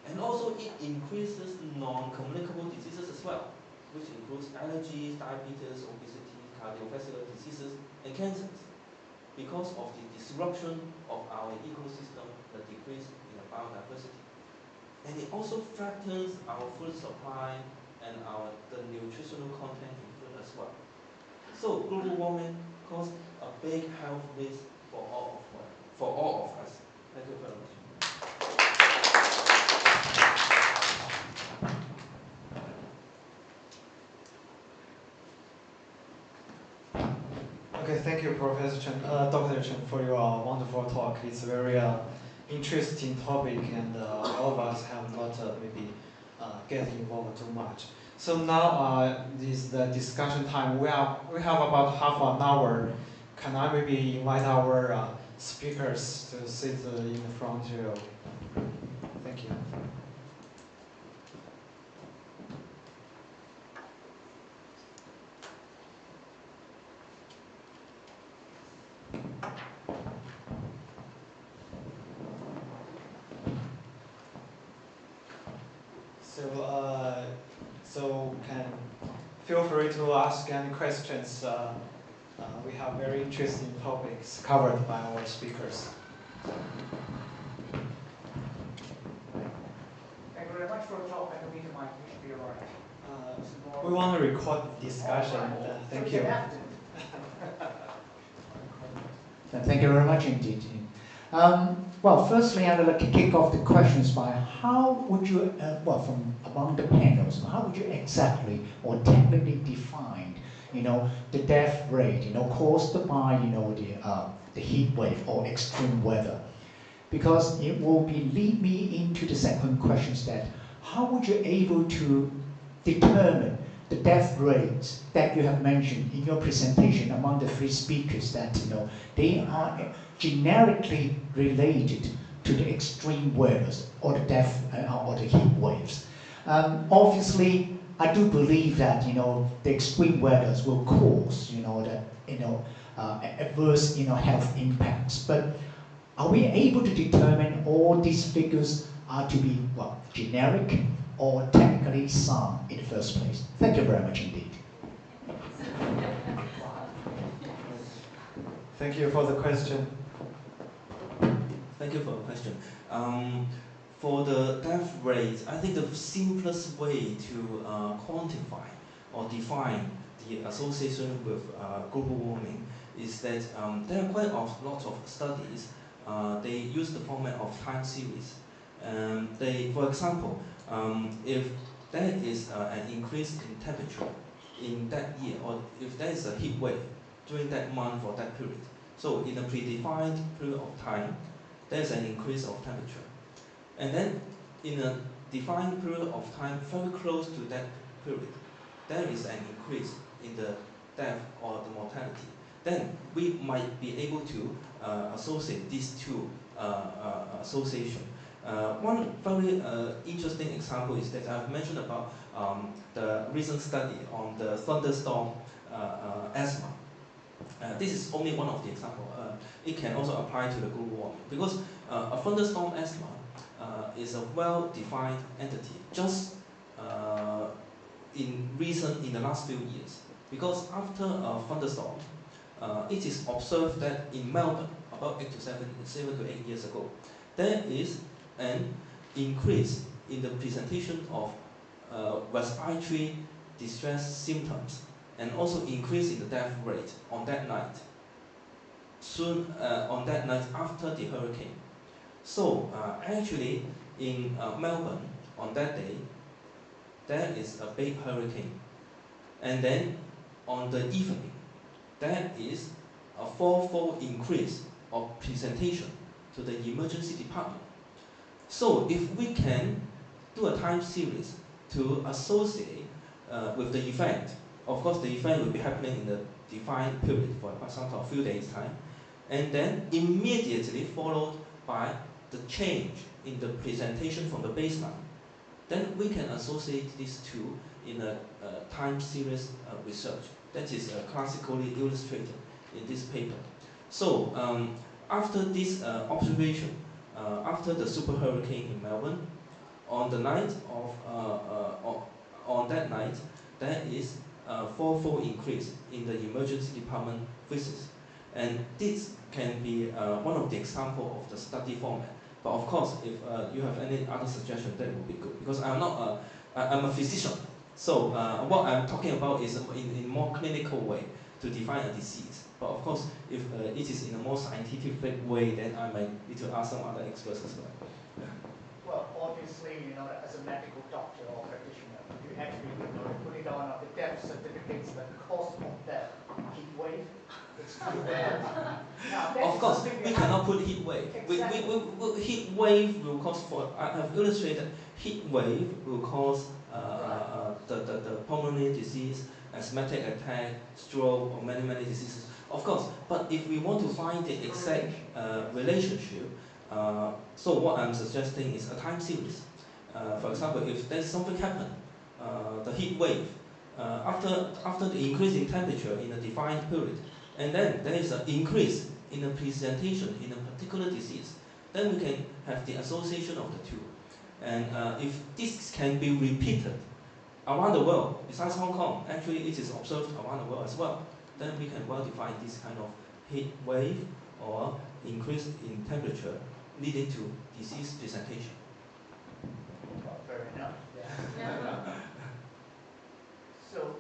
And also it increases non-communicable diseases as well, which includes allergies, diabetes, obesity, cardiovascular diseases, and cancers, because of the disruption of our ecosystem, the decrease in the biodiversity. And it also threatens our food supply and the nutritional content in food as well. So global warming causes a big health risk for all of us. Thank you very much. Okay, thank you, Professor Chen, Dr. Chen, for your wonderful talk. It's a very interesting topic, and all of us have not maybe get involved too much. So now this the discussion time. We have about half an hour. Can I maybe invite our speakers to sit in the front row? Thank you. So can feel free to ask any questions. We have very interesting topics covered by our speakers. Thank you very much for the talk. I don't need a mic. We should be all right. We want to record the discussion. Thank you. Thank you very much indeed. well, firstly, I'd like to kick off the questions by how would you, well, from among the panels, how would you exactly or technically define, the death rate, caused by, the heat wave or extreme weather? Because it will lead me into the second questions that how would you able to determine the death rates that you have mentioned in your presentation among the three speakers that, they are generically related to the extreme weathers or the death or the heat waves. Obviously, I do believe that, the extreme weathers will cause, adverse, health impacts. But are we able to determine all these figures are to be, generic or technically sound in the first place? Thank you very much indeed. Thank you for the question. Thank you for the question. For the death rate, I think the simplest way to quantify or define the association with global warming is that there are quite a lot of studies. They use the format of time series. For example, if there is an increase in temperature in that year, or if there is a heat wave during that month or that period, so in a predefined period of time, there is an increase of temperature. And then in a defined period of time very close to that period, there is an increase in the death or the mortality. Then we might be able to associate these two associations. One very interesting example is that I've mentioned about the recent study on the thunderstorm asthma. This is only one of the examples. It can also apply to the global warming because a thunderstorm asthma is a well-defined entity just in the last few years. Because after a thunderstorm, it is observed that in Melbourne, about 7 to 8 years ago, there is an increase in the presentation of respiratory distress symptoms and also increase in the death rate on that night. Soon on that night after the hurricane. So actually in Melbourne on that day, there is a big hurricane. And then on the evening, there is a fourfold increase of presentation to the emergency department. So if we can do a time series to associate with the event, of course the event will be happening in the defined period for a few days time, and then immediately followed by the change in the presentation from the baseline, then we can associate these two in a time series research that is classically illustrated in this paper. So after this observation, after the super hurricane in Melbourne, on the night of on that night, there is a fourfold increase in the emergency department visits, and this can be one of the examples of the study format. But of course, if you have any other suggestion, that would be good. Because I'm not I'm a physician, so what I'm talking about is in more clinical way to define a disease. But of course, if it is in a more scientific way, then I might need to ask some other experts as well. Well, obviously, as a medical doctor or practitioner, you actually put it on the death certificates, the cause of death, heat wave. It's too bad. Now, of course, we cannot put heat wave. Exactly. Heat wave will cause, I have illustrated, heat wave will cause the pulmonary disease, asthmatic attack, stroke, or many diseases. Of course, but if we want to find the exact relationship, so what I'm suggesting is a time series. For example, if there's something happen, the heat wave, after the increase in temperature in a defined period, and then there is an increase in the presentation in a particular disease, then we can have the association of the two. And if this can be repeated around the world, besides Hong Kong, actually it is observed around the world as well, then we can well define this kind of heat wave or increase in temperature leading to disease presentation. Well, fair enough. Yeah. So,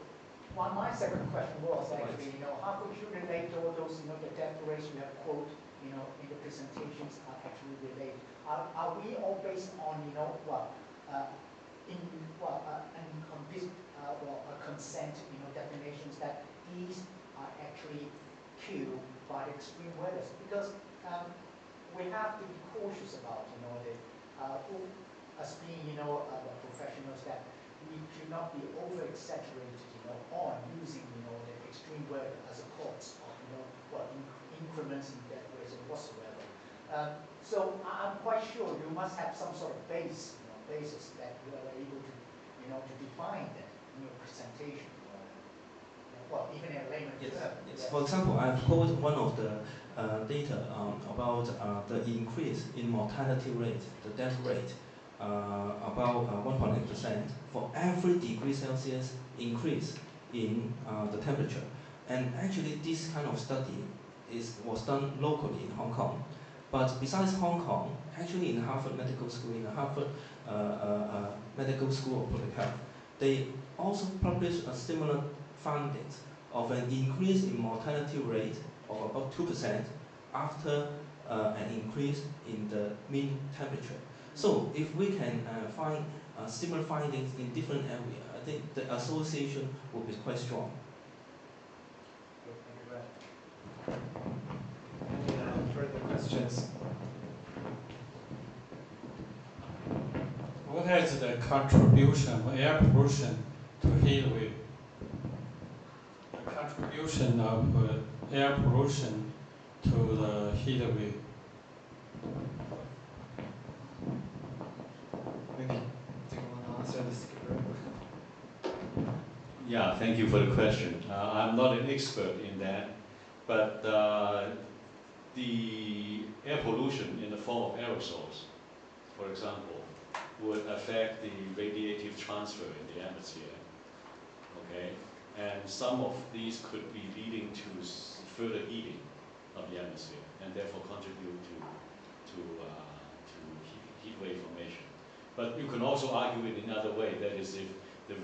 my second question was actually, how could you relate all those, the death rates you have quoted in the presentations are actually related. Are we all based on, consent, definitions that these are actually killed by the extreme weather? Because we have to be cautious about, us being, professionals, that we should not be over-exaggerated, on using, the extreme weather as a cause of, increments in death rates and whatsoever. So I'm quite sure you must have some sort of basis that you are able to, to define that in your presentation. Even in layman terms. Yes. For example, I've quoted one of the data about the increase in mortality rate, the death rate, about 1.8% for every degree Celsius increase in the temperature. And actually, this kind of study was done locally in Hong Kong. But besides Hong Kong, actually in Harvard Medical School, in the Harvard Medical School of Public Health, they also published a similar findings of an increase in mortality rate of about 2% after an increase in the mean temperature. So if we can find similar findings in different areas, I think the association will be quite strong. Any further questions? What is the contribution of air pollution to heat wave? The contribution of air pollution to the heat wave. Maybe do you want to answer this? Yeah, thank you for the question. I'm not an expert in that, but the air pollution in the form of aerosols, for example, would affect the radiative transfer in the atmosphere. Okay, and some of these could be leading to further heating of the atmosphere, and therefore contribute to heat wave formation. But you can also argue it in another way. That is, if the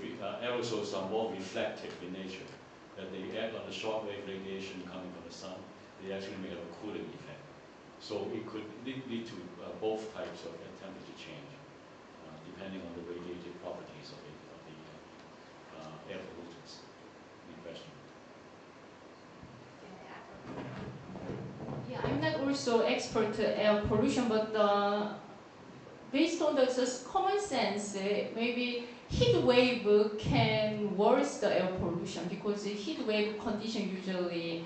aerosols are more reflective in nature, that they act on the shortwave radiation coming from the sun, they actually may have a cooling effect. So it could lead to both types of temperature change, depending on the radiative properties of the air pollutants in question. Yeah, I'm not also expert to air pollution, but based on the common sense, maybe heat wave can worsen the air pollution, because the heat wave condition usually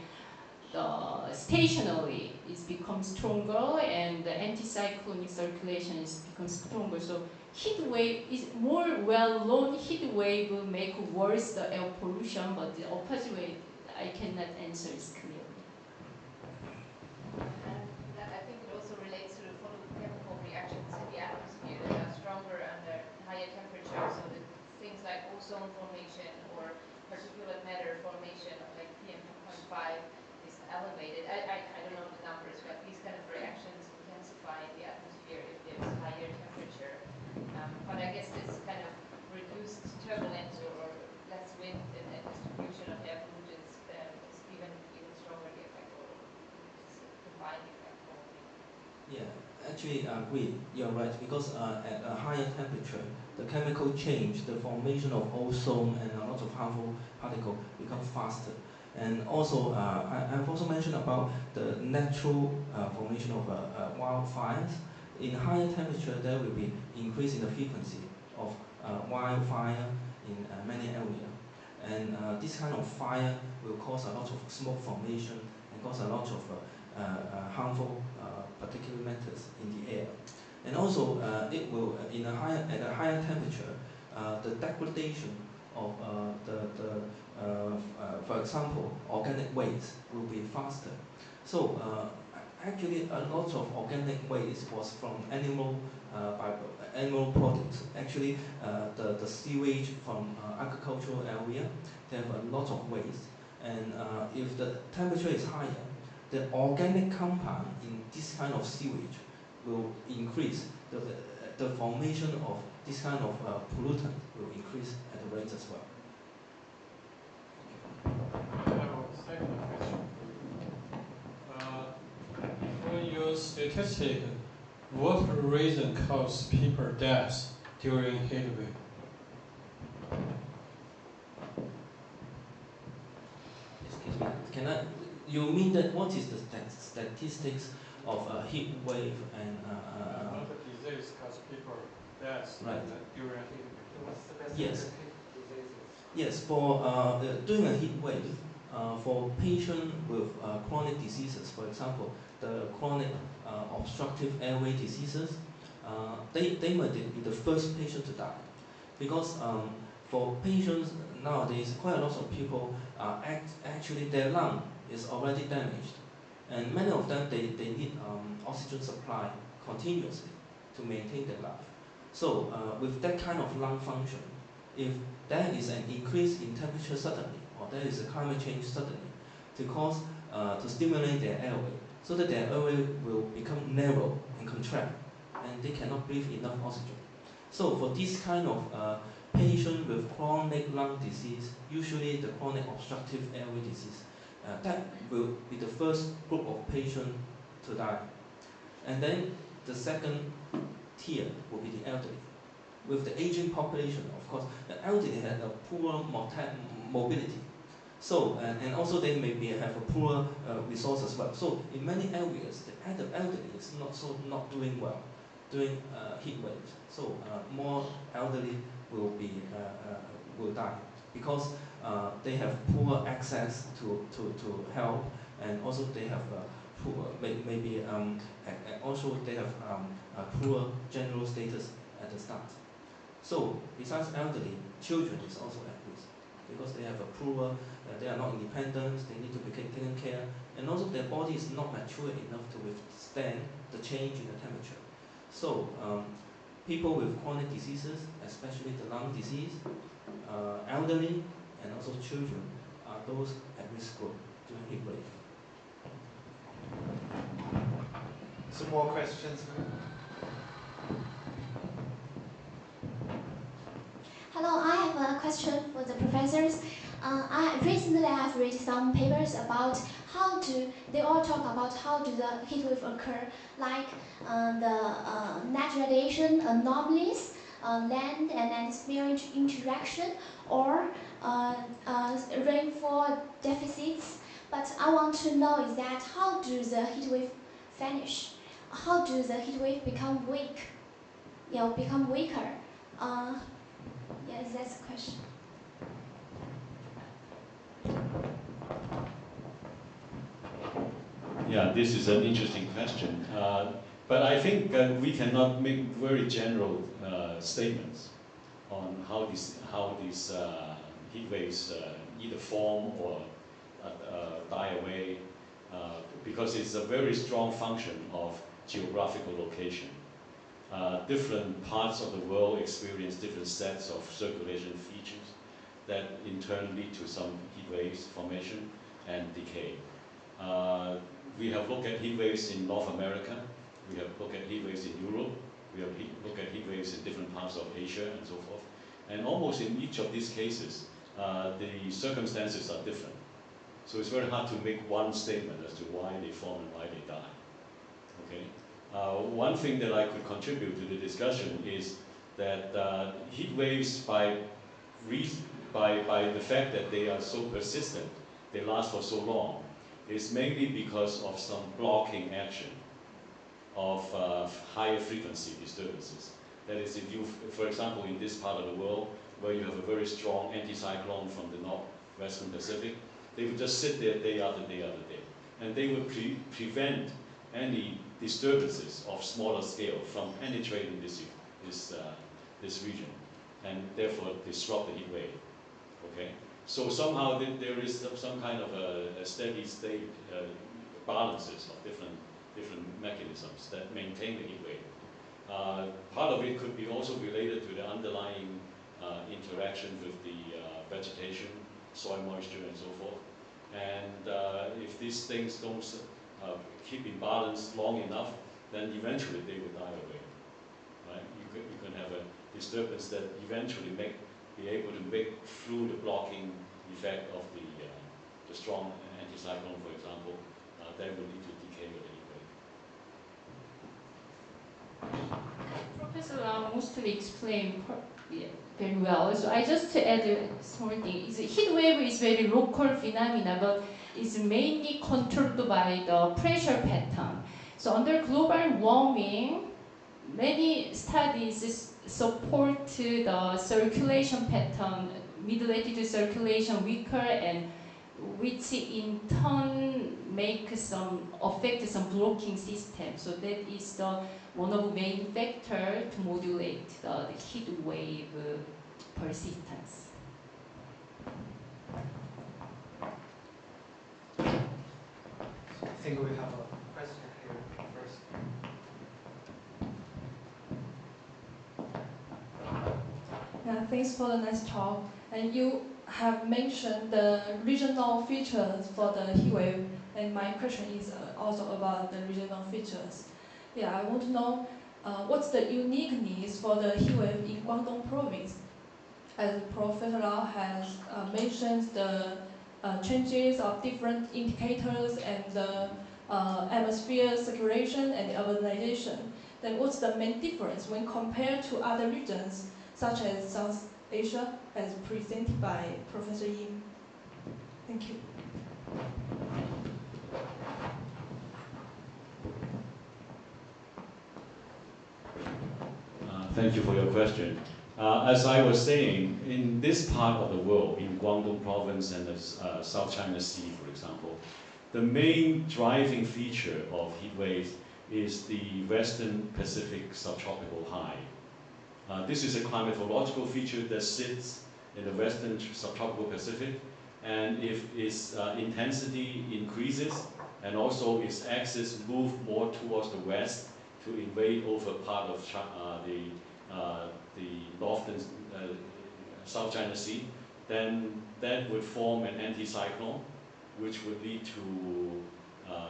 stationary is become stronger, and the anticyclonic circulation is become stronger. So heat wave is more well-known. Heat wave will make worse the air pollution, but the opposite way I cannot answer is clearly. And I think it also relates to the photochemical reactions in the atmosphere that are stronger under higher temperatures. So that things like ozone formation or particulate matter formation, like PM2.5, is elevated. I don't know the numbers, but these kind of reactions intensify in the atmosphere if there's higher temperature. But I guess this kind of reduced turbulence or less wind and distribution of air pollutants is even stronger the effect, or combined effect probably. Yeah, actually I agree. You're right, because at a higher temperature, the chemical change, the formation of ozone and a lot of harmful particles become faster. And also, I've also mentioned about the natural formation of wildfires. In higher temperature, there will be increase in the frequency of wildfire in many areas. And this kind of fire will cause a lot of smoke formation and cause a lot of harmful particulate matters in the air. And also, it will, at a higher temperature, the degradation of for example, organic waste will be faster. So actually, a lot of organic waste was from animal products. Actually, the sewage from agricultural area, they have a lot of waste. And if the temperature is higher, the organic compound in this kind of sewage will increase. The formation of this kind of pollutant will increase at the rate as well. I have a second question. statistic, what reason causes people death during heat wave? Excuse me, you mean that what is the statistics of a heat wave and what disease causes people death right. During a heat wave? Yes. Yes, for during a heat wave, for patients with chronic diseases, for example, the chronic obstructive airway diseases, they might be the first patient to die. Because for patients nowadays, quite a lot of people actually their lung is already damaged. And many of them, they need oxygen supply continuously to maintain their life. So with that kind of lung function, if there is an increase in temperature suddenly, or there is a climate change suddenly, to stimulate their airway, so that their airway will become narrow and contract, and they cannot breathe enough oxygen. So for this kind of patient with chronic lung disease, usually the chronic obstructive airway disease, that will be the first group of patients to die. And then the second tier will be the elderly. With the aging population, of course, the elderly have a poor mobility. So, and also they maybe have a poor resource as well. So in many areas, the elderly is not doing well during heat waves. So more elderly will die because they have poor access to help, and also they have poor also they have a poor general status at the start. So besides elderly, children is also at risk because they have a poor, they are not independent, they need to be taken care, and also their body is not mature enough to withstand the change in the temperature. So people with chronic diseases, especially the lung disease, elderly, and also children are those at risk group during heat wave. Some more questions? Hello, I have a question for the professors. Recently I have read some papers about they all talk about how do the heat wave occur, like the net radiation anomalies, land and atmospheric interaction, or rainfall deficits. But I want to know is that how do the heat wave vanish? How do the heat wave become weak? Become weaker? Yes, that's the question. Yeah, this is an interesting question. But I think we cannot make very general statements on how these heat waves either form or die away, because it's a very strong function of geographical location. Different parts of the world experience different sets of circulation features that in turn lead to some heat waves formation and decay. We have looked at heat waves in North America, we have looked at heat waves in Europe, we have looked at heat waves in different parts of Asia and so forth. And almost in each of these cases, the circumstances are different. So it's very hard to make one statement as to why they form and why they die. Okay? One thing that I could contribute to the discussion is that heat waves, by the fact that they are so persistent, they last for so long, is mainly because of some blocking action of higher frequency disturbances. That is, if you, for example, in this part of the world, where you have a very strong anticyclone from the northwestern Pacific, they would just sit there day after day after day. And they would prevent any disturbances of smaller scale from penetrating this region, and therefore disrupt the heat wave. Okay? So somehow there is some kind of a steady state balances of different mechanisms that maintain the heat wave. Part of it could be also related to the underlying interaction with the vegetation, soil moisture, and so forth. And if these things don't keep in balance long enough, then eventually they will die away. Right? You can have a disturbance that eventually be able to make through the blocking effect of the strong anticyclone, for example, that will lead to decay of the heat wave. mostly explained very well. So I just add a small thing. Heat wave is very local phenomena, but is mainly controlled by the pressure pattern. So under global warming, many studies support the circulation pattern, mid-latitude circulation weaker, and which in turn affect some blocking system. So that is one of the main factors to modulate the heat wave persistence. I think we have a question here first. Yeah, thanks for the nice talk. And you have mentioned the regional features for the heat wave, and my question is also about the regional features. Yeah, I want to know what's the uniqueness for the heat wave in Guangdong province? As Professor Lau has mentioned the changes of different indicators and the atmosphere circulation and urbanization. Then what's the main difference when compared to other regions such as South Asia, as presented by Professor Yim? Thank you. Thank you for your question. As I was saying, in this part of the world, in Guangdong province and the South China Sea, for example, the main driving feature of heat waves is the Western Pacific subtropical high. This is a climatological feature that sits in the Western subtropical Pacific, and if its intensity increases and also its axis move more towards the west to invade over part of the northern South China Sea, then that would form an anticyclone, which would lead to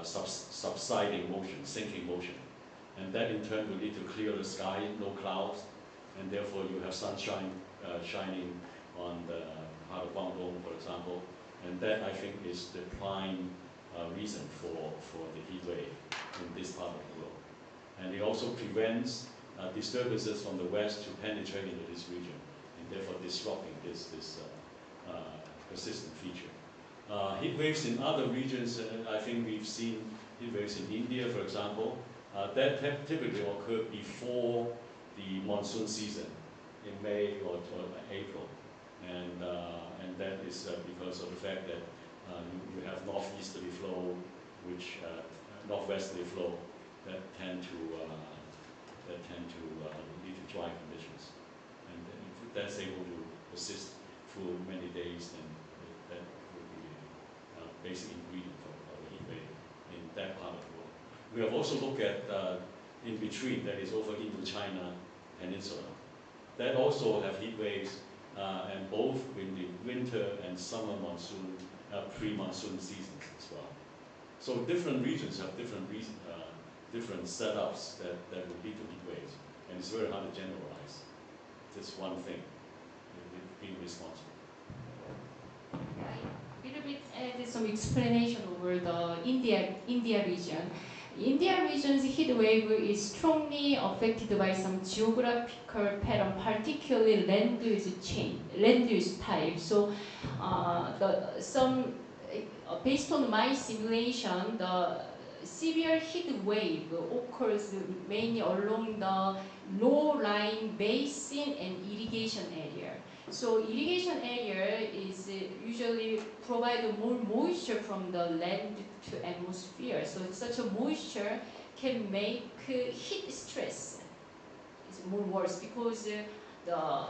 subsiding motion, sinking motion. And that in turn will lead to clearer sky, no clouds, and therefore you have sunshine shining on the part of Guangdong, for example. And that, I think, is the prime reason for the heat wave in this part of the world. And it also prevents disturbances from the west to penetrate into this region, and therefore disrupting this persistent feature. Heat waves in other regions, I think we've seen heat waves in India, for example, that typically occur before the monsoon season, in May or April. And that is because of the fact that you have northeasterly flow, northwesterly flow that tend to lead to dry conditions. And if that's able to persist for many days, then that would be a basic ingredient of the heat wave in that part of the world. We have also looked at in between, that is over Indochina Peninsula. That also have heat waves, and both in the winter and summer monsoon, pre-monsoon seasons as well. So different regions have different setups that would lead to heat waves, and it's very hard to generalize just one thing being responsible. A little bit add some explanation over the India region. India region's heat wave is strongly affected by some geographical pattern, particularly land use type. So, based on my simulation, the severe heat wave occurs mainly along the low-lying basin and irrigation area. So irrigation area is usually provide more moisture from the land to atmosphere. So such a moisture can make heat stress is more worse because the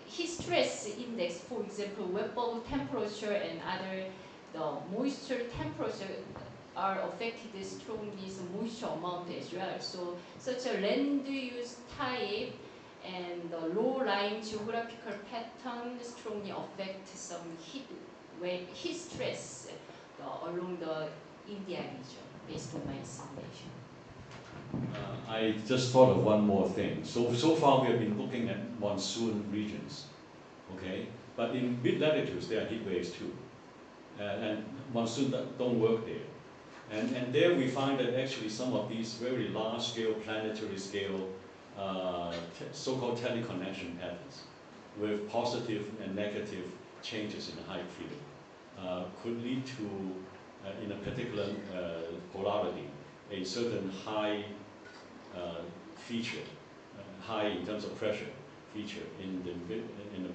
heat stress index, for example, wet bubble temperature and other the moisture temperature are affected strongly, so moisture amount as well. So such a land use type and the low-lying geographical pattern strongly affect some heat stress along the India region based on my simulation. I just thought of one more thing. So far we have been looking at monsoon regions, okay? But in mid-latitudes there are heat waves too. And monsoon don't work there. And there we find that actually some of these very large-scale, planetary scale so-called teleconnection patterns with positive and negative changes in the height field could lead to, in a particular polarity, a certain high feature, high in terms of pressure feature in the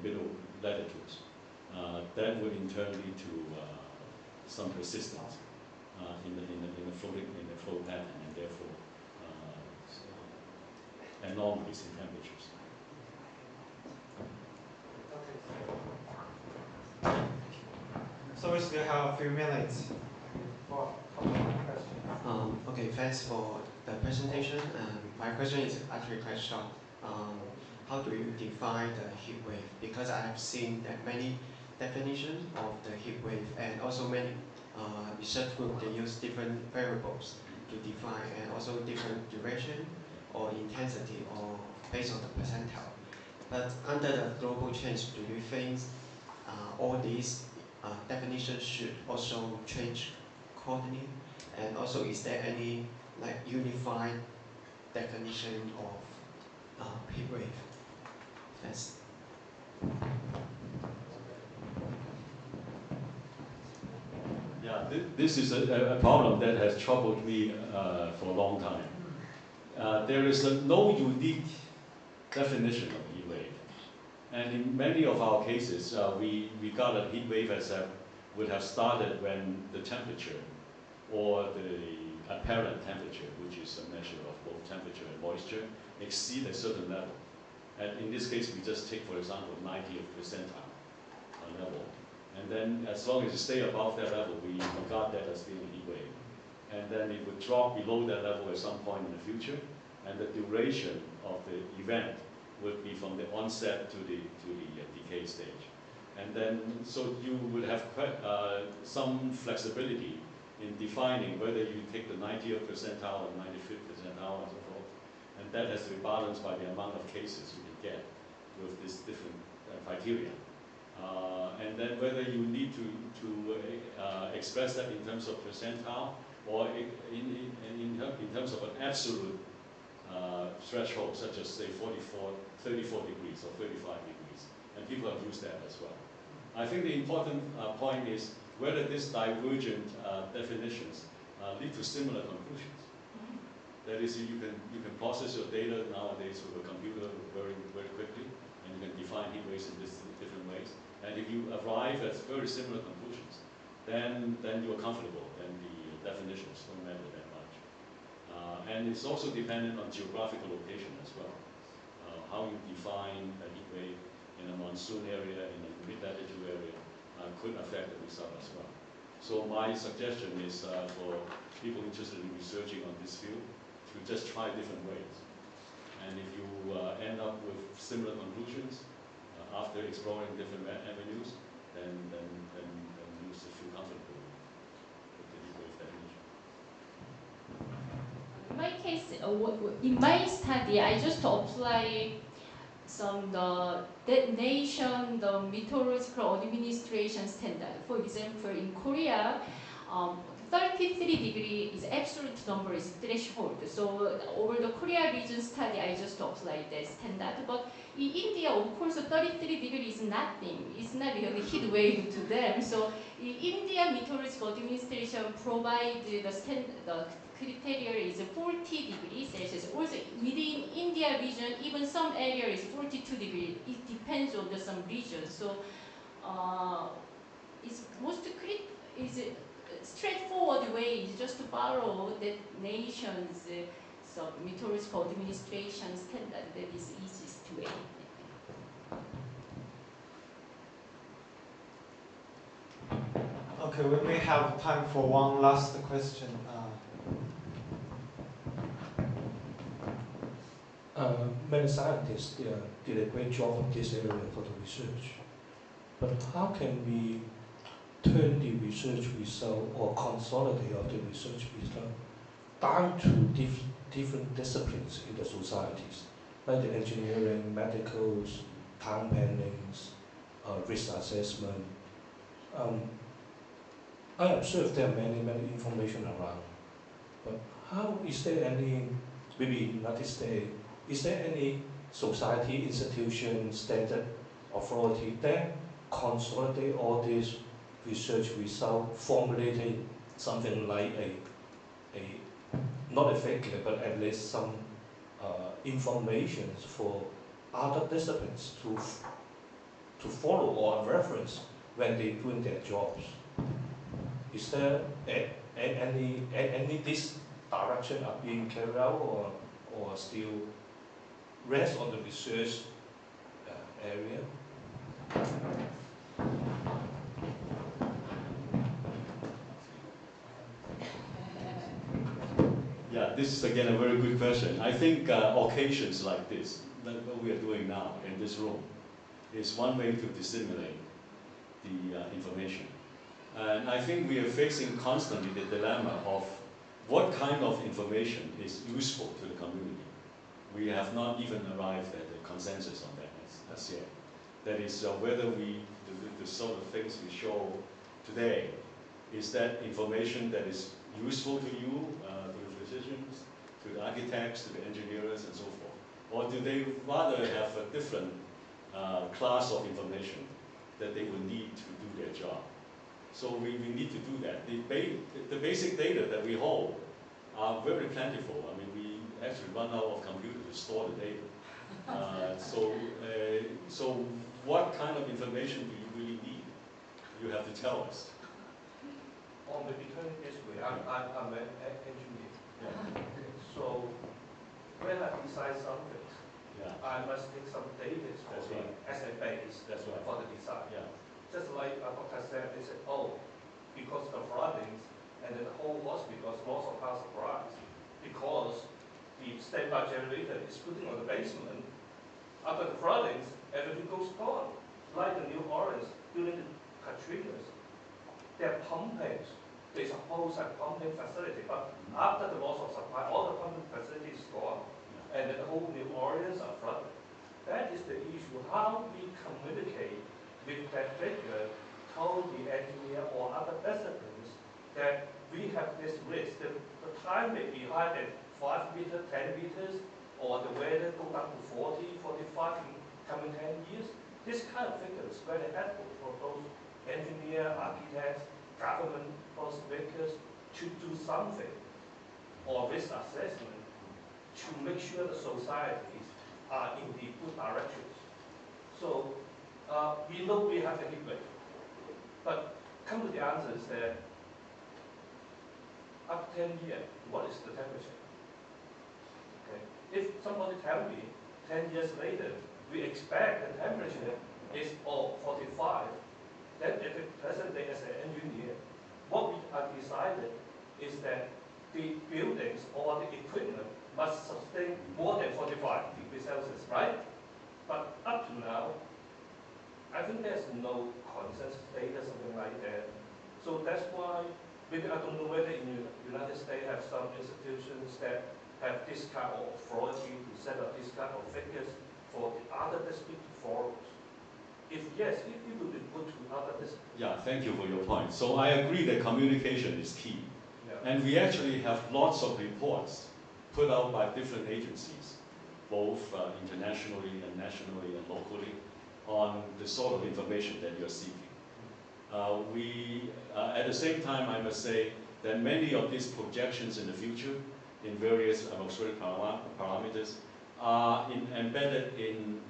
middle latitudes. That would in turn lead to some persistence in the flow pattern, and therefore anomalies in temperatures. So we still have a few minutes for a couple of questions. Okay, thanks for the presentation. My question is actually quite short. How do you define the heat wave? Because I have seen that many definitions of the heat wave, and also many research groups, they use different variables to define, and also different duration or intensity or based on the percentile. But under the global change, do you think all these definitions should also change accordingly? And also, is there any like unified definition of heat wave? Yes. Yeah, this is a problem that has troubled me for a long time. There is no unique definition of heat wave. And in many of our cases, we regard a heat wave as would have started when the temperature or the apparent temperature, which is a measure of both temperature and moisture, exceed a certain level. And in this case, we just take, for example, 90th percentile level. And then as long as you stay above that level, we regard that as being a heat wave. And then it would drop below that level at some point in the future, and the duration of the event would be from the onset to the decay stage. And then, so you would have some flexibility in defining whether you take the 90th percentile or 95th percentile and so forth. And that has to be balanced by the amount of cases you can get with this different criteria. And then whether you need to express that in terms of percentile or in terms of an absolute threshold, such as say 34 degrees or 35 degrees. And people have used that as well. I think the important point is whether these divergent definitions lead to similar conclusions. That is, you can process your data nowadays with a computer very quickly, and you can define heat waves in different ways. And if you arrive at very similar conclusions, then you're comfortable, and the definitions don't matter that much. And it's also dependent on geographical location as well. How you define a heat wave in a monsoon area, in a mid-latitude area, could affect the result as well. So my suggestion is for people interested in researching on this field to just try different ways. And if you end up with similar conclusions after exploring different avenues, then you should feel comfortable with the heat wave definition. In my case, in my study, I just apply the nation, the meteorological administration standard. For example, in Korea, 33 degree is absolute number is threshold. So over the Korea region study, I just applied that standard. But in India, of course, 33 degree is nothing. It's not really heat wave to them. So in India, meteorological administration provide the criteria is 40 degrees Celsius. Also within India region, even some area is 42 degrees. It depends on some region. So it's straightforward way is just to borrow the nation's meteorological administration standard. That is easiest way. Okay, we may have time for one last question. Many scientists did a great job in this area for the research. But how can we turn the research result or consolidate of the research result down to different disciplines in the societies, like the engineering, medicals, town plannings, risk assessment? I observe there are many information around, but how is there any, maybe in the United States, is there any society, institution, standard, authority that consolidate all these research results, formulating something like a not a figure, but at least some information for other disciplines to follow or reference when they're doing their jobs? Is there any this direction are being carried out or still rest on the research area? Yeah, this is again a very good question. I think occasions like this, like what we are doing now in this room, is one way to disseminate the information. And I think we are facing constantly the dilemma of what kind of information is useful to the community. We have not even arrived at a consensus on that as yet. That is whether the sort of things we show today, is that information that is useful to you, to the physicians, to the architects, to the engineers, and so forth? Or do they rather have a different class of information that they will need to do their job? So we need to do that. The basic data that we hold are very plentiful. I mean, we actually run out of computers to store the data. So what kind of information do you really need? You have to tell us. Or maybe turn it this way, I'm an engineer. Yeah. So when I design something, yeah. I must take some data as a base for the design. Yeah. Just like Dr. said, they said, oh, because the floodings and then the whole hospital loss of power supplies, because the standby generator is putting on the basement. After the floodings, everything goes gone. Like the New Orleans during the Katrinas, they're pumping. There's a whole pumping facility, but after the loss of supply, all the pumping facility is gone, and then the whole New Orleans are flooded. That is the issue. How we communicate with that figure, told the engineer or other disciplines that we have this risk. The time may be high at 5 meters, 10 meters, or the weather go down to 40, 45 in coming 10 years. This kind of figure is very helpful for those engineers, architects, government policymakers to do something or risk assessment to make sure the societies are in the good directions. So we know we have a heatwave, but come to the answer is that after 10 years, what is the temperature? Okay. If somebody tell me 10 years later, we expect the temperature is 45, then at the present day as an engineer, what we have decided is that the buildings or the equipment must sustain more than 45 degrees Celsius, right? But up to now, I think there's no consensus data, something like that. So that's why, maybe I don't know whether in the United States have some institutions that have this kind of authority to set up this kind of figures for the other district to follow. If yes, it would be good to other districts. Yeah, thank you for your point. So I agree that communication is key. Yeah. And we actually have lots of reports put out by different agencies, both internationally and nationally and locally, on the sort of information that you're seeking. At the same time, I must say that many of these projections in the future, in various atmospheric parameters, are embedded in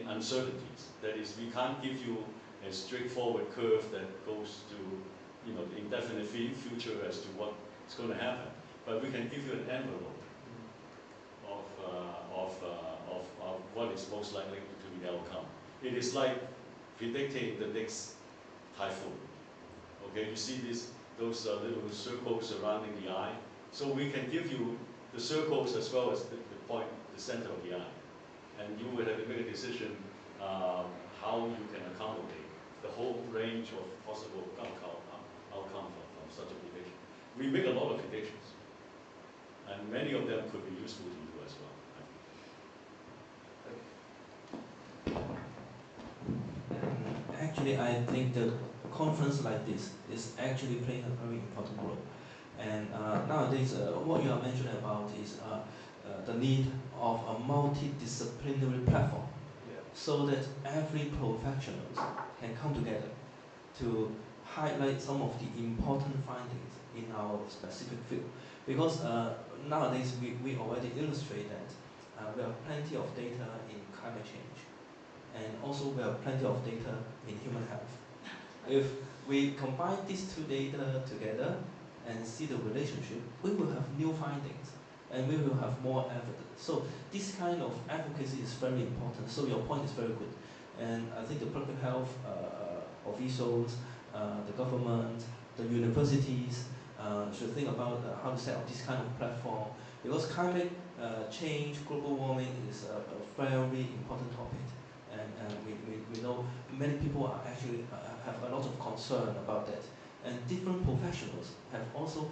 uncertainties. That is, we can't give you a straightforward curve that goes to the indefinite future as to what's going to happen. But we can give you an envelope of what is most likely to be the outcome. It is like predicting the next typhoon. Okay, you see those little circles surrounding the eye. So we can give you the circles as well as the point, the center of the eye. And you will have to make a decision how you can accommodate the whole range of possible outcome from such a prediction. We make a lot of predictions, and many of them could be useful to you as well. Actually, I think the conference like this is actually playing a very important role. And nowadays, what you are mentioning about is the need of a multidisciplinary platform, so that every professional can come together to highlight some of the important findings in our specific field. Because nowadays we already illustrate that we have plenty of data in climate change, and also we have plenty of data in human health. If we combine these two data together and see the relationship, we will have new findings and we will have more evidence. So this kind of advocacy is very important. So your point is very good. And I think the public health officials, the government, the universities should think about how to set up this kind of platform. Because climate change, global warming is a very important topic. And we know many people are actually have a lot of concern about that. And different professionals have also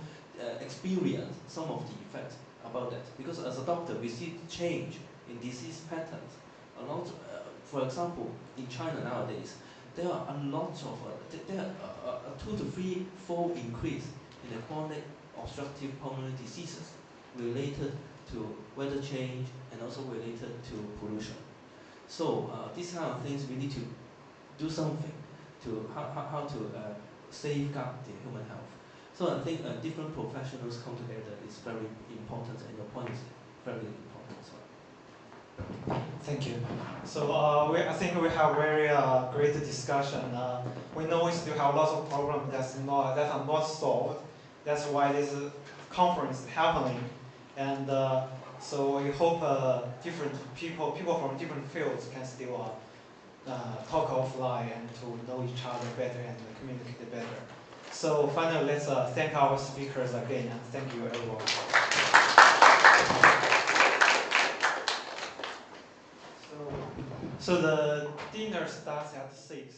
experienced some of the effects about that. Because as a doctor, we see change in disease patterns. A lot, for example, in China nowadays, there are a lot of, there are a 2 to 3 fold increase in the chronic obstructive pulmonary diseases related to weather change and also related to pollution. So these kind of things we need to do something to how to safeguard the human health. So I think different professionals come together is very important, and your point is very important as well. Thank you. So I think we have very great discussion. We know we still have lots of problems that are not solved. That's why this conference is happening, and so we hope different people from different fields can still talk offline and to know each other better and communicate better. So finally, let's thank our speakers again, and thank you everyone. So the dinner starts at 6.